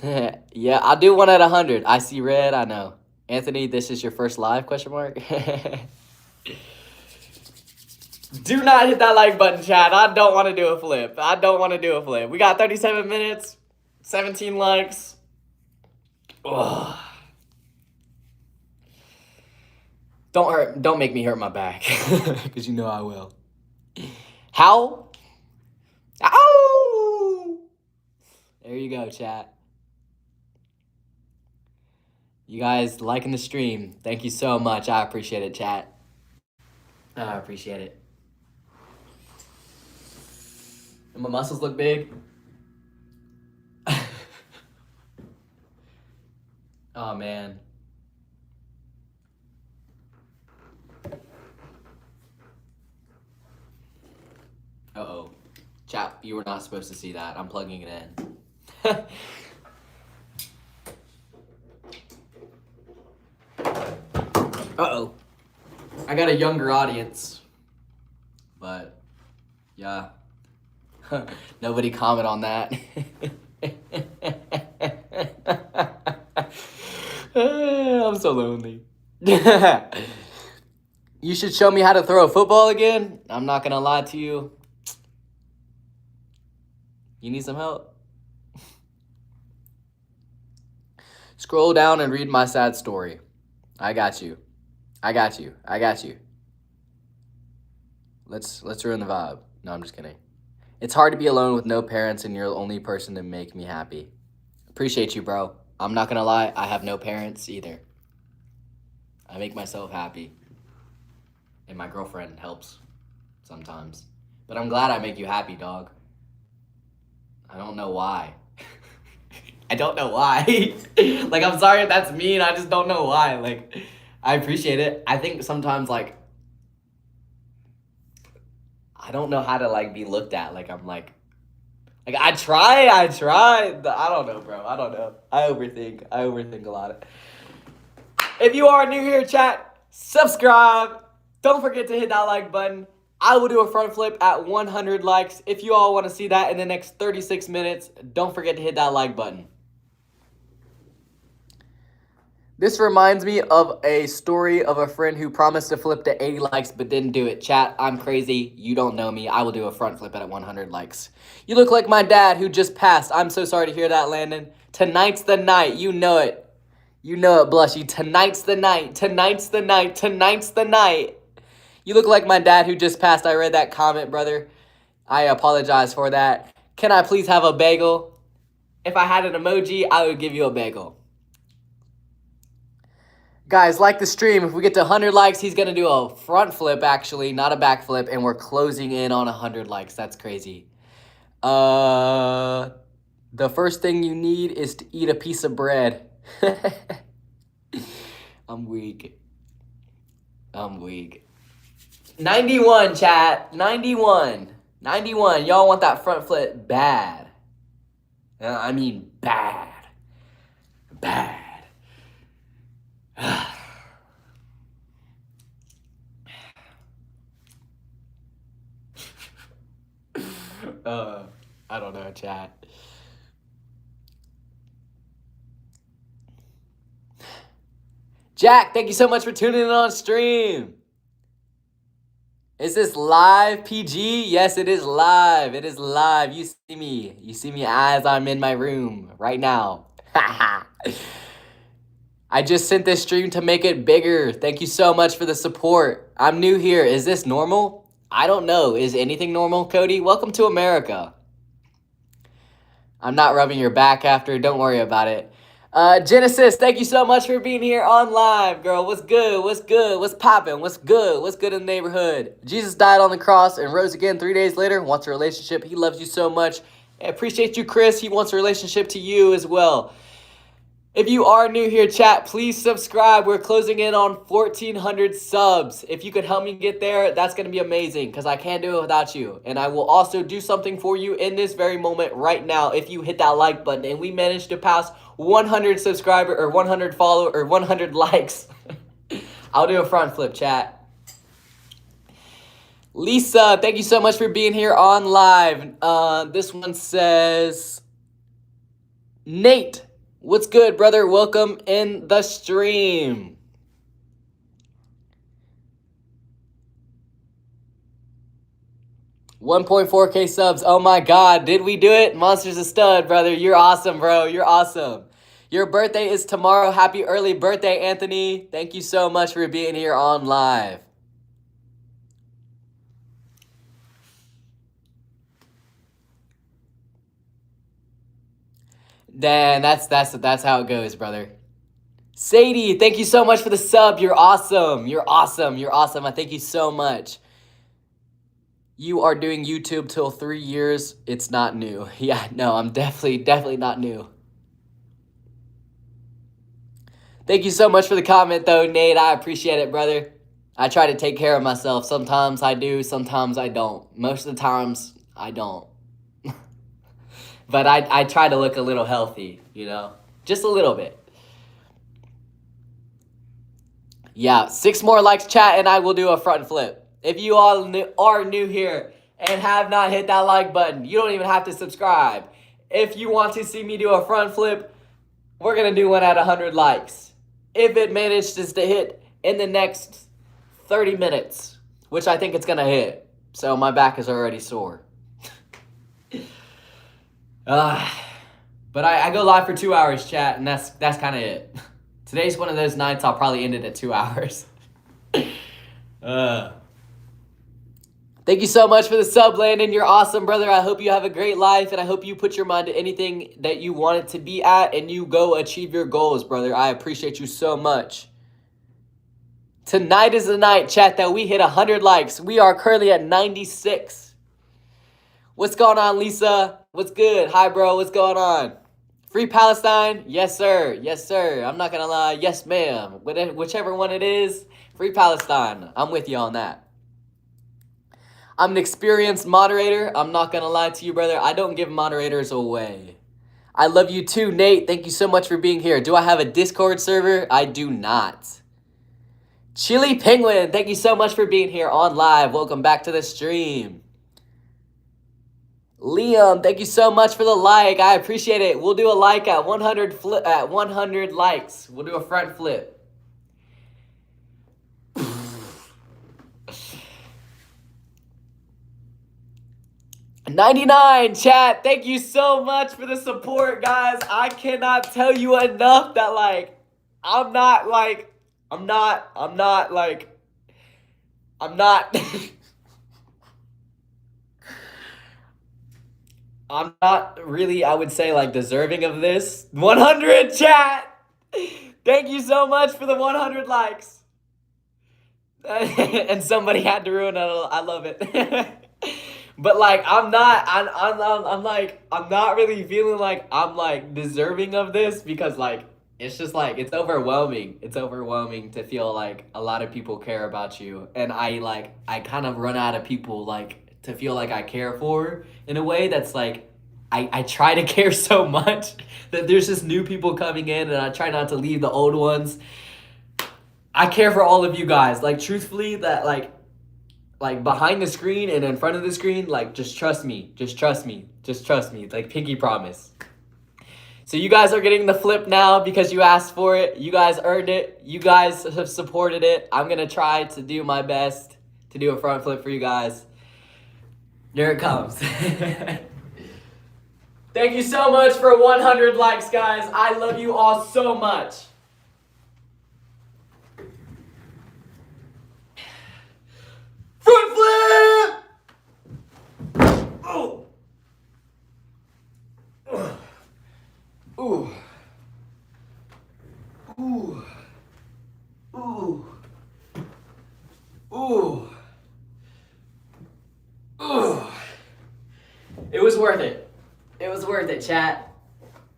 Yeah, I'll do one at 100. I see red, I know. Anthony, this is your first live, question mark? Do not hit that like button, chat. I don't want to do a flip. I don't want to do a flip. We got 37 minutes, 17 likes. Ugh. Don't make me hurt my back, because you know I will. How? Ow! There you go, chat. You guys liking the stream. Thank you so much. I appreciate it, chat. I appreciate it. And my muscles look big. Oh, man. Uh-oh. Chat, you were not supposed to see that. I'm plugging it in. Uh-oh. I got a younger audience. But, yeah. Nobody comment on that. I'm so lonely. You should show me how to throw a football again. I'm not gonna lie to you. You need some help? Scroll down and read my sad story. I got you. I got you. I got you. Let's ruin the vibe. No, I'm just kidding. It's hard to be alone with no parents and you're the only person to make me happy. Appreciate you, bro. I'm not gonna lie, I have no parents either. I make myself happy. And my girlfriend helps sometimes. But I'm glad I make you happy, dog. I don't know why. I don't know why. Like, I'm sorry if that's mean, I just don't know why. Like, I appreciate it. I think sometimes, like, I don't know how to, like, be looked at. Like, I'm like I try. I don't know, bro. I don't know. I overthink a lot. If you are new here, chat, subscribe. Don't forget to hit that like button. I will do a front flip at 100 likes. If you all want to see that in the next 36 minutes, don't forget to hit that like button. This reminds me of a story of a friend who promised to flip to 80 likes but didn't do it. Chat, I'm crazy. You don't know me. I will do a front flip at 100 likes. You look like my dad who just passed. I'm so sorry to hear that, Landon. Tonight's the night. You know it. You know it, Blushy. Tonight's the night. Tonight's the night. Tonight's the night. You look like my dad who just passed. I read that comment, brother. I apologize for that. Can I please have a bagel? If I had an emoji, I would give you a bagel. Guys, like the stream. If we get to 100 likes, he's going to do a front flip, actually, not a back flip, and we're closing in on 100 likes. That's crazy. The first thing you need is to eat a piece of bread. I'm weak. 91, chat. 91. Y'all want that front flip bad. I mean bad. Bad. I don't know, chat. Jack, thank you so much for tuning in on stream. Is this live, PG? Yes, it is live. It is live. You see me. You see me as I'm in my room right now. I just sent this stream to make it bigger. Thank you so much for the support. I'm new here. Is this normal? I don't know. Is anything normal, Cody? Welcome to America. I'm not rubbing your back after. Don't worry about it. Genesis, thank you so much for being here on live, girl. What's good? What's good? What's poppin'? What's good? What's good in the neighborhood? Jesus died on the cross and rose again 3 days later. Wants a relationship. He loves you so much. I appreciate you, Chris. He wants a relationship to you as well. If you are new here, chat, please subscribe. We're closing in on 1,400 subs. If you could help me get there, that's going to be amazing because I can't do it without you. And I will also do something for you in this very moment right now if you hit that like button and we manage to pass 100 subscriber or 100 follow or 100 likes. I'll do a front flip, chat. Lisa, thank you so much for being here on live. This one says, Nate. What's good, brother? Welcome in the stream. $1.4K subs. Oh my God, did we do it? Monster's a stud, brother. You're awesome, bro. You're awesome. Your birthday is tomorrow. Happy early birthday, Anthony. Thank you so much for being here on live. Dan, that's how it goes, brother. Sadie, thank you so much for the sub. You're awesome. You're awesome. You're awesome. I thank you so much. You are doing YouTube till 3 years. It's not new. Yeah, no, I'm definitely not new. Thank you so much for the comment, though, Nate. I appreciate it, brother. I try to take care of myself. Sometimes I do, sometimes I don't. Most of the times, I don't. But I try to look a little healthy, you know? Just a little bit. Yeah, 6 more likes, chat, and I will do a front flip. If you all are new here and have not hit that like button, you don't even have to subscribe. If you want to see me do a front flip, we're going to do one at 100 likes. If it manages to hit in the next 30 minutes, which I think it's going to hit. So my back is already sore. But I go live for 2 hours, chat, and that's kind of it. Today's one of those nights I'll probably end it at 2 hours. Thank you so much for the sub, Landon. You're awesome, brother. I hope you have a great life, and I hope you put your mind to anything that you want it to be at, and you go achieve your goals, brother. I appreciate you so much. Tonight is the night, chat, that we hit 100 likes. We are currently at 96. What's going on, Lisa? What's good? Hi, bro. What's going on? Free Palestine? Yes, sir. Yes, sir. I'm not going to lie. Yes, ma'am. Whichever one it is, Free Palestine. I'm with you on that. I'm an experienced moderator. I'm not going to lie to you, brother. I don't give moderators away. I love you too, Nate. Thank you so much for being here. Do I have a Discord server? I do not. Chili Penguin, thank you so much for being here on live. Welcome back to the stream. Liam, thank you so much for the like. I appreciate it. We'll do a like at 100 likes. We'll do a front flip. $99, chat. Thank you so much for the support, guys. I cannot tell you enough that I'm not I'm not really, I would say, deserving of this. 100, chat! Thank you so much for the 100 likes. And somebody had to ruin it. I love it. But, I'm not really feeling like I'm, deserving of this because, it's just, it's overwhelming. It's overwhelming to feel like a lot of people care about you. And I kind of run out of people, to feel like I care for in a way that's I try to care so much that there's just new people coming in and I try not to leave the old ones. I care for all of you guys. Truthfully, that behind the screen and in front of the screen, just trust me. Just trust me. Just trust me. Pinky promise. So you guys are getting the flip now because you asked for it. You guys earned it. You guys have supported it. I'm going to try to do my best to do a front flip for you guys. Here it comes. Thank you so much for 100 likes, guys. I love you all so much. Front flip! Oh. Ooh. Ooh. Ooh. Ooh. Ooh. It was worth it. It was worth it, chat.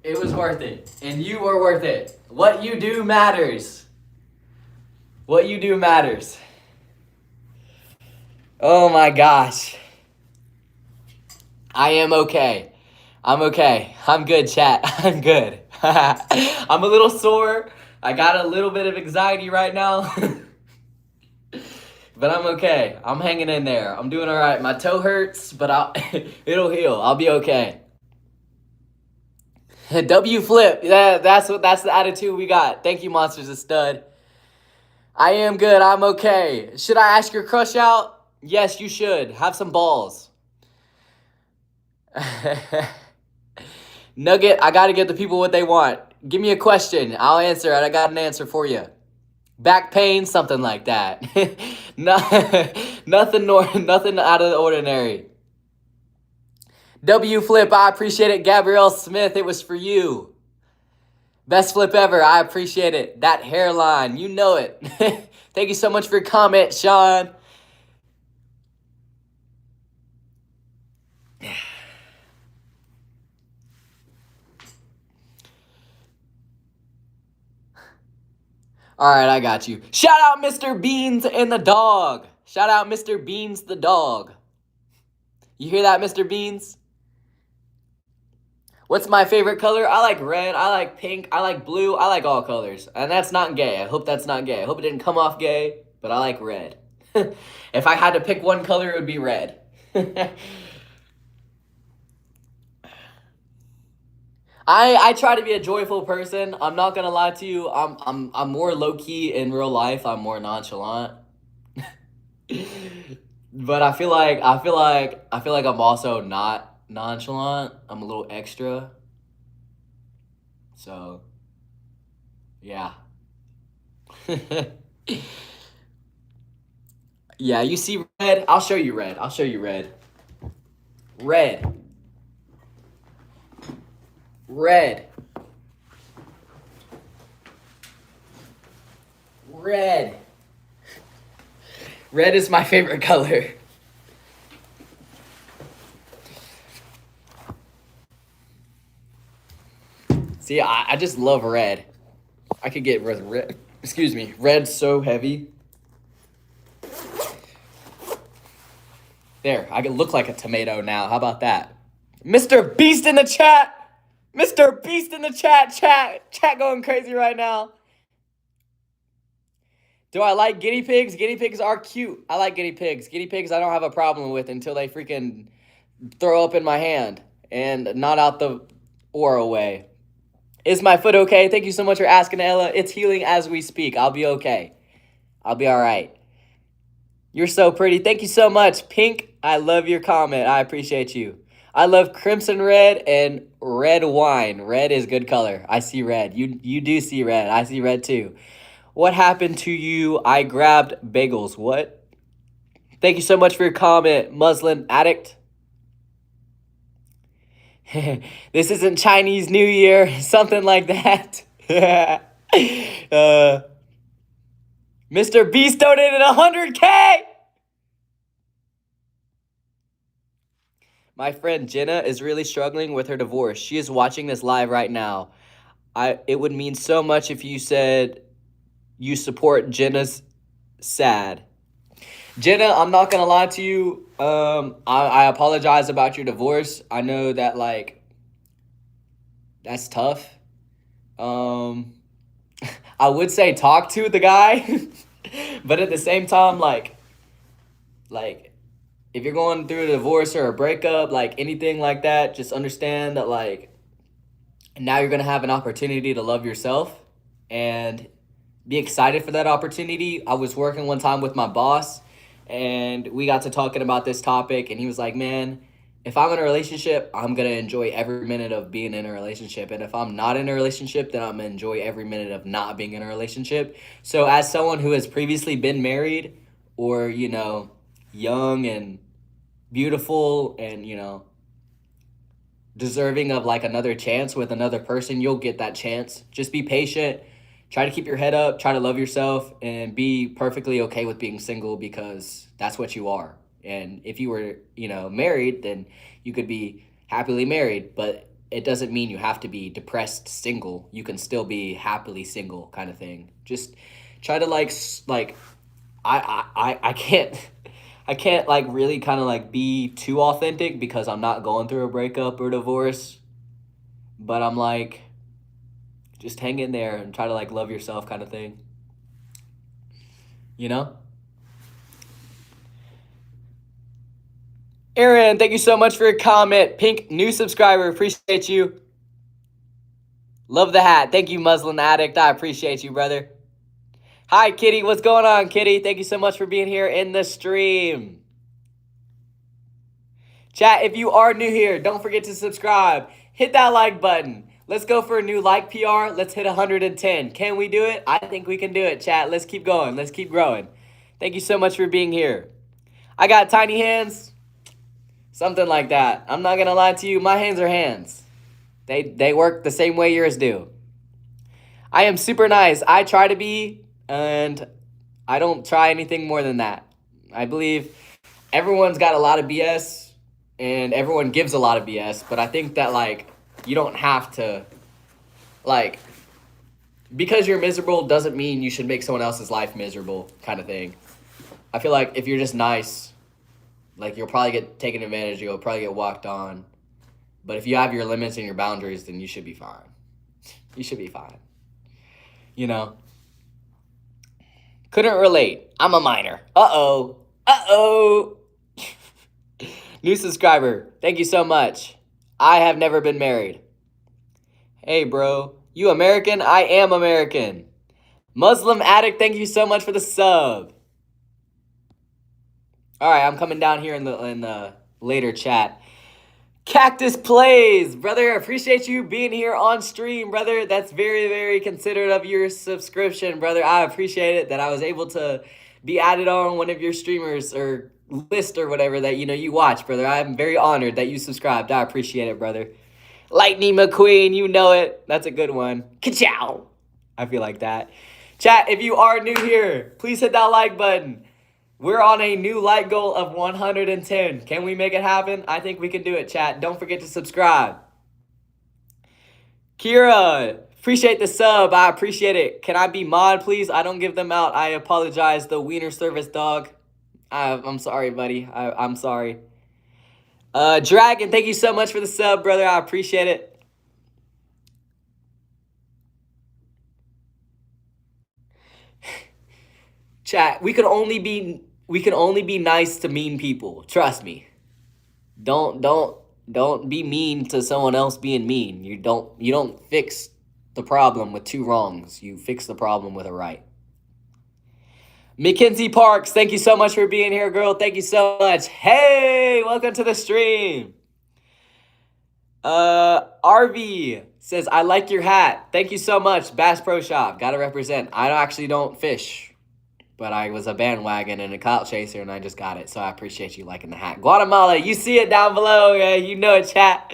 It was worth it. And you were worth it. What you do matters. What you do matters. Oh my gosh. I am okay. I'm okay. I'm good, chat. I'm good. I'm a little sore. I got a little bit of anxiety right now. But I'm okay. I'm hanging in there. I'm doing all right. My toe hurts, but it'll heal. I'll be okay. W flip. Yeah, that's the attitude we got. Thank you, Monsters of Stud. I am good. I'm okay. Should I ask your crush out? Yes, you should. Have some balls. Nugget, I gotta give the people what they want. Give me a question. I'll answer it. I got an answer for you. Back pain, something like that. No, nothing out of the ordinary. W flip, I appreciate it. Gabrielle Smith, it was for you. Best flip ever. I appreciate it. That hairline, you know it. Thank you so much for your comment, Sean. All right, I got you. Shout out Mr. Beans and the dog. Shout out Mr. Beans the dog. You hear that, Mr. Beans? What's my favorite color? I like red, I like pink, I like blue, I like all colors. And that's not gay. I hope that's not gay. I hope it didn't come off gay, but I like red. If I had to pick one color, it would be red. I try to be a joyful person. I'm not gonna lie to you. I'm more low key in real life. I'm more nonchalant. But I feel like I'm also not nonchalant. I'm a little extra. So, yeah. Yeah, you see red? I'll show you red. I'll show you red. Red. Red. Red. Red is my favorite color. See, I just love red. I could get red. Excuse me. Red's so heavy. There, I can look like a tomato now. How about that? Mr. Beast in the chat. Mr. Beast in the chat. Chat going crazy right now. Do I like guinea pigs? Guinea pigs are cute. I like guinea pigs. Guinea pigs I don't have a problem with until they freaking throw up in my hand and not out the oral way. Is my foot okay? Thank you so much for asking, Ella. It's healing as we speak. I'll be okay. I'll be all right. You're so pretty. Thank you so much. Pink, I love your comment. I appreciate you. I love crimson red and red wine. Red is good color. I see red. You do see red. I see red too. What happened to you? I grabbed bagels. What? Thank you so much for your comment, Muslim addict. This isn't Chinese New Year. Something like that. Mr. Beast donated 100K. My friend Jenna is really struggling with her divorce. She is watching this live right now. It would mean so much if you said you support Jenna's sad. Jenna, I'm not gonna lie to you. I apologize about your divorce. I know that like that's tough. I would say talk to the guy, but at the same time, like if you're going through a divorce or a breakup, like anything like that, just understand that like now you're gonna have an opportunity to love yourself and be excited for that opportunity. I was working one time with my boss and we got to talking about this topic and he was like, man, if I'm in a relationship, I'm going to enjoy every minute of being in a relationship. And if I'm not in a relationship, then I'm going to enjoy every minute of not being in a relationship. So as someone who has previously been married or, you know, young and beautiful and, you know, deserving of like another chance with another person, you'll get that chance. Just be patient. Try to keep your head up, try to love yourself, and be perfectly okay with being single because that's what you are. And if you were, you know, married, then you could be happily married. But it doesn't mean you have to be depressed single. You can still be happily single kind of thing. Just try to like I can't I can't like really kind of like be too authentic because I'm not going through a breakup or divorce. But I'm like, just hang in there and try to like love yourself kind of thing. You know? Aaron, thank you so much for your comment. Pink, new subscriber. Appreciate you. Love the hat. Thank you, Muslim Addict. I appreciate you, brother. Hi, Kitty. What's going on, Kitty? Thank you so much for being here in the stream. Chat, if you are new here, don't forget to subscribe. Hit that like button. Let's go for a new like PR. Let's hit 110. Can we do it? I think we can do it, chat. Let's keep going. Let's keep growing. Thank you so much for being here. I got tiny hands. Something like that. I'm not going to lie to you. My hands are hands. They work the same way yours do. I am super nice. I try to be, and I don't try anything more than that. I believe everyone's got a lot of BS, and everyone gives a lot of BS, but I think that, like, you don't have to, like, because you're miserable doesn't mean you should make someone else's life miserable kind of thing. I feel like if you're just nice, like, you'll probably get taken advantage of, you'll probably get walked on. But if you have your limits and your boundaries, then you should be fine. You should be fine. You know? Couldn't relate. I'm a minor. Uh-oh. Uh-oh. New subscriber. Thank you so much. I have never been married. Hey, bro. You American? I am American. Muslim Addict, thank you so much for the sub. All right, I'm coming down here in the later chat. Cactus Plays, brother, appreciate you being here on stream, brother. That's very, very considerate of your subscription, brother. I appreciate it that I was able to be added on one of your streamers or list or whatever that, you watch, brother. I'm very honored that you subscribed. I appreciate it, brother. Lightning McQueen, you know it. That's a good one. Ka-chow. I feel like that. Chat, if you are new here, please hit that like button. We're on a new like goal of 110. Can we make it happen? I think we can do it, chat. Don't forget to subscribe. Kira, appreciate the sub. I appreciate it. Can I be mod, please? I don't give them out. I apologize. The wiener service dog. I'm sorry, buddy. I'm sorry. Dragon, thank you so much for the sub, brother. I appreciate it. Chat, we can only be nice to mean people. Trust me. Don't be mean to someone else being mean. You don't fix the problem with two wrongs. You fix the problem with a right. Mackenzie Parks, thank you so much for being here, girl. Thank you so much. Hey, welcome to the stream. RV says, I like your hat. Thank you so much. Bass Pro Shop. Gotta represent. I actually don't fish, but I was a bandwagon and a clout chaser, and I just got it. So I appreciate you liking the hat. Guatemala, you see it down below. Yeah, you know it, chat.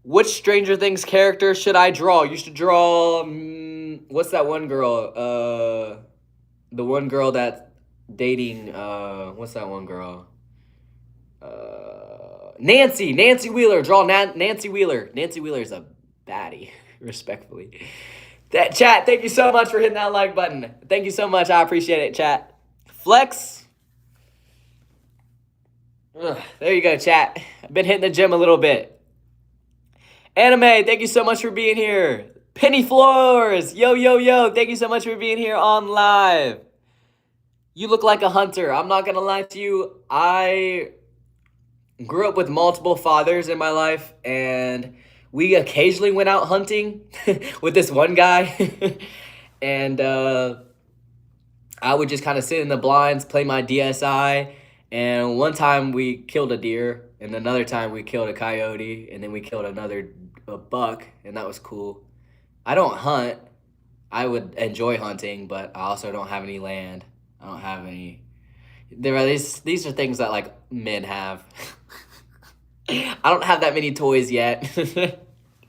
Which Stranger Things character should I draw? You should draw, what's that one girl? The one girl that's dating, what's that one girl? Nancy Wheeler. Draw Nancy Wheeler. Nancy Wheeler is a baddie, respectfully. That chat, thank you so much for hitting that like button. Thank you so much. I appreciate it, chat. Flex. There you go, chat. I've been hitting the gym a little bit. Anime, thank you so much for being here. Penny Floors. Yo. Thank you so much for being here on live. You look like a hunter. I'm not going to lie to you. I grew up with multiple fathers in my life, and we occasionally went out hunting with this one guy. And I would just kind of sit in the blinds, play my DSI. And one time we killed a deer, and another time we killed a coyote, and then we killed a buck, and that was cool. I don't hunt. I would enjoy hunting, but I also don't have any land. I don't have any. These are things that like men have. I don't have that many toys yet. But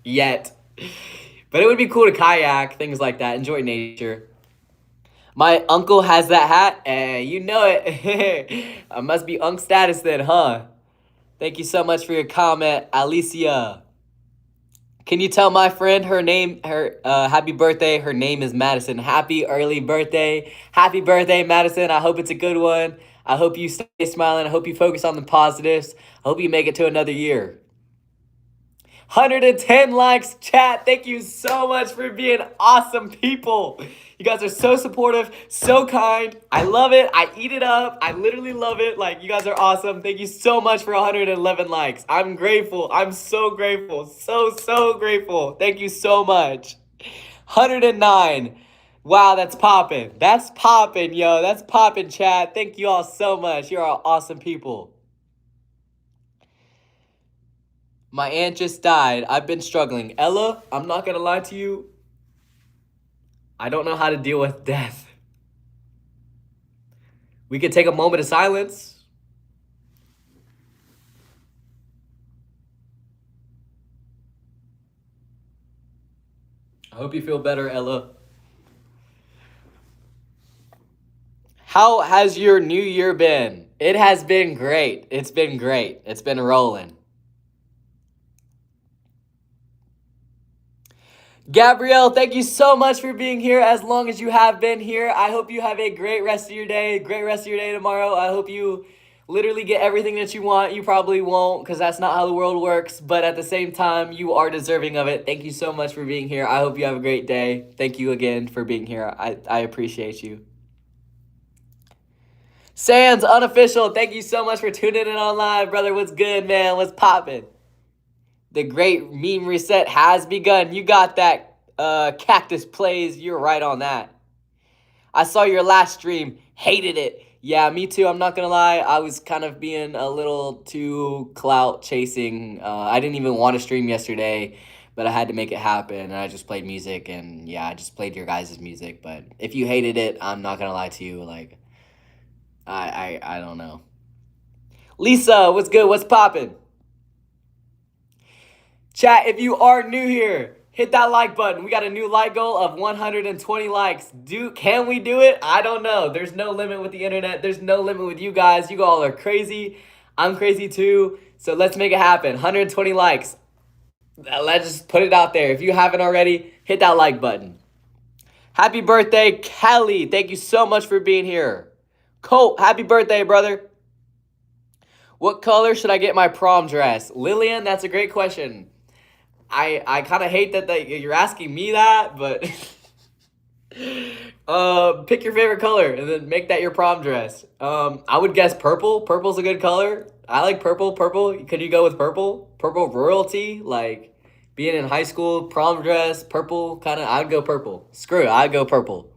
it would be cool to kayak, things like that. Enjoy nature. My uncle has that hat. You know it. I must be unk status then, huh? Thank you so much for your comment, Alicia. Can you tell my friend her happy birthday? Her name is Madison. Happy early birthday. Happy birthday, Madison. I hope it's a good one. I hope you stay smiling. I hope you focus on the positives. I hope you make it to another year. 110 likes, chat. Thank you so much for being awesome people. You guys are so supportive, so kind. I love it. I eat it up. I literally love it. Like, you guys are awesome. Thank you so much for 111 likes. I'm grateful. I'm so grateful. So grateful. Thank you so much. 109. Wow, that's popping. That's popping, yo. That's popping, chat. Thank you all so much. You're all awesome people. My aunt just died. I've been struggling. Ella, I'm not gonna lie to you. I don't know how to deal with death. We could take a moment of silence. I hope you feel better, Ella. How has your new year been? It has been great. It's been great. It's been rolling. Gabrielle, thank you so much for being here as long as you have been here. I hope you have a great rest of your day, great rest of your day tomorrow. I hope you literally get everything that you want. You probably won't because that's not how the world works, but at the same time, you are deserving of it. Thank you so much for being here. I hope you have a great day. Thank you again for being here. I appreciate you. Sans Unofficial, thank you so much for tuning in on live, brother. What's good, man? What's poppin'? The great meme reset has begun. You got that, Cactus Plays. You're right on that. I saw your last stream. Hated it. Yeah, me too. I'm not going to lie. I was kind of being a little too clout chasing. I didn't even want to stream yesterday, but I had to make it happen. And I just played music. And yeah, I just played your guys' music. But if you hated it, I'm not going to lie to you. Like, I don't know. Lisa, what's good? What's poppin'? Chat, if you are new here, hit that like button. We got a new like goal of 120 likes. Can we do it? I don't know. There's no limit with the internet. There's no limit with you guys. You all are crazy. I'm crazy too. So let's make it happen. 120 likes. Let's just put it out there. If you haven't already, hit that like button. Happy birthday, Kelly. Thank you so much for being here. Colt, happy birthday, brother. What color should I get my prom dress? Lillian, that's a great question. I kind of hate that you're asking me that, but pick your favorite color and then make that your prom dress. I would guess purple. Purple's a good color. I like purple. Purple. Could you go with purple? Purple royalty, like being in high school, prom dress, purple kind of. I'd go purple. Screw it. I'd go purple.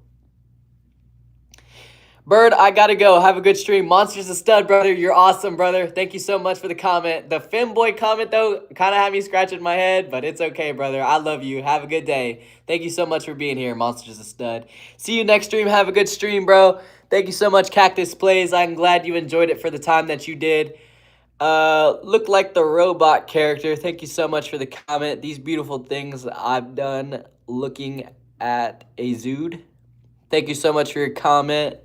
Bird, I gotta go. Have a good stream. Monster's a stud, brother. You're awesome, brother. Thank you so much for the comment. The femboy comment, though, kind of had me scratching my head, but it's okay, brother. I love you. Have a good day. Thank you so much for being here. Monster's a stud. See you next stream. Have a good stream, bro. Thank you so much, Cactus Plays. I'm glad you enjoyed it for the time that you did. Look like the robot character. Thank you so much for the comment. These beautiful things I've done looking at a Zood. Thank you so much for your comment.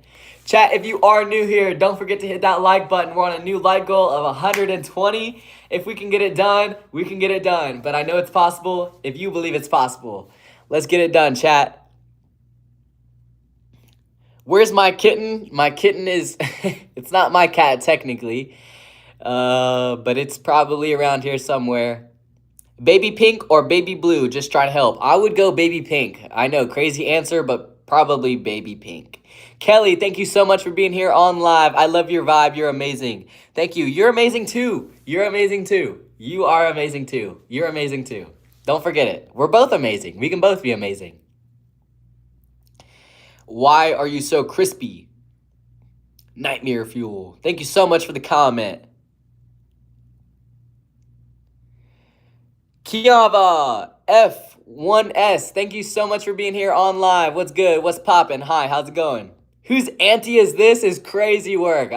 Chat, if you are new here, don't forget to hit that like button. We're on a new like goal of 120. If we can get it done, we can get it done. But I know it's possible if you believe it's possible. Let's get it done, chat. Where's my kitten? My kitten is, it's not my cat technically, but it's probably around here somewhere. Baby pink or baby blue? Just try to help. I would go baby pink. I know, crazy answer, but probably baby pink. Kelly, thank you so much for being here on live. I love your vibe. You're amazing. Thank you. You're amazing too. You're amazing too. You are amazing too. You're amazing too. Don't forget it. We're both amazing. We can both be amazing. Why are you so crispy? Nightmare Fuel. Thank you so much for the comment. Kiava F1S. Thank you so much for being here on live. What's good? What's poppin'? Hi, how's it going? Whose auntie is this? Is crazy work.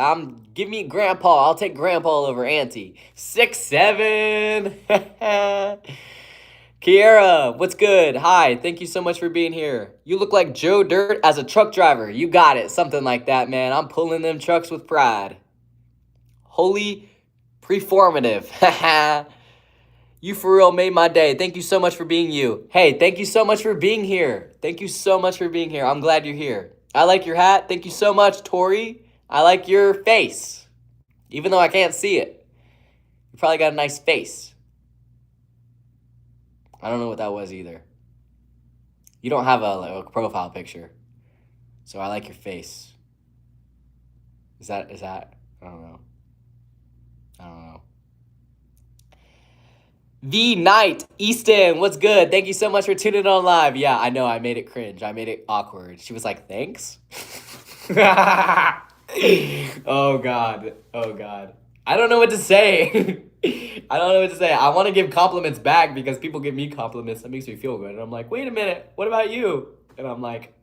Give me grandpa. I'll take grandpa over auntie. 6'7". Kiera, what's good? Hi, thank you so much for being here. You look like Joe Dirt as a truck driver. You got it. Something like that, man. I'm pulling them trucks with pride. Holy performative. You for real made my day. Thank you so much for being you. Hey, thank you so much for being here. Thank you so much for being here. I'm glad you're here. I like your hat. Thank you so much, Tori. I like your face. Even though I can't see it. You probably got a nice face. I don't know what that was either. You don't have a profile picture. So I like your face. Is that I don't know. I don't know. The Night, Easton, what's good? Thank you so much for tuning in on live. Yeah, I know, I made it cringe. I made it awkward. She was like, thanks? Oh, God. Oh, God. I don't know what to say. I don't know what to say. I want to give compliments back because people give me compliments. That makes me feel good. And I'm like, wait a minute. What about you? And I'm like,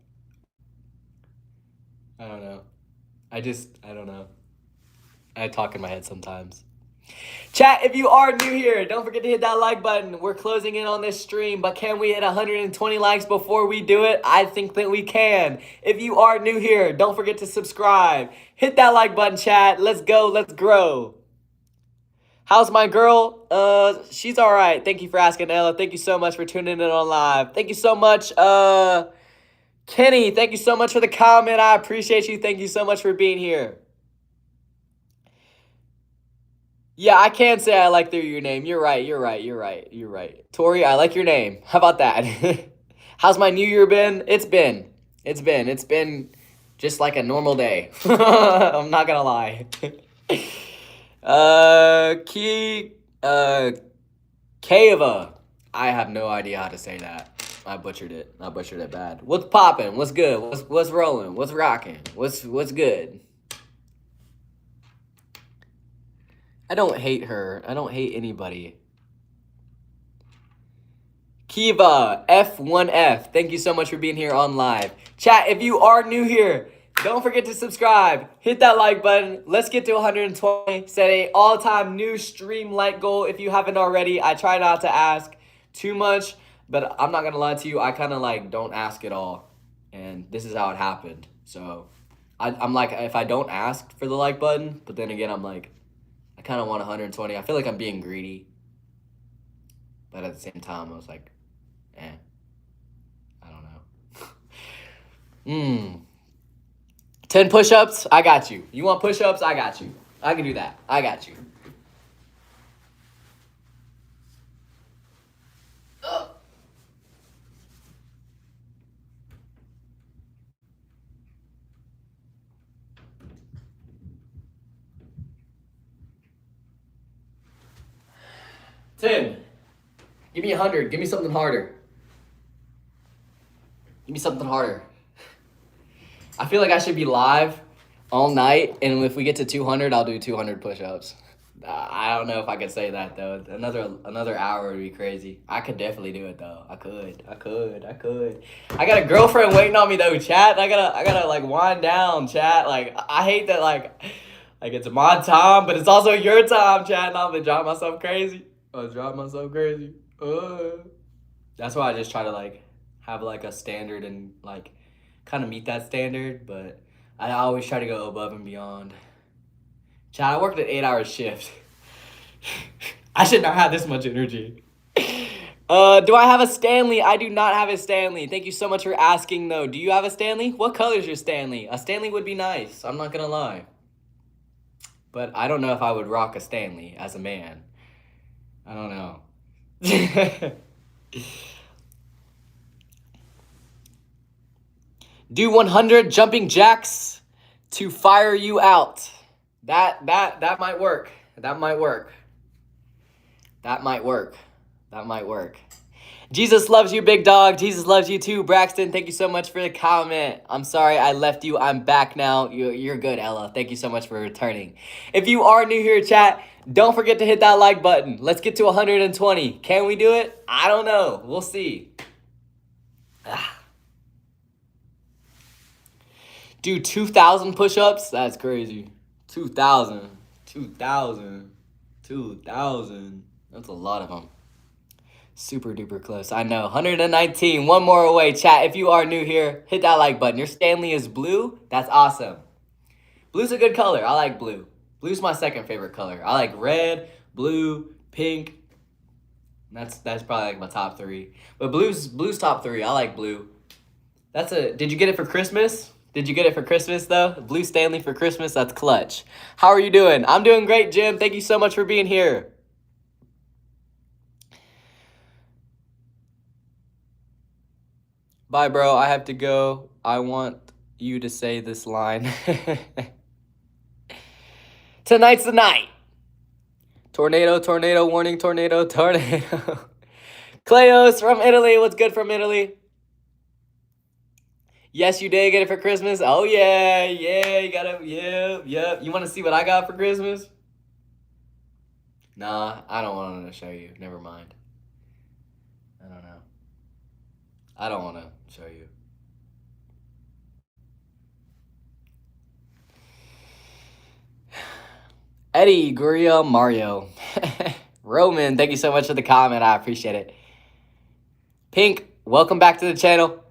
I don't know. I don't know. I talk in my head sometimes. Chat, if you are new here, don't forget to hit that like button. We're closing in on this stream, but can we hit 120 likes before we do it? I think that we can. If you are new here, don't forget to subscribe. Hit that like button, chat. Let's go. Let's grow. How's my girl? She's all right. Thank you for asking, Ella. Thank you so much for tuning in on live. Thank you so much, Kenny. Thank you so much for the comment. I appreciate you. Thank you so much for being here. Yeah, I can say I like your name. You're right. Tori, I like your name. How about that? How's my new year been? It's been just like a normal day. I'm not gonna lie. Kava. I have no idea how to say that. I butchered it. Bad. What's poppin'? What's good? What's rolling? What's rocking? What's good? I don't hate her. I don't hate anybody. Kiva, F1F. Thank you so much for being here on live. Chat, if you are new here, don't forget to subscribe. Hit that like button. Let's get to 120. Set a all-time new stream like goal if you haven't already. I try not to ask too much, but I'm not going to lie to you. I kind of like don't ask at all. And this is how it happened. So I'm like, if I don't ask for the like button, but then again, I'm like, I kind of want 120. I feel like I'm being greedy. But at the same time, I was like, I don't know. 10 push-ups? I got you. You want push-ups? I got you. I can do that. I got you. Ugh. Tim, give me 100. Give me something harder. Give me something harder. I feel like I should be live all night, and if we get to 200, I'll do 200 push-ups. I don't know if I could say that though. Another hour would be crazy. I could definitely do it though. I could. I got a girlfriend waiting on me though, chat. I gotta like wind down, chat. Like I hate that like it's my time, but it's also your time, chat. And I'm gonna drive myself crazy. That's why I just try to like have like a standard and like kind of meet that standard, but I always try to go above and beyond. Chat, I worked an 8-hour shift. I should not have this much energy. Do I have a Stanley? I do not have a Stanley. Thank you so much for asking though. Do you have a Stanley? What color is your Stanley? A Stanley would be nice. I'm not gonna lie. But I don't know if I would rock a Stanley as a man. I don't know. Do 100 jumping jacks to fire you out. That might work. That might work. Jesus loves you, big dog. Jesus loves you too, Braxton. Thank you so much for the comment. I'm sorry I left you. I'm back now. You're good, Ella. Thank you so much for returning. If you are new here, chat, don't forget to hit that like button. Let's get to 120. Can we do it? I don't know. We'll see. Do 2,000 push-ups? That's crazy. 2,000. That's a lot of them. Super duper close. I know. 119. One more away. Chat, if you are new here, hit that like button. Your Stanley is blue. That's awesome. Blue's a good color. I like blue. Blue's my second favorite color. I like red, blue, pink. That's probably like my top three. But blue's top three. I like blue. Did you get it for Christmas? Did you get it for Christmas though? Blue Stanley for Christmas? That's clutch. How are you doing? I'm doing great, Jim. Thank you so much for being here. Bye, bro. I have to go. I want you to say this line. Tonight's the night. Tornado, tornado, warning, tornado, tornado. Cleos from Italy. What's good from Italy? Yes, you did get it for Christmas. Oh, yeah. Yeah, you got it. Yep. You want to see what I got for Christmas? Nah, I don't want to show you. Never mind. I don't know. I don't want to show you. Eddie, Guria, Mario. Roman, thank you so much for the comment. I appreciate it. Pink, welcome back to the channel.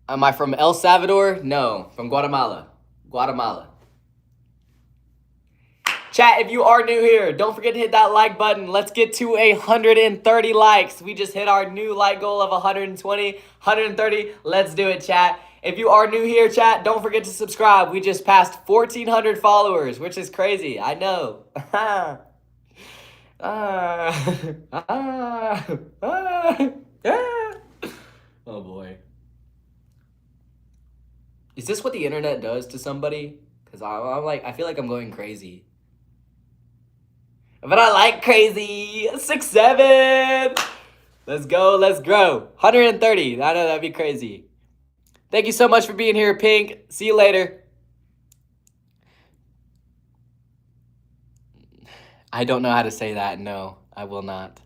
Am I from El Salvador? No, from Guatemala. Guatemala. Chat, if you are new here, don't forget to hit that like button. Let's get to 130 likes. We just hit our new like goal of 120, 130. Let's do it, chat. If you are new here, chat, don't forget to subscribe. We just passed 1,400 followers, which is crazy. I know. Oh, boy. Is this what the internet does to somebody? Because I'm like, I feel like I'm going crazy. But I like crazy. 6, 7. Let's go. Let's grow. 130. I know that'd be crazy. Thank you so much for being here, Pink. See you later. I don't know how to say that. No, I will not.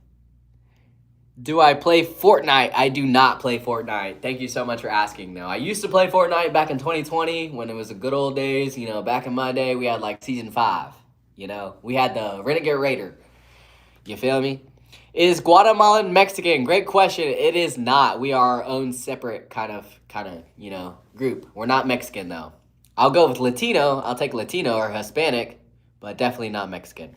Do I play Fortnite? I do not play Fortnite. Thank you so much for asking, though. I used to play Fortnite back in 2020 when it was the good old days. You know, back in my day, we had like Season 5. You know, we had the Renegade Raider. You feel me? Is Guatemalan Mexican? Great question. It is not. We are our own separate kind of, you know, group. We're not Mexican, though. I'll go with Latino. I'll take Latino or Hispanic, but definitely not Mexican.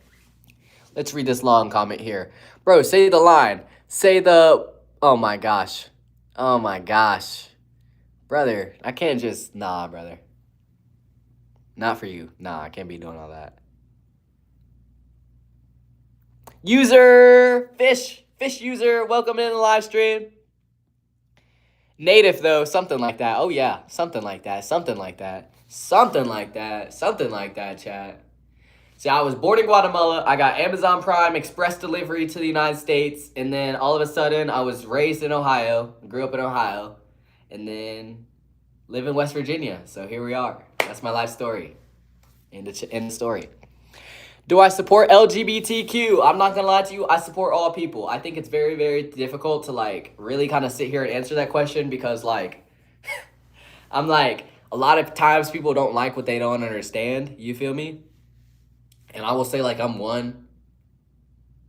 Let's read this long comment here. Bro, say the line. Say the... Oh, my gosh. Oh, my gosh. Brother, I can't just... Nah, brother. Not for you. Nah, I can't be doing all that. User! Fish user, welcome in the live stream. Native, though, something like that. Oh, yeah, something like that, something like that. Something like that, something like that, chat. See, I was born in Guatemala. I got Amazon Prime Express delivery to the United States. And then all of a sudden, I was raised in Ohio. Grew up in Ohio. And then live in West Virginia. So here we are. That's my life story. End the story. Do I support LGBTQ? I'm not going to lie to you. I support all people. I think it's very, very difficult to, like, really kind of sit here and answer that question because, like, I'm like, a lot of times people don't like what they don't understand. You feel me? And I will say, like, I'm one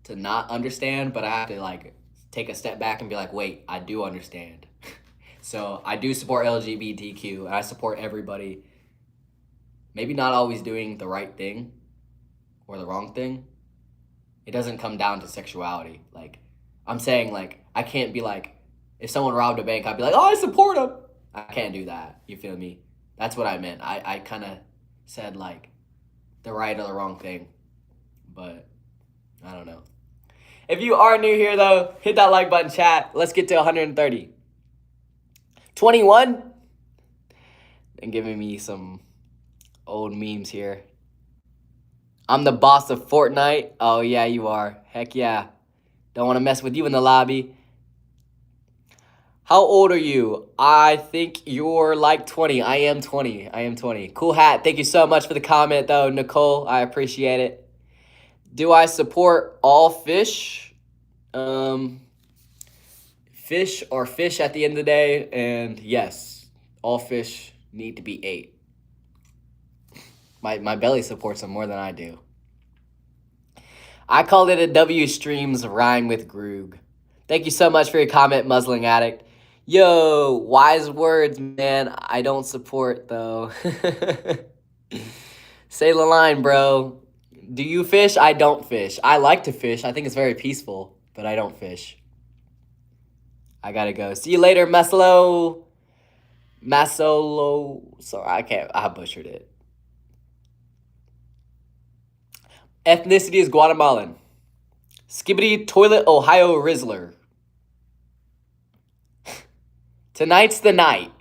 to not understand, but I have to, like, take a step back and be like, wait, I do understand. So I do support LGBTQ, and I support everybody. Maybe not always doing the right thing or the wrong thing. It doesn't come down to sexuality. Like, I'm saying, like, I can't be like, if someone robbed a bank, I'd be like, oh, I support them. I can't do that. You feel me? That's what I meant. I kind of said, like, the right or the wrong thing, but I don't know. If you are new here, though, hit that like button, chat. Let's get to 130. 21? And giving me some old memes here. I'm the boss of Fortnite. Oh, yeah, you are. Heck yeah. Don't want to mess with you in the lobby. How old are you? I think you're like 20. I am 20. Cool hat. Thank you so much for the comment, though, Nicole. I appreciate it. Do I support all fish? Fish are fish at the end of the day. And yes, all fish need to be ate. My belly supports them more than I do. I call it a W streams rhyme with Groog. Thank you so much for your comment, Muzzling Addict. Yo, wise words, man. I don't support, though. Say the line, bro. Do you fish? I don't fish. I like to fish. I think it's very peaceful, but I don't fish. I gotta go. See you later, Masolo. Masolo. Sorry, I butchered it. Ethnicity is Guatemalan. Skibbity Toilet Ohio Rizzler. Tonight's the night.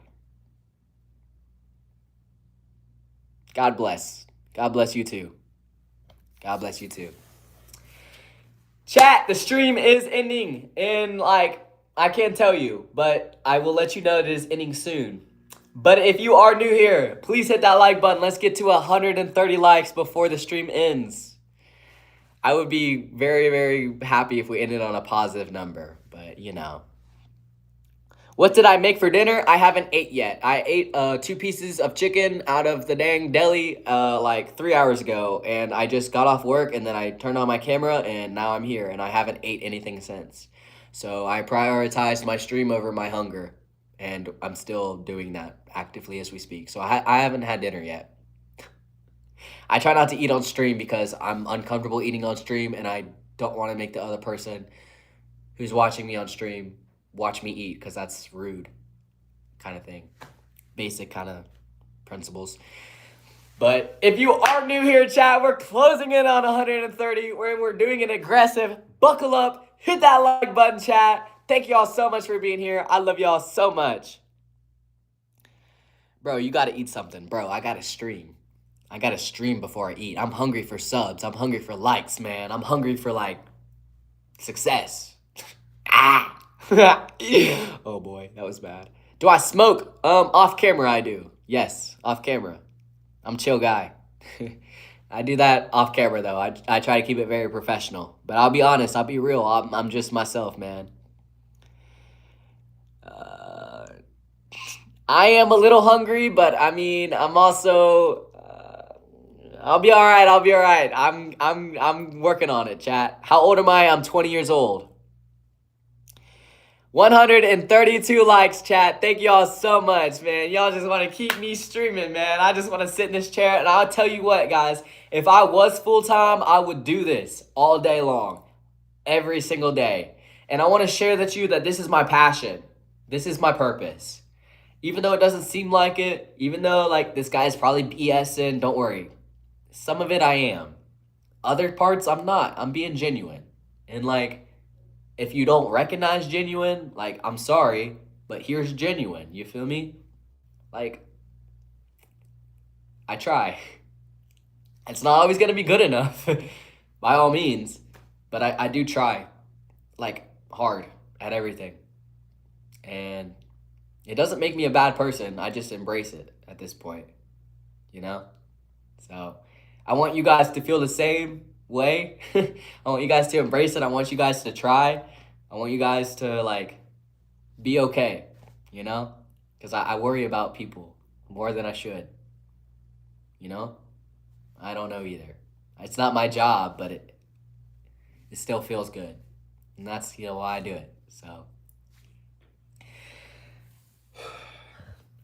God bless. God bless you too. God bless you too. Chat, the stream is ending in like, I can't tell you, but I will let you know that it is ending soon. But if you are new here, please hit that like button. Let's get to 130 likes before the stream ends. I would be very, very happy if we ended on a positive number, but you know. What did I make for dinner? I haven't ate yet. I ate 2 pieces of chicken out of the dang deli like 3 hours ago, and I just got off work and then I turned on my camera and now I'm here and I haven't ate anything since. So I prioritized my stream over my hunger, and I'm still doing that actively as we speak. So I haven't had dinner yet. I try not to eat on stream because I'm uncomfortable eating on stream and I don't want to make the other person who's watching me on stream watch me eat, because that's rude kind of thing. Basic kind of principles. But if you are new here, chat, we're closing in on 130 where we're doing an aggressive. Buckle up, hit that like button, chat. Thank y'all so much for being here. I love y'all so much. Bro, you gotta eat something. Bro, I gotta stream. I gotta stream before I eat. I'm hungry for subs. I'm hungry for likes, man. I'm hungry for, like, success. Ah! Oh boy, that was bad. Do I smoke? Off camera I do. Yes, off camera. I'm a chill guy. I do that off camera though. I try to keep it very professional. But I'll be honest, I'll be real. I'm just myself, man. I am a little hungry, but I mean, I'm also I'll be all right. I'll be all right. I'm working on it, chat. How old am I? I'm 20 years old. 132 likes, chat. Thank y'all so much, man. Y'all just want to keep me streaming, man. I just want to sit in this chair, and I'll tell you what, guys. If I was full-time, I would do this all day long, every single day. And I want to share with you that this is my passion. This is my purpose. Even though it doesn't seem like it, even though, like, this guy's probably BSing, don't worry. Some of it I am. Other parts, I'm not. I'm being genuine. And, like, if you don't recognize genuine, like, I'm sorry, but here's genuine. You feel me? Like, I try. It's not always going to be good enough, by all means. But I do try, like, hard at everything. And it doesn't make me a bad person. I just embrace it at this point, you know? So I want you guys to feel the same way. I want you guys to embrace it. I want you guys to try. I want you guys to, like, be okay, you know? Because I worry about people more than I should, you know? I don't know either. It's not my job, but it still feels good. And that's, you know, why I do it. So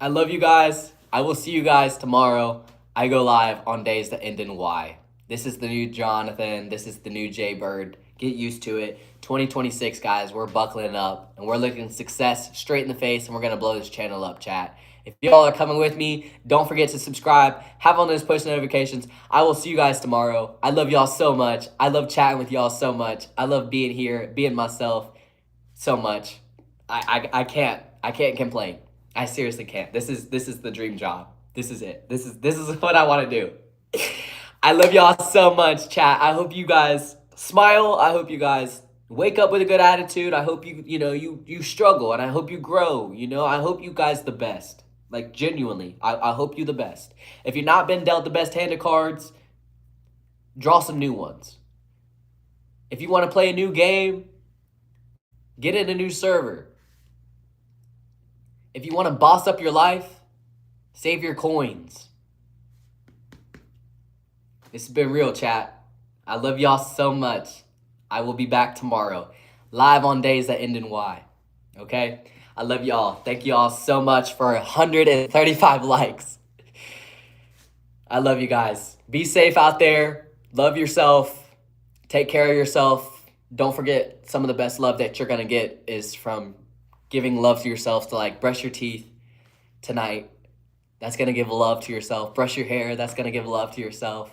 I love you guys. I will see you guys tomorrow. I go live on days that end in Y. This is the new Jonathan. This is the new Jay Bird. Get used to it. 2026, guys, we're buckling up, and we're looking success straight in the face, and we're going to blow this channel up, chat. If y'all are coming with me, don't forget to subscribe. Have on those post notifications. I will see you guys tomorrow. I love y'all so much. I love chatting with y'all so much. I love being here, being myself so much. I can't complain. I seriously can't. This is the dream job. This is it. This is what I want to do. I love y'all so much, chat. I hope you guys smile. I hope you guys wake up with a good attitude. I hope you struggle, and I hope you grow. You know, I hope you guys the best. Like, genuinely, I hope you the best. If you've not been dealt the best hand of cards, draw some new ones. If you want to play a new game, get in a new server. If you want to boss up your life, save your coins. This has been real, chat. I love y'all so much. I will be back tomorrow, live on days that end in Y. Okay? I love y'all. Thank y'all so much for 135 likes. I love you guys. Be safe out there. Love yourself. Take care of yourself. Don't forget, some of the best love that you're going to get is from giving love to yourself. To like brush your teeth tonight. That's going to give love to yourself. Brush your hair. That's going to give love to yourself.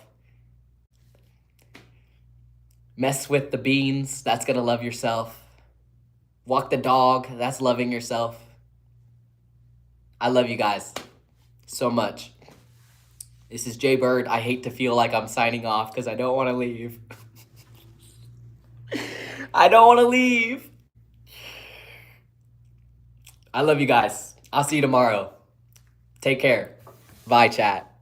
Mess with the beans. That's going to love yourself. Walk the dog. That's loving yourself. I love you guys so much. This is Jay Bird. I hate to feel like I'm signing off because I don't want to leave. I don't want to leave. I love you guys. I'll see you tomorrow. Take care. Bye, chat.